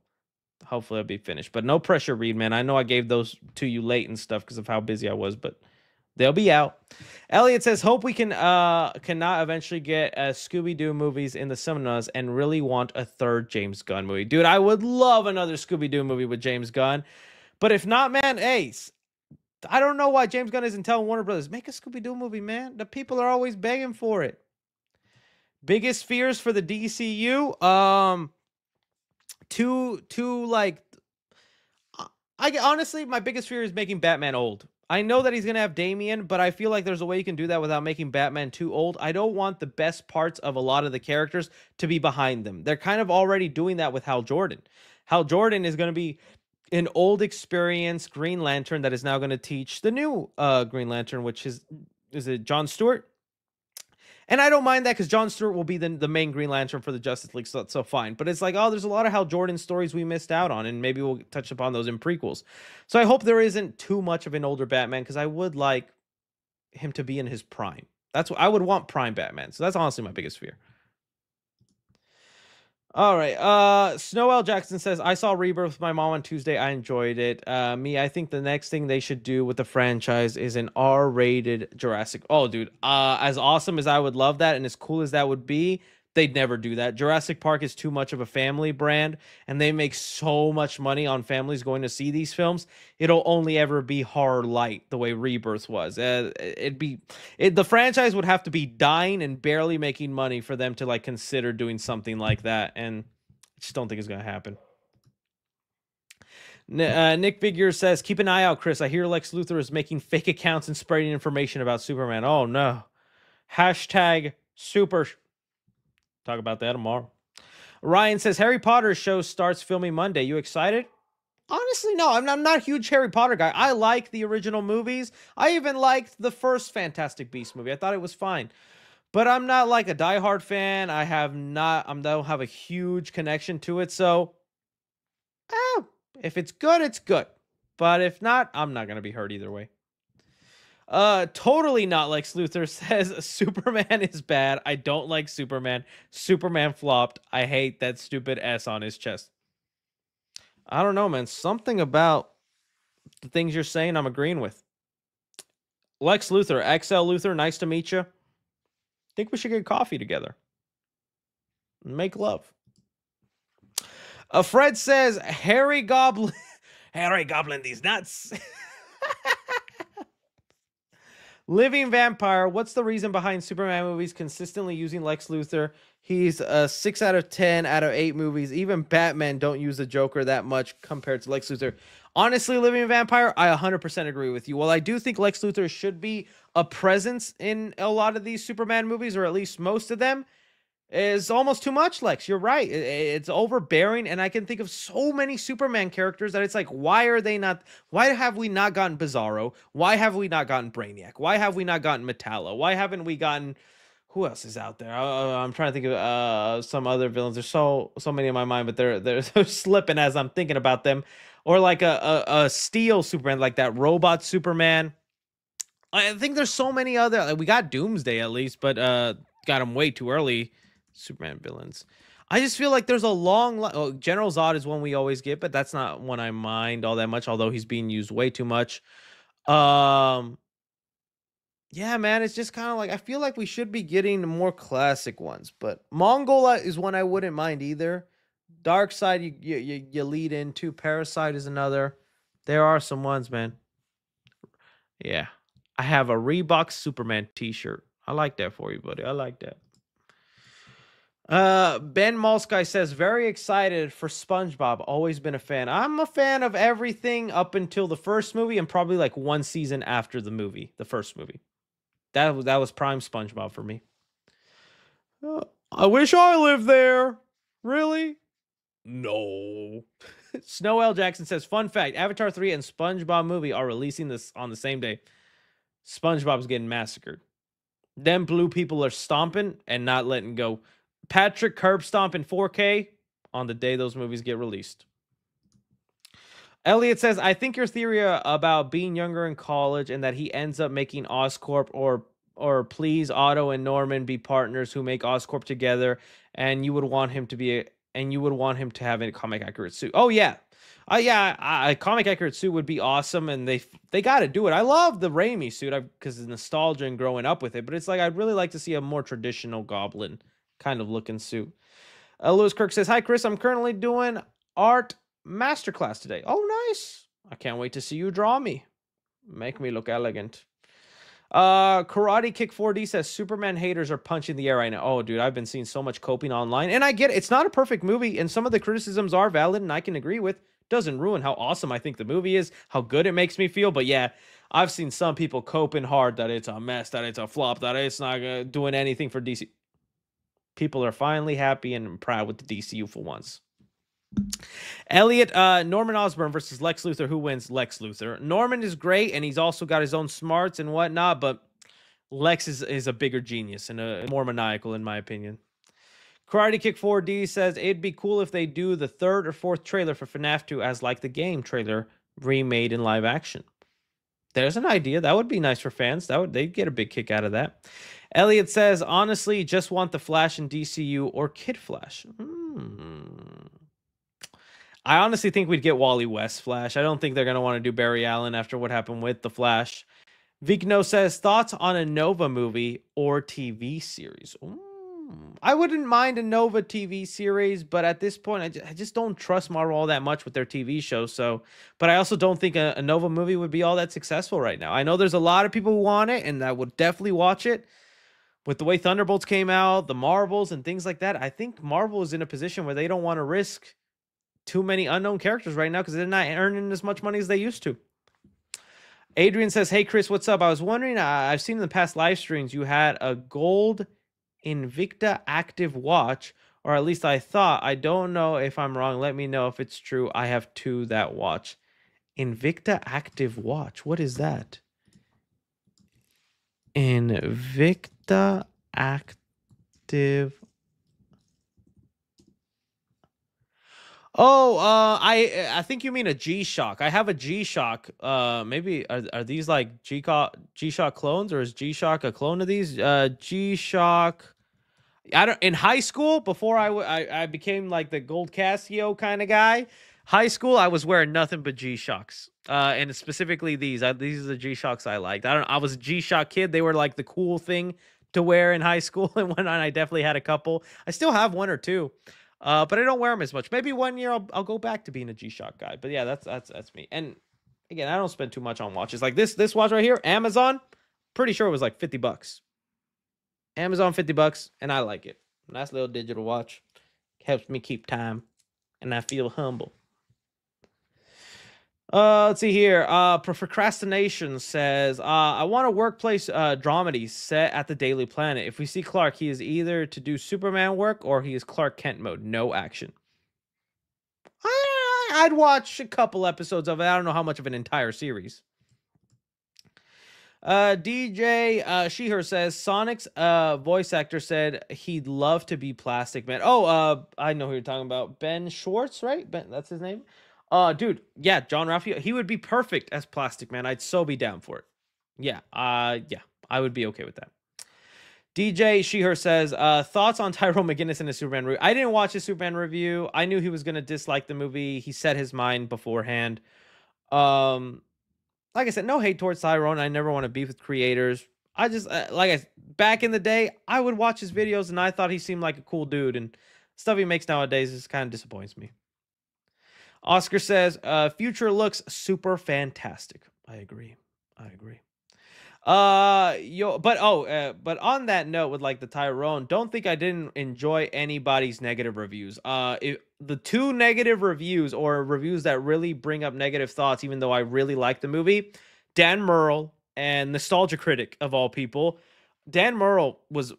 hopefully it'll be finished. But no pressure, Reed, man. I know I gave those to you late and stuff because of how busy I was, but they'll be out. Elliot says, hope we cannot eventually get Scooby-Doo movies in the cinemas and really want a third James Gunn movie. Dude, I would love another Scooby-Doo movie with James Gunn. But if not, man, Ace, I don't know why James Gunn isn't telling Warner Brothers, make a Scooby-Doo movie, man. The people are always begging for it. Biggest fears for the DCU? Honestly, my biggest fear is making Batman old. I know that he's going to have Damian, but I feel like there's a way you can do that without making Batman too old. I don't want the best parts of a lot of the characters to be behind them. They're kind of already doing that with Hal Jordan. Hal Jordan is going to be an old, experienced Green Lantern that is now going to teach the new Green Lantern, which is it John Stewart? And I don't mind that because John Stewart will be the main Green Lantern for the Justice League, so that's so fine. But it's like, oh, there's a lot of Hal Jordan stories we missed out on, and maybe we'll touch upon those in prequels. So I hope there isn't too much of an older Batman, because I would like him to be in his prime. That's what I would want, prime Batman. So that's honestly my biggest fear. All right. Snow L. Jackson says, I saw Rebirth with my mom on Tuesday. I enjoyed it. I think the next thing they should do with the franchise is an R-rated Jurassic. Oh, dude. As awesome as I would love that and as cool as that would be, they'd never do that. Jurassic Park is too much of a family brand, and they make so much money on families going to see these films. It'll only ever be horror light the way Rebirth was. The franchise would have to be dying and barely making money for them to like consider doing something like that, and I just don't think it's gonna happen. Nick Figure says, keep an eye out, Chris. I hear Lex Luthor is making fake accounts and spreading information about Superman. Oh no. Hashtag super. Talk about that tomorrow. Ryan says, Harry Potter show starts filming Monday. You excited? Honestly, no. I'm not a huge Harry Potter guy. I like the original movies. I even liked the first Fantastic Beasts movie. I thought it was fine. But I'm not like a diehard fan. I don't have a huge connection to it. So, if it's good, it's good. But if not, I'm not going to be hurt either way. Totally not like Sluther says, Superman is bad. I don't like Superman. Superman flopped. I hate that stupid S on his chest. I don't know, man. Something about the things you're saying I'm agreeing with. Lex Luthor, XL Luthor, nice to meet you. Think we should get coffee together. Make love. Fred says, Harry Goblin. Harry Goblin these nuts. Living Vampire, what's the reason behind Superman movies consistently using Lex Luthor? He's a 6 out of 10 out of 8 movies. Even Batman don't use the Joker that much compared to Lex Luthor. Honestly, Living Vampire, I 100% agree with you. While I do think Lex Luthor should be a presence in a lot of these Superman movies, or at least most of them, is almost too much, Lex. You're right. It's overbearing, and I can think of so many Superman characters that it's like, why have we not gotten Bizarro? Why have we not gotten Brainiac? Why have we not gotten Metallo? Why haven't we gotten, who else is out there? I'm trying to think of some other villains. There's so many in my mind, but they're slipping as I'm thinking about them. Or like a Steel Superman, like that robot Superman. I think there's so many other, like we got Doomsday at least, but got him way too early. Superman villains. I just feel like there's a long General Zod is one we always get, but that's not one I mind all that much, although he's being used way too much. Um, yeah, man, it's just kind of like I feel like we should be getting more classic ones, but Mongola is one I wouldn't mind either. Dark Side, you lead into. Parasite is another. There are some ones, man. Yeah, I have a Reebok Superman T-shirt. I like that for you, buddy. I like that. Ben Malsky says very excited for SpongeBob. Always been a fan. I'm a fan of everything up until the first movie and probably like one season after the movie, the first movie. That was prime SpongeBob for me. I wish I lived there. Really? No. Snow L. Jackson says, fun fact, Avatar 3 and SpongeBob movie are releasing this on the same day. SpongeBob's getting massacred. Them blue people are stomping and not letting go. Patrick curb stomp in 4K on the day those movies get released. Elliot says, I think your theory about being younger in college and that he ends up making Oscorp or please Otto and Norman be partners who make Oscorp together, and you would want him to have a comic accurate suit. Oh yeah. Yeah, a comic accurate suit would be awesome, and they got to do it. I love the Raimi suit because it's nostalgia and growing up with it, but it's like I'd really like to see a more traditional Goblin kind of looking suit. Lewis Kirk says, hi, Chris. I'm currently doing art masterclass today. Oh, nice. I can't wait to see you draw me. Make me look elegant. Karate Kick 4D says, Superman haters are punching the air right now. Oh, dude, I've been seeing so much coping online. And I get it. It's not a perfect movie, and some of the criticisms are valid, and I can agree with. Doesn't ruin how awesome I think the movie is, how good it makes me feel. But yeah, I've seen some people coping hard that it's a mess, that it's a flop, that it's not doing anything for DC. People are finally happy and proud with the DCU for once. Elliot, Norman Osborn versus Lex Luthor. Who wins? Lex Luthor. Norman is great, and he's also got his own smarts and whatnot, but Lex is a bigger genius and more maniacal, in my opinion. Karate Kick 4D says, it'd be cool if they do the third or fourth trailer for FNAF 2 as like the game trailer remade in live action. There's an idea. That would be nice for fans. They'd get a big kick out of that. Elliot says, honestly, just want the Flash in DCU or Kid Flash. I honestly think we'd get Wally West Flash. I don't think they're going to want to do Barry Allen after what happened with the Flash. Vigno says, thoughts on a Nova movie or TV series? I wouldn't mind a Nova TV series, but at this point, I just don't trust Marvel all that much with their TV shows. But I also don't think a Nova movie would be all that successful right now. I know there's a lot of people who want it, and I would definitely watch it. With the way Thunderbolts came out, the Marvels, and things like that, I think Marvel is in a position where they don't want to risk too many unknown characters right now because they're not earning as much money as they used to. Adrian says, hey, Chris, what's up? I was wondering, I've seen in the past live streams you had a gold Invicta active watch, or at least I thought. I don't know if I'm wrong. Let me know if it's true. I have two that watch. Invicta active watch. What is that? Invicta active. Oh, I think you mean a G-Shock. I have a G-Shock. Maybe are these like G-Shock clones, or is G-Shock a clone of these? G-Shock. In high school, before I became like the gold Casio kind of guy. High school, I was wearing nothing but G-Shocks. And specifically these. These are the G-Shocks I liked. I was a G-Shock kid. They were like the cool thing to wear in high school and whatnot. I definitely had a couple. I still have one or two. But I don't wear them as much. Maybe one year I'll go back to being a G-Shock guy. But yeah, that's me. And again, I don't spend too much on watches. Like this watch right here, Amazon, pretty sure it was like $50. Amazon $50, and I like it. Nice little digital watch. Helps me keep time, and I feel humble. Let's see here. Procrastination says, I want a workplace dramedy set at the Daily Planet. If we see Clark, he is either to do Superman work or he is Clark Kent mode. No action. I'd watch a couple episodes of it. I don't know how much of an entire series. DJ Sheher says, Sonic's voice actor said he'd love to be Plastic Man. Oh, I know who you're talking about. Ben Schwartz, right? Ben, that's his name. Dude, yeah, John Ralphio, he would be perfect as Plastic Man. I'd so be down for it. Yeah, I would be okay with that. DJ Sheher says, thoughts on Tyrone McGinnis in the Superman review. I didn't watch his Superman review. I knew he was going to dislike the movie. He said his mind beforehand. like I said, no hate towards Tyrone. I never want to beef with creators. I just back in the day, I would watch his videos and I thought he seemed like a cool dude, and stuff he makes nowadays just kind of disappoints me. Oscar says, future looks super fantastic. I agree. I agree. But on that note, with like the Tyrone, don't think I didn't enjoy anybody's negative reviews. The two negative reviews, or reviews that really bring up negative thoughts, even though I really like the movie, Dan Merle and Nostalgia Critic of all people. Dan Merle was,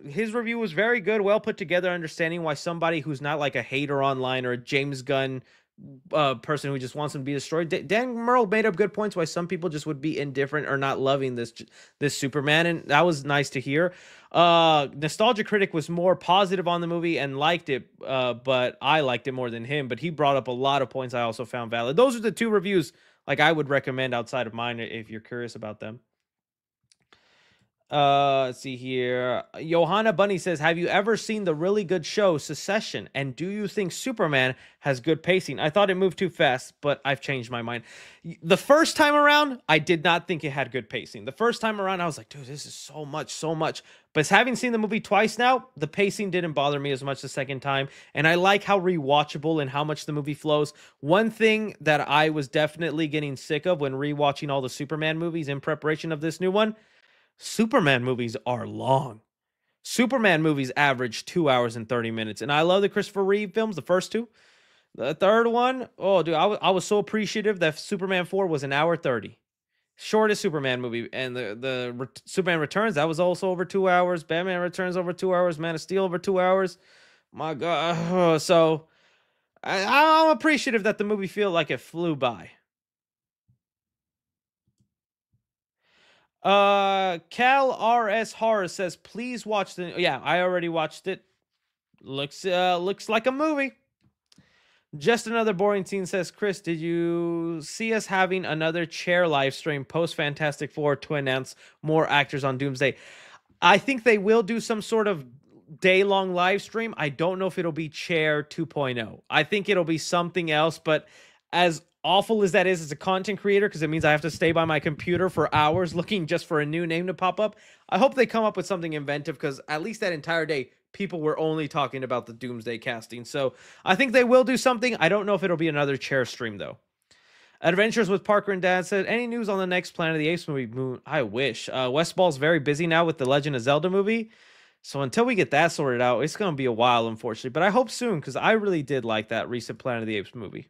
his review was very good, well put together, understanding why somebody who's not like a hater online or a James Gunn person who just wants him to be destroyed. Dan Merle made up good points why some people just would be indifferent or not loving this Superman, and that was nice to hear. Nostalgia Critic was more positive on the movie and liked it, but I liked it more than him. But he brought up a lot of points I also found valid. Those are the two reviews like I would recommend outside of mine if you're curious about them. Let's see here. Johanna Bunny says, have you ever seen the really good show Succession? And do you think Superman has good pacing? I thought it moved too fast, but I've changed my mind. The first time around, I did not think it had good pacing. The first time around, I was like, dude, this is so much. But having seen the movie twice now, the pacing didn't bother me as much the second time. And I like how rewatchable and how much the movie flows. One thing that I was definitely getting sick of when rewatching all the Superman movies in preparation of this new one, Superman movies are long. Superman movies average 2 hours and 30 minutes. And I love the Christopher Reeve films, the first two. The third one, oh, dude, I was so appreciative that Superman 4 was an hour 30. Shortest Superman movie. And the Superman Returns, that was also over 2 hours. Batman Returns over 2 hours. Man of Steel over 2 hours. My God. So I'm appreciative that the movie feel like it flew by. Cal RS Horror says, please watch the, yeah, I already watched it. Looks like a movie. Just Another Boring Scene says, Chris, did you see us having another chair live stream post Fantastic Four to announce more actors on Doomsday? I think they will do some sort of day-long live stream. I don't know if it'll be Chair 2.0. I think it'll be something else, but as awful as that is as a content creator, because it means I have to stay by my computer for hours looking just for a new name to pop up, I hope they come up with something inventive, because at least that entire day, people were only talking about the Doomsday casting. So I think they will do something. I don't know if it'll be another chair stream, though. Adventures with Parker and Dad said, any news on the next Planet of the Apes movie? I wish. Westball's very busy now with the Legend of Zelda movie. So until we get that sorted out, it's going to be a while, unfortunately. But I hope soon, because I really did like that recent Planet of the Apes movie.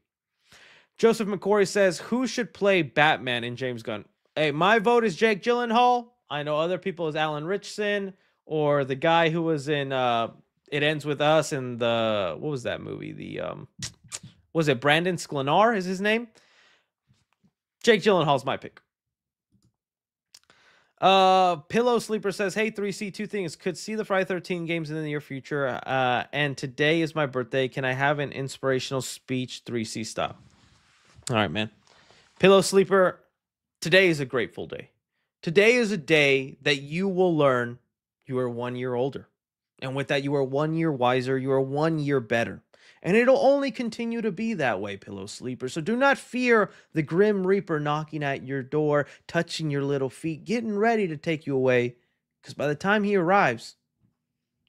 Joseph McCory says, who should play Batman in James Gunn? Hey, my vote is Jake Gyllenhaal. I know other people is Alan Ritchson, or the guy who was in It Ends With Us and the, what was that movie? The was it Brandon Sklenar is his name? Jake Gyllenhaal's my pick. Pillow Sleeper says, hey 3C, two things. Could see the Friday 13 games in the near future. And today is my birthday. Can I have an inspirational speech 3C style? All right, man. Pillow Sleeper, today is a grateful day. Today is a day that you will learn you are 1 year older. And with that, you are 1 year wiser. You are 1 year better. And it'll only continue to be that way, Pillow Sleeper. So do not fear the Grim Reaper knocking at your door, touching your little feet, getting ready to take you away. Because by the time he arrives,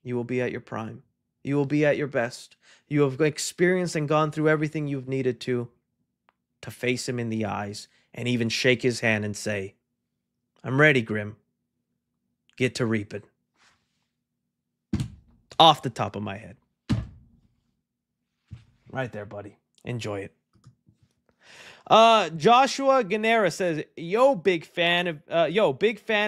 you will be at your prime. You will be at your best. You have experienced and gone through everything you've needed to face him in the eyes and even shake his hand and say, I'm ready, Grim. Get to reaping. Off the top of my head. Right there, buddy. Enjoy it. Joshua Ganera says, big fan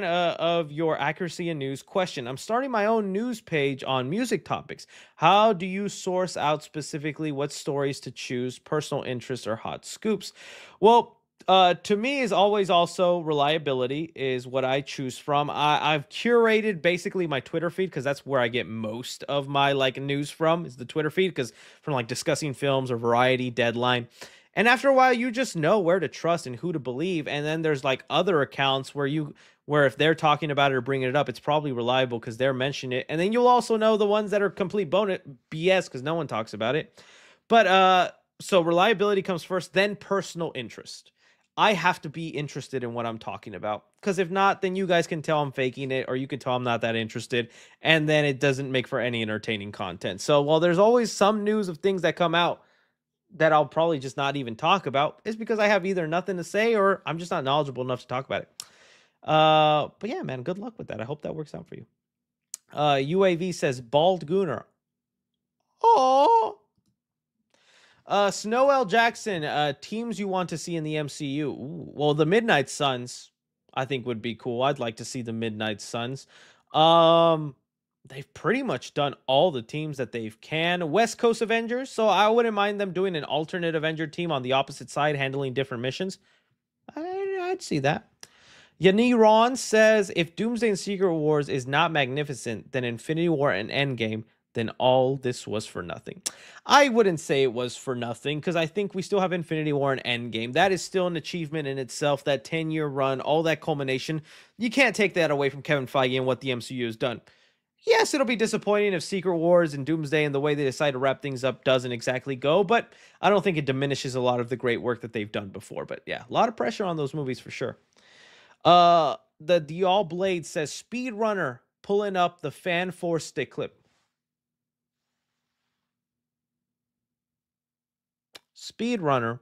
of your accuracy and news. Question, I'm starting my own news page on music topics. How do you source out specifically what stories to choose, personal interests or hot scoops? Well, to me is always also reliability is what I choose from. I've curated basically my Twitter feed, because that's where I get most of my news from, is the Twitter feed, because from discussing films or Variety, Deadline. And after a while, you just know where to trust and who to believe. And then there's other accounts where if they're talking about it or bringing it up, it's probably reliable because they're mentioning it. And then you'll also know the ones that are complete BS because no one talks about it. But so reliability comes first, then personal interest. I have to be interested in what I'm talking about. Because if not, then you guys can tell I'm faking it, or you can tell I'm not that interested, and then it doesn't make for any entertaining content. So while there's always some news of things that come out that I'll probably just not even talk about, it's because I have either nothing to say or I'm just not knowledgeable enough to talk about it. But yeah, man, good luck with that. I hope that works out for you. UAV says Bald Gooner. Oh. Snow L. Jackson, teams you want to see in the MCU. Ooh, well, the Midnight Suns, I think would be cool. I'd like to see the Midnight Suns. They've pretty much done all the teams that they can. West Coast Avengers, so I wouldn't mind them doing an alternate Avenger team on the opposite side, handling different missions. I'd see that. Yanni Ron says, if Doomsday and Secret Wars is not magnificent, then Infinity War and Endgame, then all this was for nothing. I wouldn't say it was for nothing, because I think we still have Infinity War and Endgame. That is still an achievement in itself, that 10-year run, all that culmination. You can't take that away from Kevin Feige and what the MCU has done. Yes, it'll be disappointing if Secret Wars and Doomsday and the way they decide to wrap things up doesn't exactly go, but I don't think it diminishes a lot of the great work that they've done before. But yeah, a lot of pressure on those movies for sure. The Dial Blade says, Speedrunner pulling up the Fan Force stick clip. Speedrunner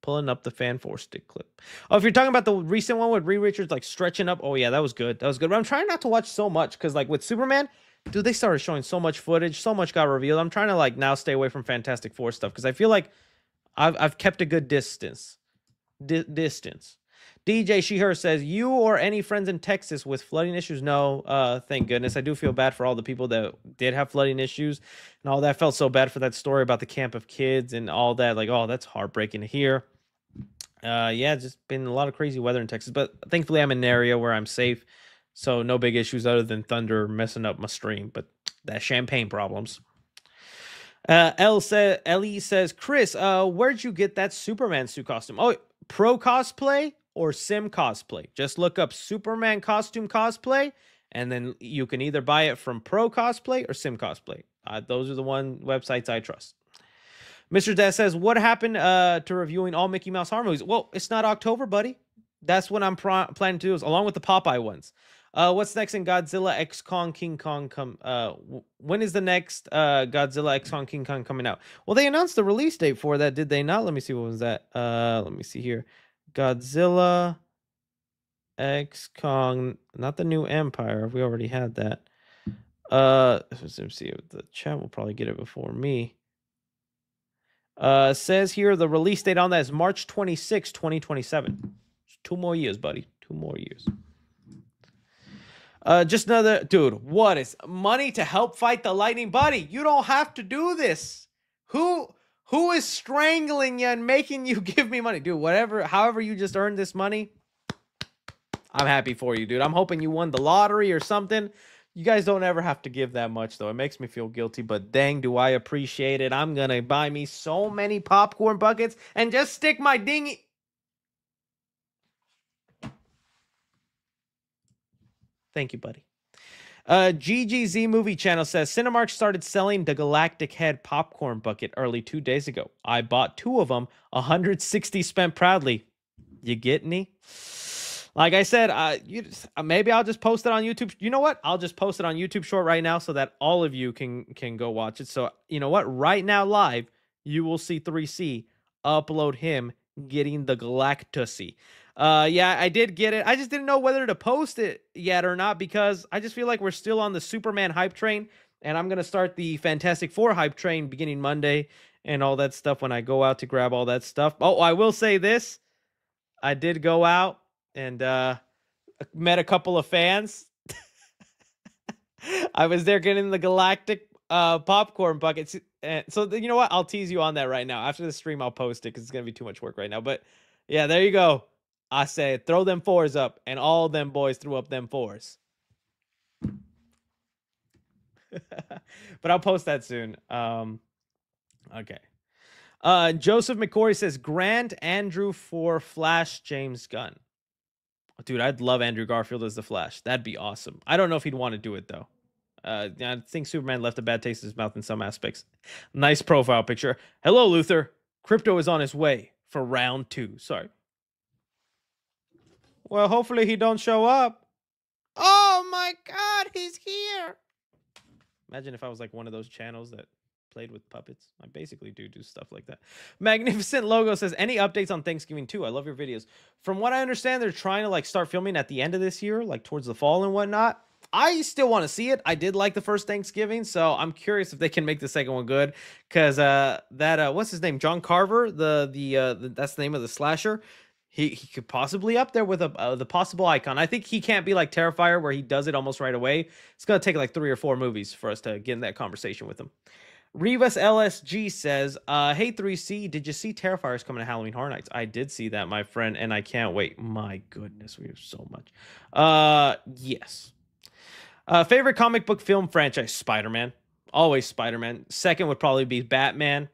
pulling up the Fan Force stick clip. Oh, if you're talking about the recent one with Reed Richards like stretching up, oh yeah, that was good. That was good. But I'm trying not to watch so much, because like with Superman, dude, they started showing so much footage, so much got revealed. I'm trying to like now stay away from Fantastic Four stuff, because I feel like I've kept a good distance. DJ Sheher says, you or any friends in Texas with flooding issues? No, thank goodness. I do feel bad for all the people that did have flooding issues and all that. Felt so bad for that story about the camp of kids and all that. Like, oh, that's heartbreaking to hear. Yeah, just been a lot of crazy weather in Texas, but thankfully I'm in an area where I'm safe, so no big issues other than thunder messing up my stream, but that champagne problems. Ellie says, Chris, where'd you get that Superman suit costume? Oh, pro cosplay or sim cosplay? Just look up Superman costume cosplay, and then you can either buy it from pro cosplay or sim cosplay. Those are the websites I trust. Mr. Death says, what happened to reviewing all Mickey Mouse horror movies? Well, it's not October, buddy. That's what I'm planning to do, along with the Popeye ones. What's next in Godzilla X Kong King Kong when is the next Godzilla X Kong King Kong coming out? Well, they announced the release date for that, did they not? Let me see, what was that? Let me see here. Godzilla X Kong, not the New Empire. We already had that. Let's see. The chat will probably get it before me. Says here the release date on that is March 26, 2027. 2 more years, buddy. 2 more years. Just another dude. What is money to help fight the lightning, buddy? You don't have to do this. Who is strangling you and making you give me money, dude? However you just earned this money, I'm happy for you, dude. I'm hoping you won the lottery or something. You guys don't ever have to give that much, though. It makes me feel guilty, but dang, do I appreciate it. I'm gonna buy me so many popcorn buckets and just stick my dingy. Thank you, buddy. GGZ Movie Channel says, Cinemark started selling the Galactic Head popcorn bucket early 2 days ago. I bought 2 of them, 160 spent proudly. You get me? Like I said, maybe I'll just post it on YouTube. You know what? I'll just post it on YouTube Short right now so that all of you can go watch it. So, you know what? Right now, live, you will see 3C upload him getting the Galactusy. Yeah, I did get it. I just didn't know whether to post it yet or not, because I just feel like we're still on the Superman hype train, and I'm going to start the Fantastic Four hype train beginning Monday and all that stuff when I go out to grab all that stuff. Oh, I will say this. I did go out and met a couple of fans. I was there getting the Galactic popcorn buckets. So you know what? I'll tease you on that right now. After the stream, I'll post it because it's going to be too much work right now. But yeah, there you go. I said, throw them 4s up, and all them boys threw up them 4s. But I'll post that soon. Okay. Joseph McCory says, Grant Andrew for Flash James Gunn. Dude, I'd love Andrew Garfield as the Flash. That'd be awesome. I don't know if he'd want to do it, though. I think Superman left a bad taste in his mouth in some aspects. Nice profile picture. Hello, Luther. Crypto is on his way for round 2. Sorry. Well, hopefully he don't show up. Oh my God, he's here. Imagine if I was like one of those channels that played with puppets. I basically do stuff like that. Magnificent Logo says, any updates on Thanksgiving too? I love your videos. From what I understand, they're trying to like start filming at the end of this year, like towards the fall and whatnot. I still want to see it. I did like the first Thanksgiving, so I'm curious if they can make the second one good. Because what's his name? John Carver, that's the name of the slasher. He could possibly up there with the possible icon. I think he can't be like Terrifier where he does it almost right away. It's gonna take like 3 or 4 movies for us to get in that conversation with him. Rivas LSG says, hey 3C, did you see Terrifiers coming to Halloween Horror Nights? I did see that, my friend, and I can't wait. My goodness, we have so much. Yes. Favorite comic book film franchise? Spider-Man. Always Spider-Man. Second would probably be Batman.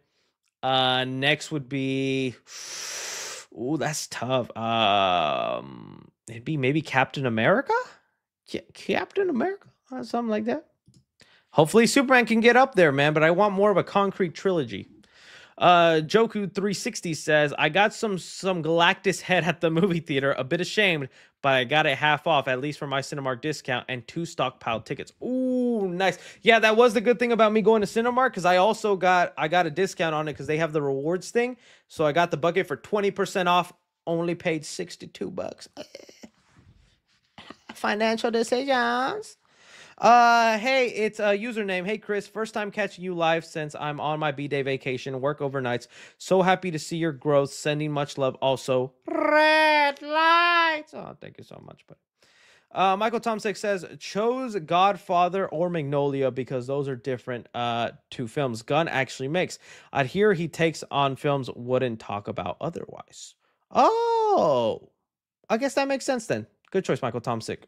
Next would be... Ooh, that's tough. It'd be maybe Captain America? Captain America? Something like that. Hopefully Superman can get up there, man, but I want more of a concrete trilogy. Joku360 says, I got some Galactus head at the movie theater. A bit ashamed, but I got it half off, at least for my Cinemark discount, and 2 stockpiled tickets. Ooh, nice. Yeah, that was the good thing about me going to Cinemark, because I also got a discount on it because they have the rewards thing. So I got the bucket for 20% off, only paid $62. Financial decisions. Hey, it's a username. Hey, Chris, first time catching you live since I'm on my B-Day vacation, work overnights. So happy to see your growth. Sending much love. Also, red lights. Oh, thank you so much, buddy. Michael Tomsick says, chose Godfather or Magnolia because those are different 2 films Gunn actually makes. I'd hear he takes on films wouldn't talk about otherwise. Oh, I guess that makes sense then. Good choice, Michael Tomsick.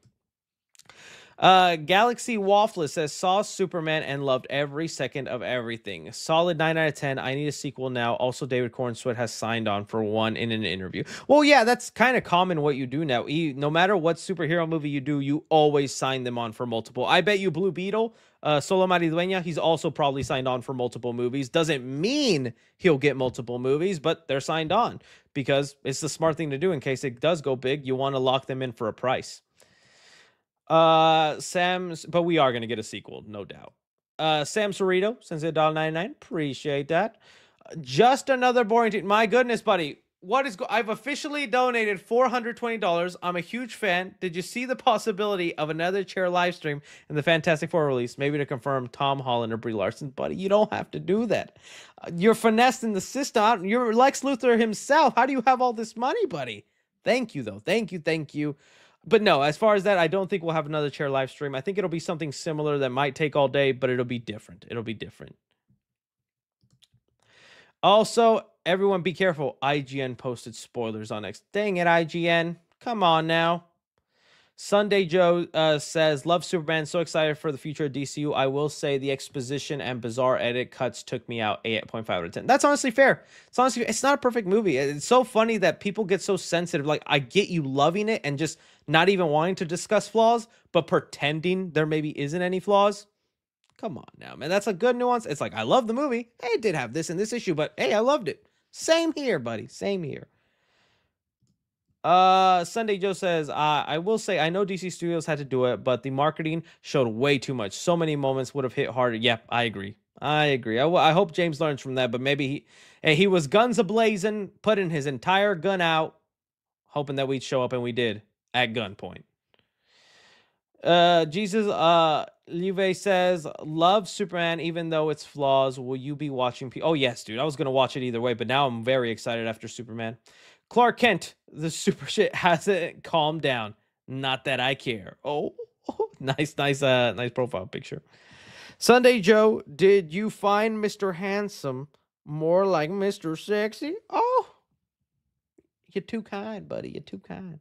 Galaxy Waffler says, saw Superman and loved every second of everything. Solid 9 out of 10. I need a sequel now. Also, David Cornsweet has signed on for one in an interview. Well, yeah, that's kind of common what you do now. No matter what superhero movie you do, you always sign them on for multiple. I bet you Blue Beetle, Solo Maridueña, he's also probably signed on for multiple movies. Doesn't mean he'll get multiple movies, but they're signed on because it's the smart thing to do in case it does go big. You want to lock them in for a price. But we are going to get a sequel, no doubt. Sam Cerrito sends it $1.99. Appreciate that. Just another boring my goodness, buddy. I've officially donated $420. I'm a huge fan. Did you see the possibility of another chair live stream in the Fantastic Four release? Maybe to confirm Tom Holland or Brie Larson. Buddy, you don't have to do that. You're finessed in the system. You're Lex Luthor himself. How do you have all this money, buddy? Thank you, though. Thank you. But no, as far as that, I don't think we'll have another chair live stream. I think it'll be something similar that might take all day, but it'll be different. Also, everyone be careful. IGN posted spoilers on X. Dang it, IGN. Come on now. Sunday Joe says, love Superman. So excited for the future of DCU. I will say the exposition and bizarre edit cuts took me out 8.5 out of 10. That's honestly fair. It's not a perfect movie. It's so funny that people get so sensitive. Like, I get you loving it and just not even wanting to discuss flaws, but pretending there maybe isn't any flaws. Come on now, man. That's a good nuance. It's like, I love the movie. Hey, it did have this and this issue, but hey, I loved it. Same here, buddy. Same here. Sunday Joe says, I will say, I know DC Studios had to do it, but the marketing showed way too much. So many moments would have hit harder. Yep, I agree. I hope James learns from that, but maybe he was guns a-blazing, putting his entire gun out, hoping that we'd show up, and we did at gunpoint. Jesus, Live says, love Superman, even though it's flaws. Will you be watching? Oh, yes, dude. I was going to watch it either way, but now I'm very excited after Superman. Clark Kent, the super shit hasn't calmed down. Not that I care. Oh, nice profile picture. Sunday Joe, did you find Mr. Handsome more like Mr. Sexy? Oh, you're too kind, buddy. You're too kind.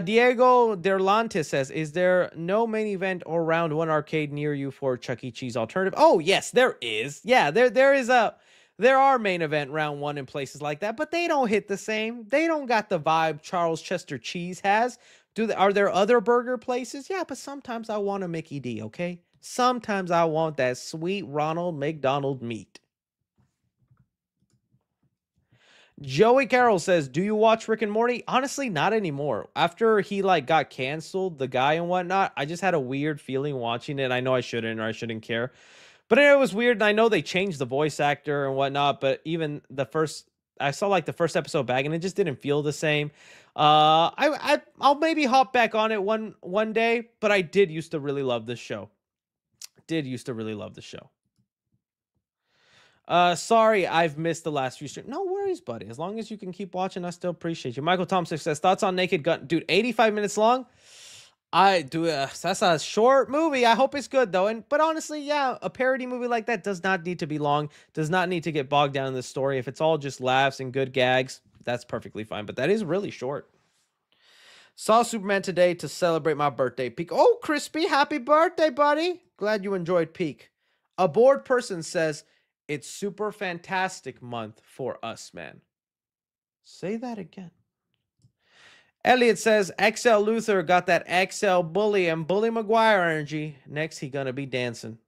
Diego Derlantes says, is there no main event or round one arcade near you for Chuck E. Cheese alternative? Oh, yes, there is. Yeah, there are main event round one in places like that, but they don't hit the same. They don't got the vibe Charles Chester Cheese has. Are there other burger places? Yeah, but sometimes I want a Mickey D, okay? Sometimes I want that sweet Ronald McDonald meat. Joey Carroll says, "Do you watch Rick and Morty?" Honestly, not anymore. After he like got canceled, the guy and whatnot, I just had a weird feeling watching it. I know I shouldn't or I shouldn't care, but it was weird. And I know they changed the voice actor and whatnot, but even the first, I saw like the first episode back, and it just didn't feel the same. I'll maybe hop back on it one day, but I did used to really love this show. Did used to really love the show. Sorry, I've missed the last few streams. No worries, buddy. As long as you can keep watching, I still appreciate you. Michael Thompson says, thoughts on Naked Gun? Dude, 85 minutes long. I do. That's a short movie. I hope it's good though. But honestly, yeah, a parody movie like that does not need to be long. Does not need to get bogged down in the story. If it's all just laughs and good gags, that's perfectly fine. But that is really short. Saw Superman today to celebrate my birthday. Peak. Oh, Crispy, happy birthday, buddy. Glad you enjoyed Peak. A bored person says, it's super fantastic month for us, man. Say that again. Elliot says, XL Luthor got that XL Bully and Bully Maguire energy. Next, he gonna be dancing.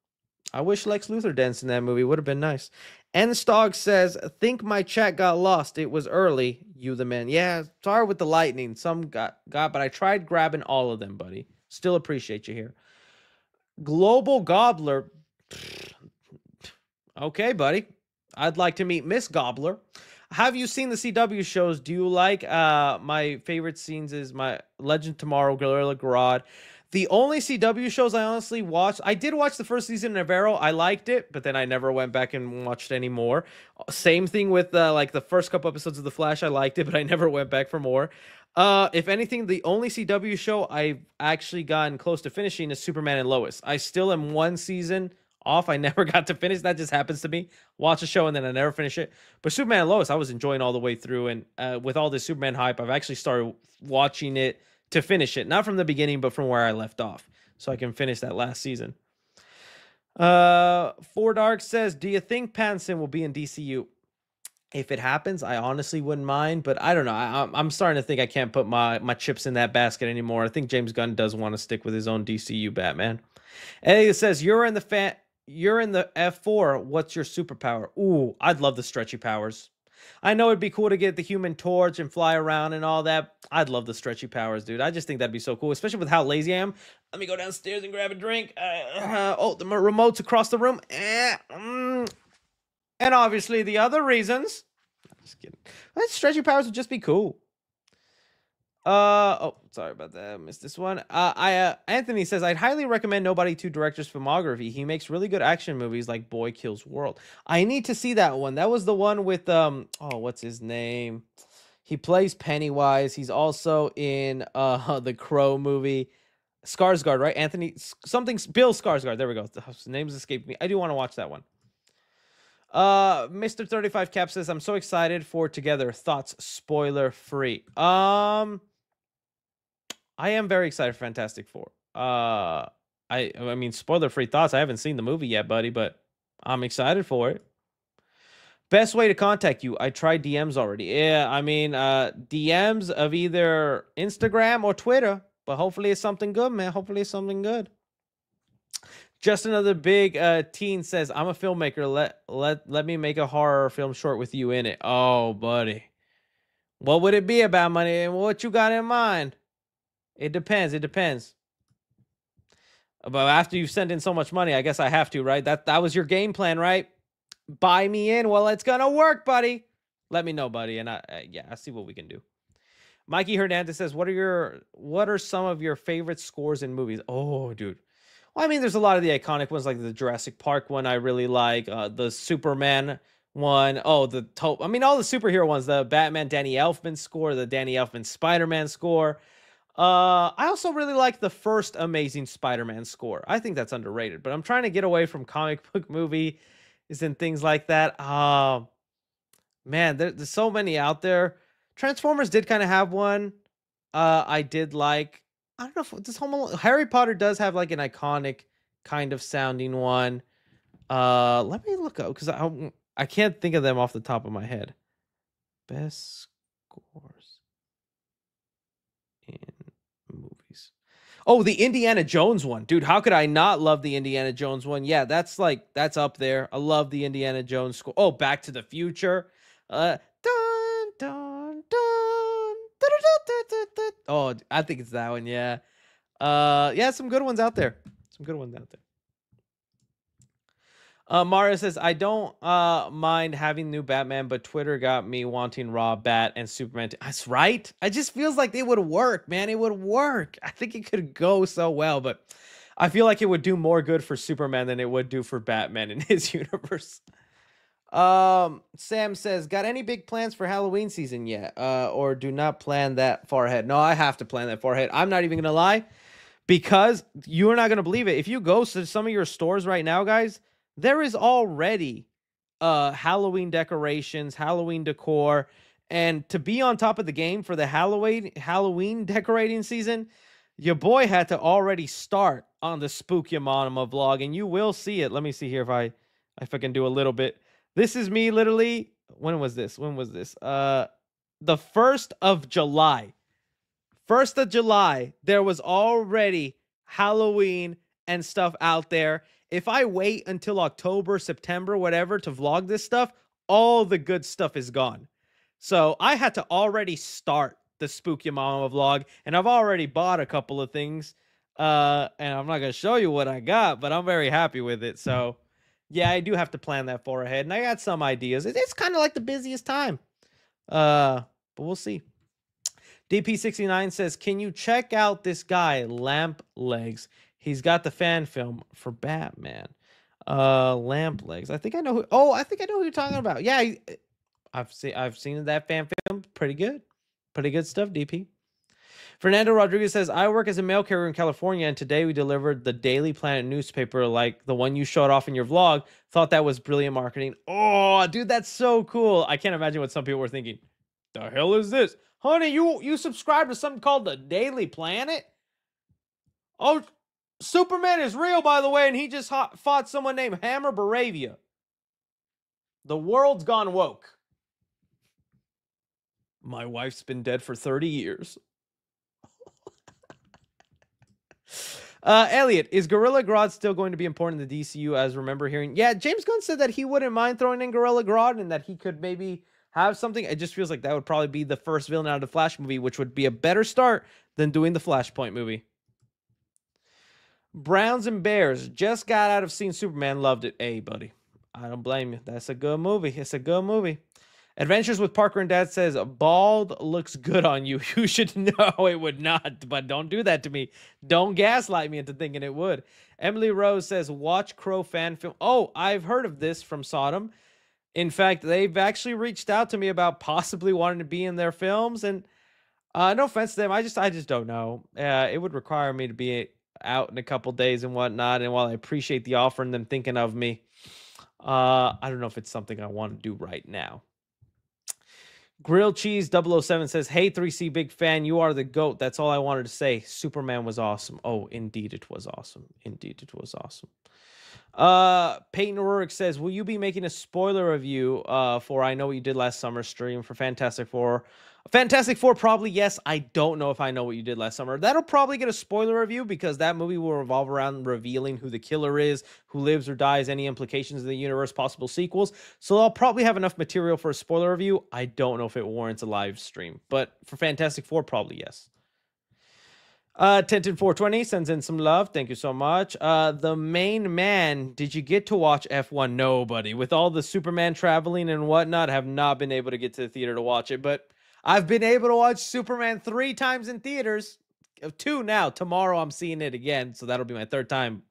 I wish Lex Luthor danced in that movie. Would have been nice. N-Stog says, think my chat got lost. It was early. You the man. Yeah, sorry with the lightning. Some got, but I tried grabbing all of them, buddy. Still appreciate you here. Global Gobbler. Okay, buddy. I'd like to meet Miss Gobbler. Have you seen the CW shows? Do you like my favorite scenes is my Legend Tomorrow, Gorilla Grodd. The only CW shows I honestly watched, I did watch the first season of Arrow. I liked it, but then I never went back and watched any more. Same thing with like the first couple episodes of The Flash. I liked it, but I never went back for more. If anything, the only CW show I've actually gotten close to finishing is Superman and Lois. I still am one season off. I never got to finish. That just happens to me. Watch a show and then I never finish it. But Superman and Lois, I was enjoying all the way through. And with all this Superman hype, I've actually started watching it to finish it. Not from the beginning, but from where I left off. So I can finish that last season. Four Dark says, do you think Pattinson will be in DCU? If it happens, I honestly wouldn't mind. But I don't know. I'm starting to think I can't put my chips in that basket anymore. I think James Gunn does want to stick with his own DCU Batman. And it says, you're in the F4. What's your superpower? Ooh, I'd love the stretchy powers. I know it'd be cool to get the Human Torch and fly around and all that. I'd love the stretchy powers, dude. I just think that'd be so cool, especially with how lazy I am. Let me go downstairs and grab a drink. Oh, the remote's across the room. And obviously the other reasons. Just kidding. Stretchy powers would just be cool. Oh, sorry about that. I missed this one. Anthony says, I'd highly recommend Nobody 2 director's filmography. He makes really good action movies like Boy Kills World. I need to see that one. That was the one with oh, what's his name? He plays Pennywise. He's also in the Crow movie. Skarsgård, right? Anthony something Bill Skarsgård. There we go. His name's escaped me. I do want to watch that one. Mr. 35 Cap says, I'm so excited for Together. Thoughts spoiler free. I am very excited for Fantastic Four. I mean, spoiler-free thoughts. I haven't seen the movie yet, buddy, but I'm excited for it. Best way to contact you. I tried DMs already. Yeah, I mean, DMs of either Instagram or Twitter, but hopefully it's something good, man. Hopefully it's something good. Just another big teen says, I'm a filmmaker. Let me make a horror film short with you in it. Oh, buddy. What would it be about, money? And what you got in mind? It depends. It depends. But after you've sent in so much money, I guess I have to, right? That was your game plan, right? Buy me in. Well, it's gonna work, buddy. Let me know, buddy, and yeah, I'll see what we can do. Mikey Hernandez says, "What are some of your favorite scores in movies?" Oh, dude. Well, I mean, there's a lot of the iconic ones, like the Jurassic Park one. I really like the Superman one. Oh, I mean, all the superhero ones. The Batman Danny Elfman score, the Danny Elfman Spider-Man score. I also really like the first Amazing Spider-Man score. I think that's underrated, but I'm trying to get away from comic book movies and things like that. Man, there's so many out there. Transformers did kind of have one. I did like, I don't know if this Harry Potter does have like an iconic kind of sounding one. Let me look up because I can't think of them off the top of my head. Best scores in movies. Oh, the Indiana Jones one. Dude, how could I not love the Indiana Jones one? Yeah, that's up there. I love the Indiana Jones score. Oh, Back to the Future. Dun, dun, dun, oh, I think it's that one. Yeah. Yeah, some good ones out there. Some good ones out there. Mario says, I don't mind having new Batman, but Twitter got me wanting Raw, Bat, and Superman. That's right. I just feels like they would work, man. It would work. I think it could go so well, but I feel like it would do more good for Superman than it would do for Batman in his universe. Sam says, got any big plans for Halloween season yet? Or do not plan that far ahead? No, I have to plan that far ahead. I'm not even gonna lie, because you're not gonna believe it. If you go to some of your stores right now, guys, there is already Halloween decorations, Halloween decor, and to be on top of the game for the Halloween decorating season, your boy had to already start on the Spookyamama vlog, and you will see it. Let me see here if I can do a little bit. This is me literally. When was this? The 1st of July. 1st of July, there was already Halloween and stuff out there. If I wait until October, September, whatever, to vlog this stuff, all the good stuff is gone. So I had to already start the Spookyamama vlog, and I've already bought a couple of things. And I'm not going to show you what I got, but I'm very happy with it. So, yeah, I do have to plan that far ahead, and I got some ideas. It's kind of like the busiest time. But we'll see. DP69 says, can you check out this guy, Lamp Legs? He's got the fan film for Batman. Lamp Legs. I think I know who you're talking about. Yeah, I've seen that fan film. Pretty good. Pretty good stuff, DP. Fernando Rodriguez says, I work as a mail carrier in California, and today we delivered the Daily Planet newspaper like the one you showed off in your vlog. Thought that was brilliant marketing. Oh, dude, that's so cool. I can't imagine what some people were thinking. The hell is this? Honey, you subscribe to something called the Daily Planet? Oh, Superman is real, by the way, and he just fought someone named Hammer Baravia. The world's gone woke. My wife's been dead for 30 years. Elliot, is Gorilla Grodd still going to be important in the DCU, as remember hearing? Yeah, James Gunn said that he wouldn't mind throwing in Gorilla Grodd and that he could maybe have something. It just feels like that would probably be the first villain out of the Flash movie, which would be a better start than doing the Flashpoint movie. Browns and Bears just got out of seeing Superman. Loved it. Hey, buddy. I don't blame you. That's a good movie. It's a good movie. Adventures with Parker and Dad says, bald looks good on you. You should know it would not, but don't do that to me. Don't gaslight me into thinking it would. Emily Rose says, watch Crow fan film. Oh, I've heard of this from Sodom. In fact, they've actually reached out to me about possibly wanting to be in their films. And no offense to them, I just don't know. It would require me to be out in a couple days and whatnot. And while I appreciate the offer and them thinking of me, I don't know if it's something I want to do right now. Grilled Cheese 007 says, hey, 3C big fan, you are the GOAT. That's all I wanted to say. Superman was awesome. Oh, indeed it was awesome. Indeed it was awesome. Peyton O'Rourke says, will you be making a spoiler review for I Know What You Did Last Summer stream for Fantastic Four? Fantastic Four, probably yes. I don't know if I Know What You Did Last Summer. That'll probably get a spoiler review because that movie will revolve around revealing who the killer is, who lives or dies, any implications of the universe, possible sequels. So I'll probably have enough material for a spoiler review. I don't know if it warrants a live stream, but for Fantastic Four, probably yes. Tintin420 sends in some love. Thank you so much. The main man, did you get to watch F1? No, buddy. With all the Superman traveling and whatnot, I have not been able to get to the theater to watch it, but I've been able to watch Superman 3 times in theaters. 2 now. Tomorrow I'm seeing it again, so that'll be my 3rd time.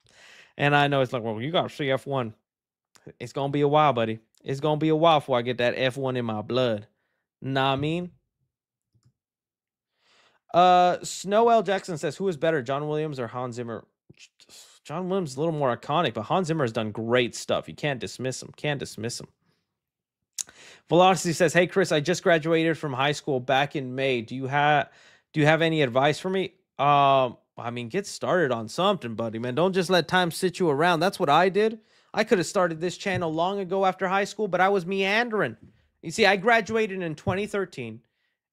And I know it's like, well, you got to see F1. It's going to be a while, buddy. It's going to be a while before I get that F1 in my blood. Nah, I mean. Snow L. Jackson says, who is better, John Williams or Hans Zimmer? John Williams is a little more iconic, but Hans Zimmer has done great stuff. You can't dismiss him. Can't dismiss him. Velocity says, hey, Chris, I just graduated from high school back in May. Do you have any advice for me? I mean, get started on something, buddy, man. Don't just let time sit you around. That's what I did. I could have started this channel long ago after high school, but I was meandering. You see, I graduated in 2013,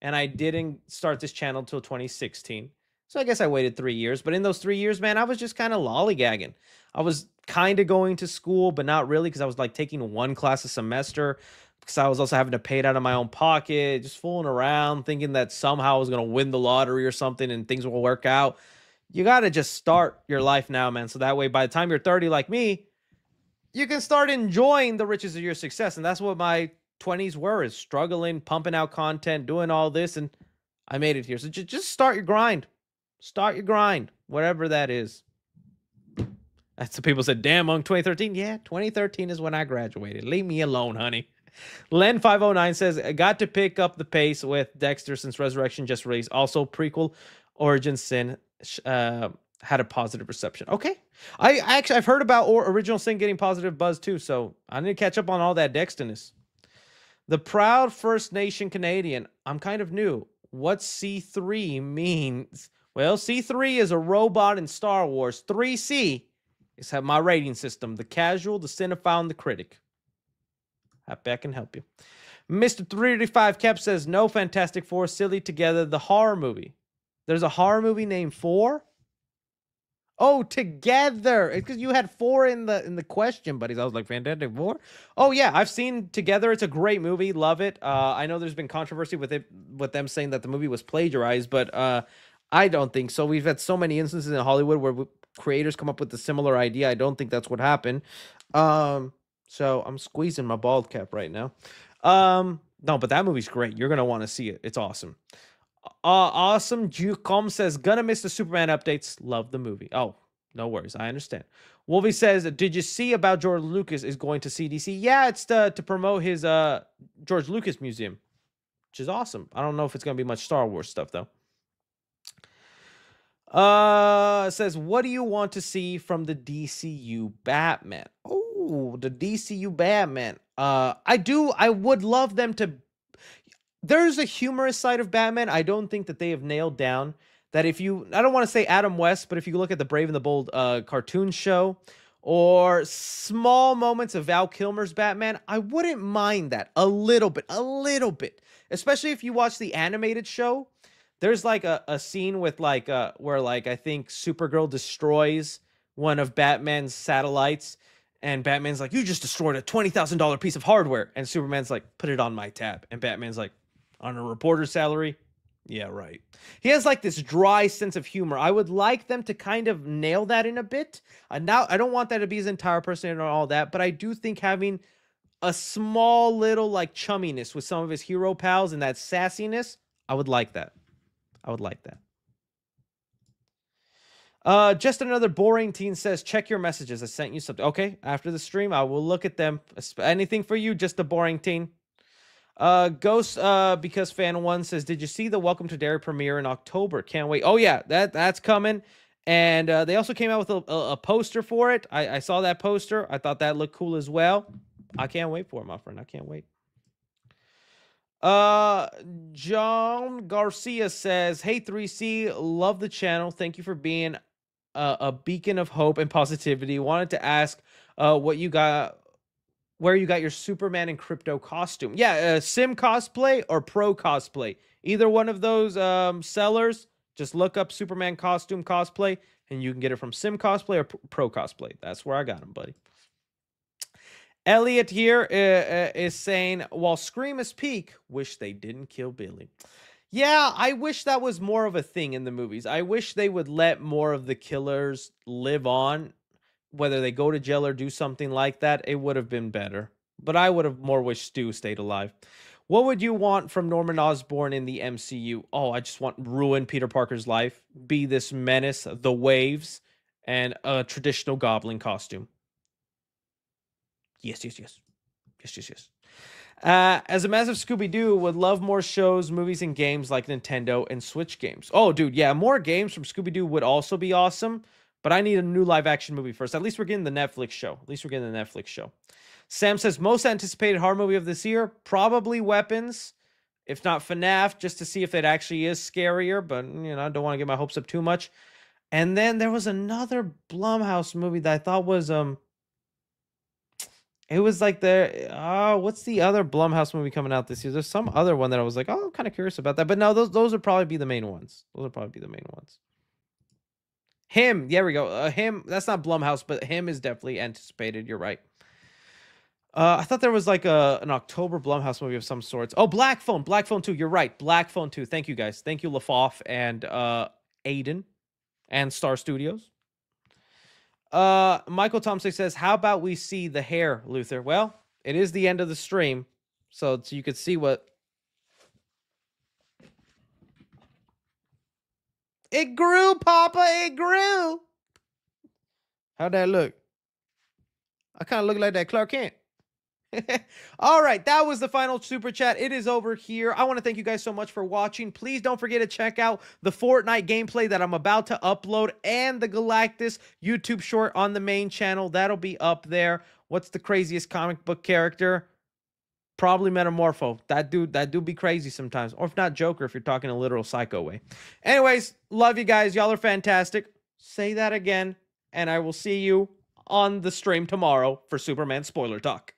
and I didn't start this channel until 2016. So I guess I waited 3 years. But in those 3 years, man, I was just kind of lollygagging. I was kind of going to school, but not really, because I was like taking 1 class a semester. because I was also having to pay it out of my own pocket, just fooling around, thinking that somehow I was going to win the lottery or something and things will work out. You got to just start your life now, man. So that way, by the time you're 30 like me, you can start enjoying the riches of your success. And that's what my 20s were, is struggling, pumping out content, doing all this. And I made it here. So just start your grind. Start your grind, whatever that is. That's what people said, damn, Monk, 2013. Yeah, 2013 is when I graduated. Leave me alone, honey. Len509 says, I got to pick up the pace with Dexter since Resurrection just released. Also, prequel Origin Sin had a positive reception. Okay. I've heard about Original Sin getting positive buzz too, so I need to catch up on all that Dexterness. The proud First Nation Canadian. I'm kind of new. What C3 means? Well, C3 is a robot in Star Wars. 3C is my rating system. The casual, the cinephile, and the critic. Happy I can help you. Mr. 335 Cap says, no Fantastic Four, silly together, the horror movie. There's a horror movie named Four? Oh, together. It's because you had four in the question, buddies. I was like, Fantastic Four? Oh, yeah, I've seen Together. It's a great movie. Love it. I know there's been controversy with them saying that the movie was plagiarized, but I don't think so. We've had so many instances in Hollywood where creators come up with a similar idea. I don't think that's what happened. So I'm squeezing my bald cap right now. No, but that movie's great. You're going to want to see it. It's awesome. Awesome. Jucom says, gonna miss the Superman updates. Love the movie. Oh, no worries. I understand. Wolvie says, did you see about George Lucas is going to CDC? Yeah, it's to promote his George Lucas Museum, which is awesome. I don't know if it's going to be much Star Wars stuff, though. Says, what do you want to see from the DCU Batman? Oh, the DCU Batman. I would love them to. There's a humorous side of Batman. I don't think that they have nailed down that. I don't want to say Adam West, but if you look at the Brave and the Bold cartoon show or small moments of Val Kilmer's Batman, I wouldn't mind that a little bit, especially if you watch the animated show. There's like a scene with where I think Supergirl destroys one of Batman's satellites, and Batman's like, you just destroyed a $20,000 piece of hardware. And Superman's like, put it on my tab. And Batman's like, on a reporter's salary? Yeah, right. He has like this dry sense of humor. I would like them to kind of nail that in a bit. Now, I don't want that to be his entire personality or all that, but I do think having a small little like chumminess with some of his hero pals and that sassiness, I would like that. I would like that. Just another boring teen says, check your messages. I sent you something. Okay, after the stream, I will look at them. Anything for you, just a boring teen. Ghost, because fan one says, did you see the Welcome to Derry premiere in October? Can't wait. Oh yeah, that's coming. And they also came out with a poster for it. I saw that poster. I thought that looked cool as well. I can't wait for it, my friend. I can't wait. John Garcia says, hey 3C, love the channel. Thank you for being a beacon of hope and positivity. Wanted to ask where you got your Superman and Crypto costume. Yeah, Sim cosplay or Pro cosplay. Either one of those sellers, just look up Superman costume cosplay and you can get it from Sim cosplay or Pro cosplay. That's where I got them, buddy. Elliot here is saying, while Scream is peak, wish they didn't kill Billy. Yeah, I wish that was more of a thing in the movies. I wish they would let more of the killers live on. Whether they go to jail or do something like that, it would have been better. But I would have more wished Stu stayed alive. What would you want from Norman Osborn in the MCU? Oh, I just want ruin Peter Parker's life. Be this menace, the waves, and a traditional goblin costume. Yes. As a massive Scooby-Doo, would love more shows, movies, and games like Nintendo and Switch games. Oh, dude, yeah, more games from Scooby-Doo would also be awesome. But I need a new live-action movie first. At least we're getting the Netflix show. Sam says, most anticipated horror movie of this year? Probably Weapons. If not FNAF, just to see if it actually is scarier. But, I don't want to get my hopes up too much. And then there was another Blumhouse movie that I thought was... It was like what's the other Blumhouse movie coming out this year? There's some other one that I was like, I'm kind of curious about that. But no, those would probably be the main ones. Him, there we go. Him, that's not Blumhouse, but Him is definitely anticipated. You're right. I thought there was like an October Blumhouse movie of some sorts. Oh, Black Phone. Black Phone 2. You're right. Black Phone 2. Thank you, guys. Thank you, LaFoff and Aiden and Star Studios. Michael Thompson says, how about we see the hair, Luther? Well, it is the end of the stream, so you could see what... It grew, Papa. It grew. How'd that look? I kind of look like that Clark Kent. All right, that was the final super chat. It is over here. I want to thank you guys so much for watching. Please don't forget to check out the Fortnite gameplay that I'm about to upload and the Galactus YouTube short on the main channel. That'll be up there. What's the craziest comic book character? Probably Metamorpho. That dude be crazy sometimes. Or if not, Joker, if you're talking a literal psycho way. Anyways, love you guys. Y'all are fantastic. Say that again, and I will see you on the stream tomorrow for Superman Spoiler Talk.